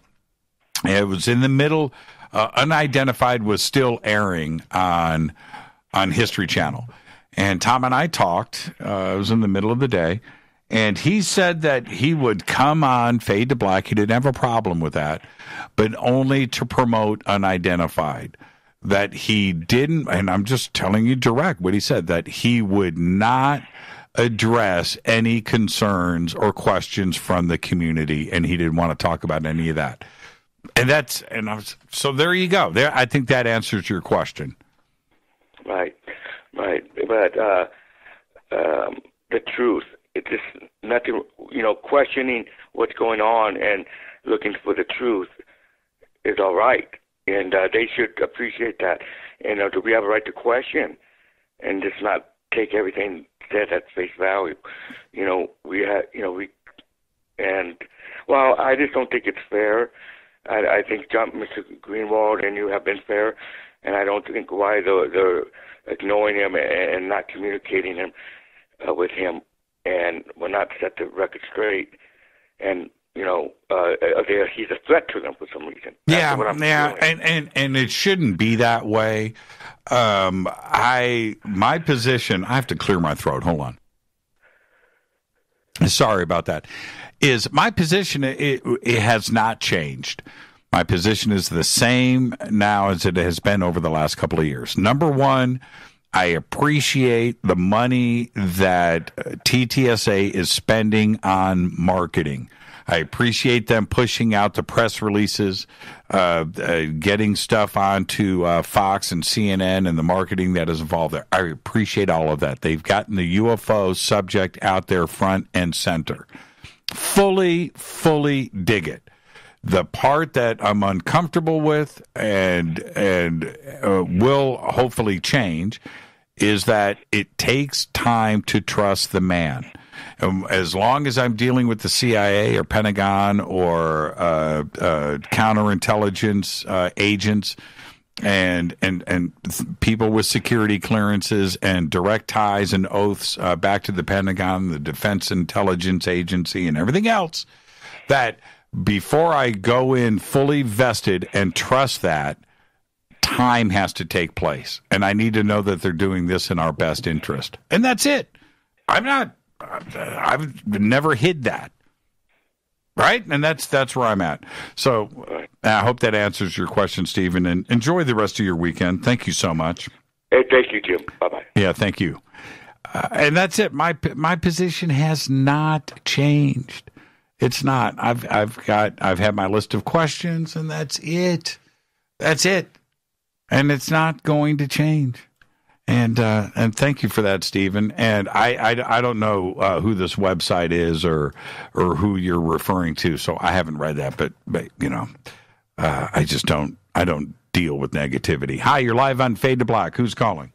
It was in the middle. Unidentified was still airing on History Channel. And Tom and I talked. It was in the middle of the day. And he said that he would come on Fade to Black. He didn't have a problem with that, but only to promote Unidentified. That he didn't, and I'm just telling you direct what he said, that he would not address any concerns or questions from the community, and he didn't want to talk about any of that. So there you go. There, I think that answers your question. Right. But the truth, it's just nothing, questioning what's going on and looking for the truth is all right. And they should appreciate that. And do we have a right to question and just not take everything said at face value? I just don't think it's fair. I think Mr. Greenwald and you have been fair, and I don't think why they're ignoring him and not communicating him with him, and will not set the record straight. And he's a threat to them for some reason. And it shouldn't be that way. My position. I have to clear my throat. Hold on. Sorry about that. Is my position? It has not changed. My position is the same now as it has been over the last couple of years. Number one, I appreciate the money that TTSA is spending on marketing. I appreciate them pushing out the press releases, getting stuff onto Fox and CNN and the marketing that is involved there. I appreciate all of that. They've gotten the UFO subject out there front and center. Fully dig it. The part that I'm uncomfortable with and will hopefully change is that it takes time to trust the man. As long as I'm dealing with the CIA or Pentagon or counterintelligence agents and people with security clearances and direct ties and oaths back to the Pentagon, the Defense Intelligence Agency, and everything else, that before I go in fully vested and trust that, time has to take place. And I need to know that they're doing this in our best interest. And that's it. I've never hid that. Right? And that's where I'm at. So I hope that answers your question, Stephen, and enjoy the rest of your weekend. Thank you so much. Hey, thank you, Jim. Bye-bye. Yeah, thank you. And that's it. My position has not changed. It's not. I've had my list of questions, and that's it. That's it. And it's not going to change. And thank you for that, Stephen. And I don't know who this website is or who you're referring to, so I haven't read that. But I just don't. I don't deal with negativity. Hi, you're live on Fade to Black. Who's calling?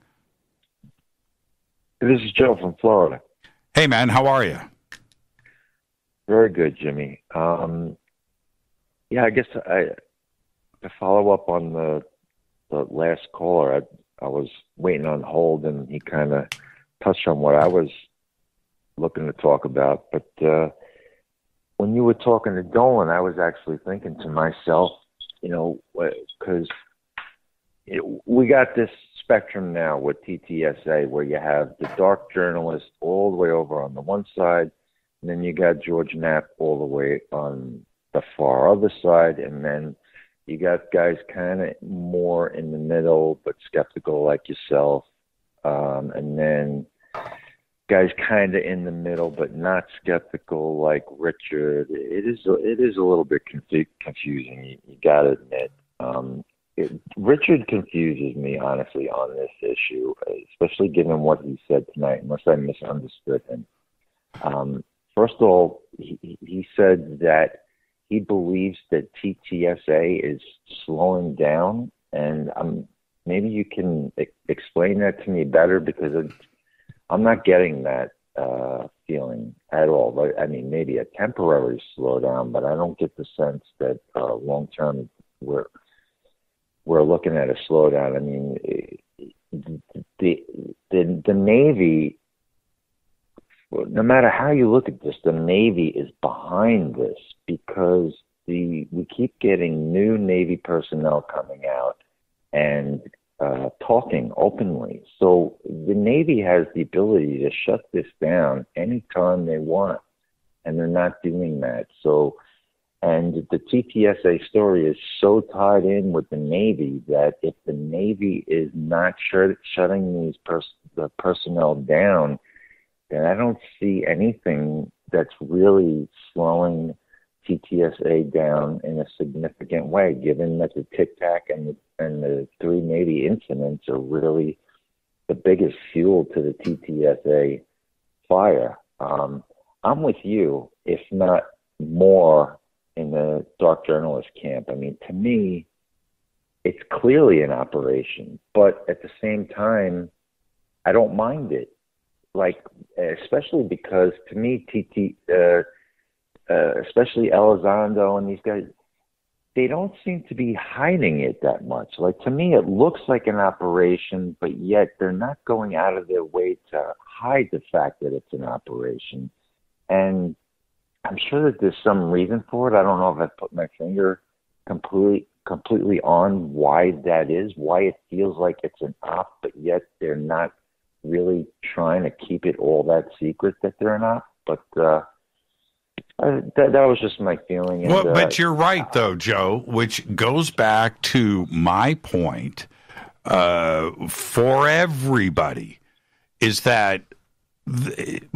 This is Joe from Florida. Hey, man, how are you? Very good, Jimmy. I guess to follow up on the last caller, I was waiting on hold, and he kind of touched on what I was looking to talk about. But when you were talking to Dolan, I was actually thinking to myself, because we got this spectrum now with TTSA where you have the dark journalists all the way over on the one side, and then you got George Knapp all the way on the far other side, and then you got guys kind of more in the middle but skeptical like yourself, and then guys kind of in the middle but not skeptical like Richard. It is a little bit confusing, you got to admit. Richard confuses me, honestly, on this issue, especially given what he said tonight, unless I misunderstood him. First of all, he said that he believes that TTSA is slowing down, and maybe you can explain that to me better, because I'm not getting that feeling at all. But, I mean, maybe a temporary slowdown, but I don't get the sense that long-term we're looking at a slowdown. I mean, the Navy, no matter how you look at this, the Navy is behind this, because we keep getting new Navy personnel coming out and talking openly. So the Navy has the ability to shut this down anytime they want, and they're not doing that. So, and the TTSA story is so tied in with the Navy that if the Navy is not shutting these the personnel down, then I don't see anything that's really slowing TTSA down in a significant way, given that the Tic Tac and the 3 Navy incidents are really the biggest fuel to the TTSA fire. I'm with you, if not more, in the dark journalist camp. I mean, to me, it's clearly an operation, but at the same time, I don't mind it. Like, especially because to me, especially Elizondo and these guys, they don't seem to be hiding it that much. Like, to me, it looks like an operation, but yet they're not going out of their way to hide the fact that it's an operation. And I'm sure that there's some reason for it. I don't know if I put my finger completely on why that is, why it feels like it's an op, but yet they're not really trying to keep it all that secret that they're an op. But that was just my feeling. And, well, but you're right, though, Joe, which goes back to my point for everybody, is that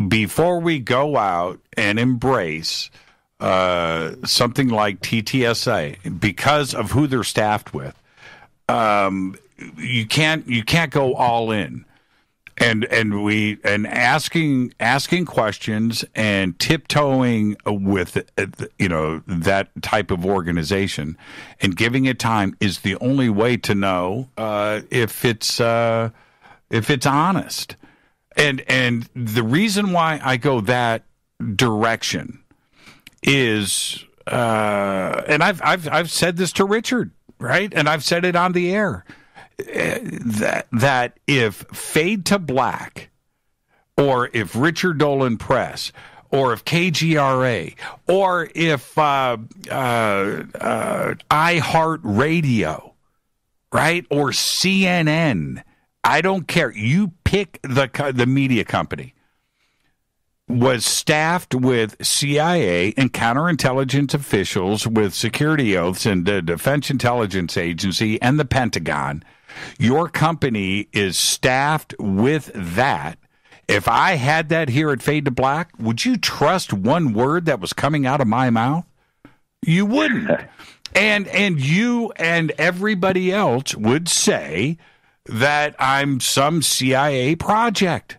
before we go out and embrace something like TTSA, because of who they're staffed with, you can't go all in. And asking questions and tiptoeing with that type of organization and giving it time is the only way to know if it's honest. And the reason why I go that direction is, and I've said this to Richard, right? And I've said it on the air. That if Fade to Black, or if Richard Dolan Press, or if KGRA, or if iHeartRadio, right, or CNN, I don't care. You pick the media company, was staffed with CIA and counterintelligence officials with security oaths and the Defense Intelligence Agency and the Pentagon. Your company is staffed with that. If I had that here at Fade to Black, would you trust one word that was coming out of my mouth? You wouldn't. And you and everybody else would say that I'm some CIA project.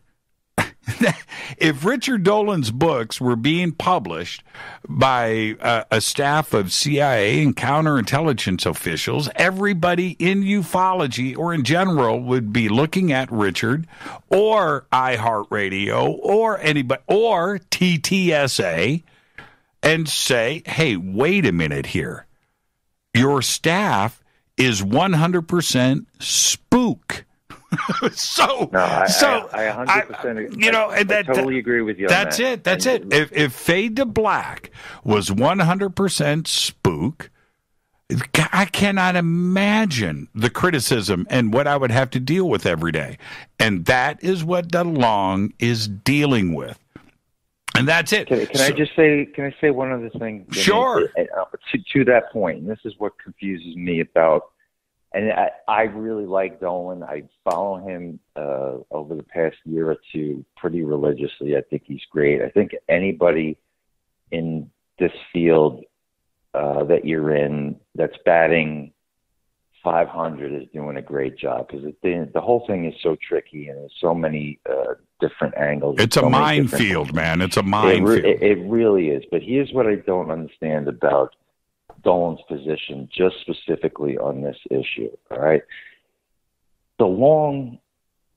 If Richard Dolan's books were being published by a staff of CIA and counterintelligence officials, everybody in ufology or in general would be looking at Richard or iHeartRadio or anybody or TTSA and say, hey, wait a minute here. Your staff is 100% spook. No, I 100%. I totally agree with you. That's on it. That's it. If Fade to Black was 100% spook, I cannot imagine the criticism and what I would have to deal with every day. And that is what DeLong is dealing with. And that's it. Can I say one other thing? Sure. To that point, and this is what confuses me about, and I really like Dolan. I follow him over the past year or two pretty religiously. I think he's great. I think anybody in this field that you're in that's batting 500 is doing a great job, because the whole thing is so tricky and there's so many different angles. It's a minefield, man. It's a minefield. It really is. But here's what I don't understand about Dolan's position, just specifically on this issue. All right, DeLong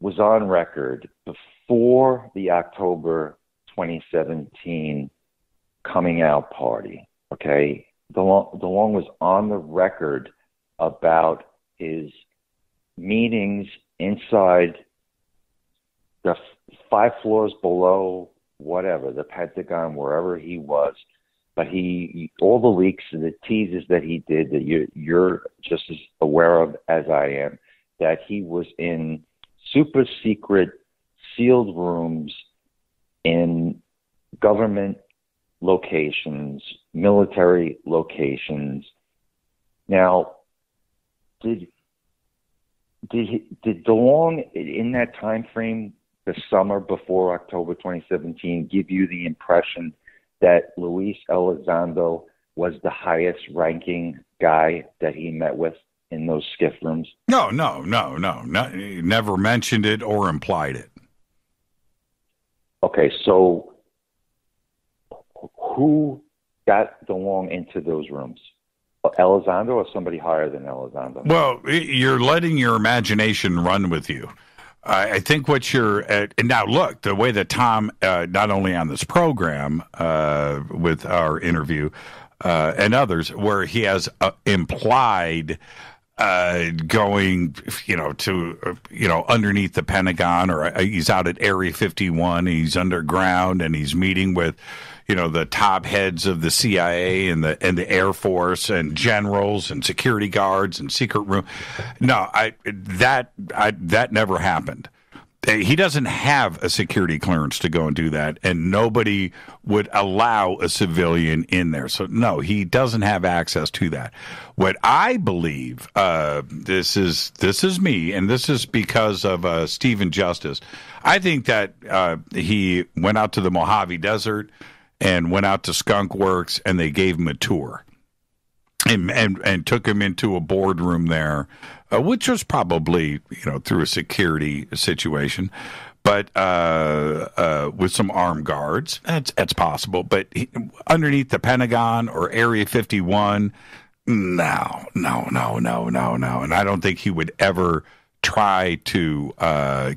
was on record before the October 2017 coming out party. Okay, DeLong was on the record about his meetings inside the 5 floors below, whatever, the Pentagon, wherever he was. But all the leaks and the teases that he did, that you're just as aware of as I am, that he was in super secret sealed rooms in government locations, military locations. Now, did DeLong in that time frame, the summer before October 2017, give you the impression that Luis Elizondo was the highest ranking guy that he met with in those skiff rooms? No. He never mentioned it or implied it. Okay, so who got DeLong into those rooms? Elizondo or somebody higher than Elizondo? Well, you're letting your imagination run with you. I think what you're and now look, the way that Tom, not only on this program with our interview and others, where he has implied going, to, underneath the Pentagon, or he's out at Area 51, he's underground, and he's meeting with, the top heads of the CIA and the Air Force and generals and security guards and secret room. No, that never happened. He doesn't have a security clearance to go and do that, and nobody would allow a civilian in there. So no, he doesn't have access to that. What I believe, this is me, and this is because of Stephen Justice. I think that he went out to the Mojave Desert and went out to Skunk Works, and they gave him a tour and took him into a boardroom there, which was probably, through a security situation, but with some armed guards. That's possible. But underneath the Pentagon or Area 51, no. And I don't think he would ever try to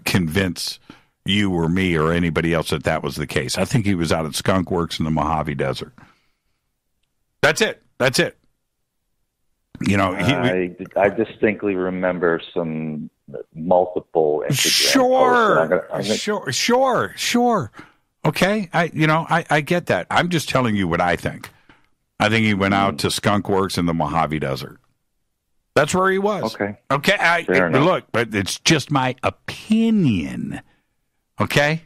convince you or me or anybody else that was the case. I think he was out at Skunk Works in the Mojave Desert. That's it. I distinctly remember some multiple Instagram posts. Sure. Okay, I get that. I'm just telling you what I think. I think he went out to Skunk Works in the Mojave Desert. That's where he was. Okay. Look, but it's just my opinion. Okay,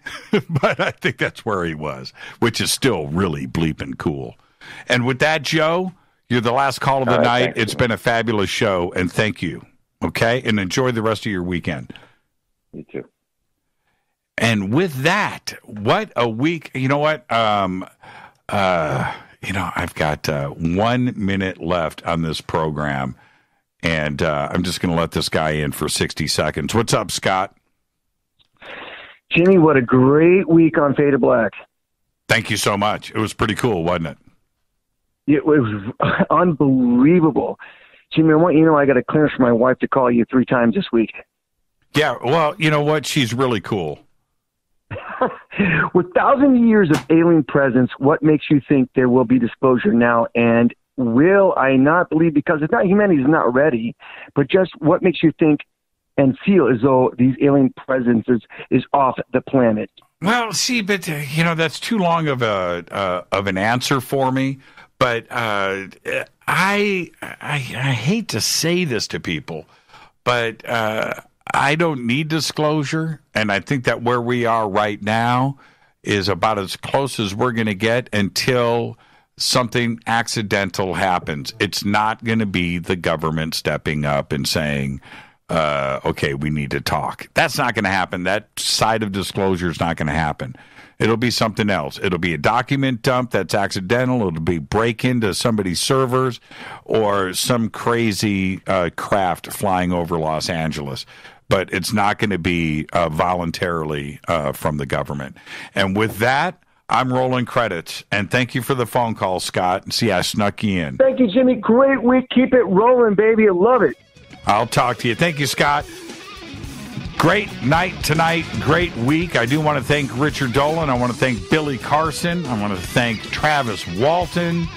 but I think that's where he was, which is still really bleeping cool. And with that, Joe, you're the last call of the night. It's been a fabulous show, and thank you. Okay, and enjoy the rest of your weekend. You too. And with that, what a week! You know what? I've got 1 minute left on this program, and I'm just going to let this guy in for 60 seconds. What's up, Scott? Jimmy, what a great week on Fade to Black. Thank you so much. It was pretty cool, wasn't it? It was unbelievable. Jimmy, I want you to know I got a clearance from my wife to call you 3 times this week. Yeah, well, you know what? She's really cool. With 1,000 years of alien presence, what makes you think there will be disclosure now? And will I not believe, because it's not, humanity's not ready, but just what makes you think and feel as though these alien presence is off the planet. Well, see, but that's too long of an answer for me. But I hate to say this to people, but I don't need disclosure, and I think that where we are right now is about as close as we're going to get until something accidental happens. It's not going to be the government stepping up and saying, okay, we need to talk. That's not going to happen. That side of disclosure is not going to happen. It'll be something else. It'll be a document dump that's accidental. It'll be break into somebody's servers or some crazy craft flying over Los Angeles. But it's not going to be voluntarily from the government. And with that, I'm rolling credits. And thank you for the phone call, Scott. See, I snuck you in. Thank you, Jimmy. Great week. Keep it rolling, baby. I love it. I'll talk to you. Thank you, Scott. Great night tonight. Great week. I do want to thank Richard Dolan. I want to thank Billy Carson. I want to thank Travis Walton.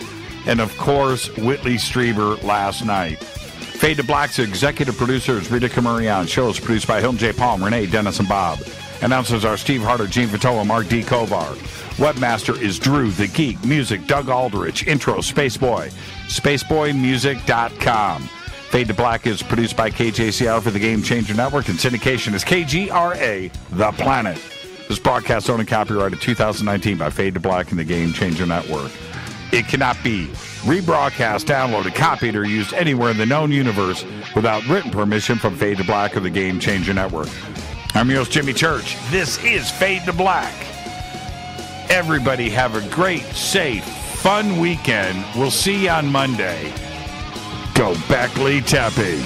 And, of course, Whitley Strieber last night. Fade to Black's executive producer is Rita Camarion. Show is produced by Hilton J. Palm, Renee, Dennis, and Bob. Announcers are Steve Harder, Gene Vitola, Mark D. Kovar. Webmaster is Drew the Geek. Music, Doug Aldrich. Intro, Spaceboy. SpaceboyMusic.com. Fade to Black is produced by KJCR for the Game Changer Network, and syndication is KGRA, The Planet. This broadcast owned and copyrighted 2019 by Fade to Black and the Game Changer Network. It cannot be rebroadcast, downloaded, copied, or used anywhere in the known universe without written permission from Fade to Black or the Game Changer Network. I'm your host, Jimmy Church. This is Fade to Black. Everybody have a great, safe, fun weekend. We'll see you on Monday. Go Beckley Tepe.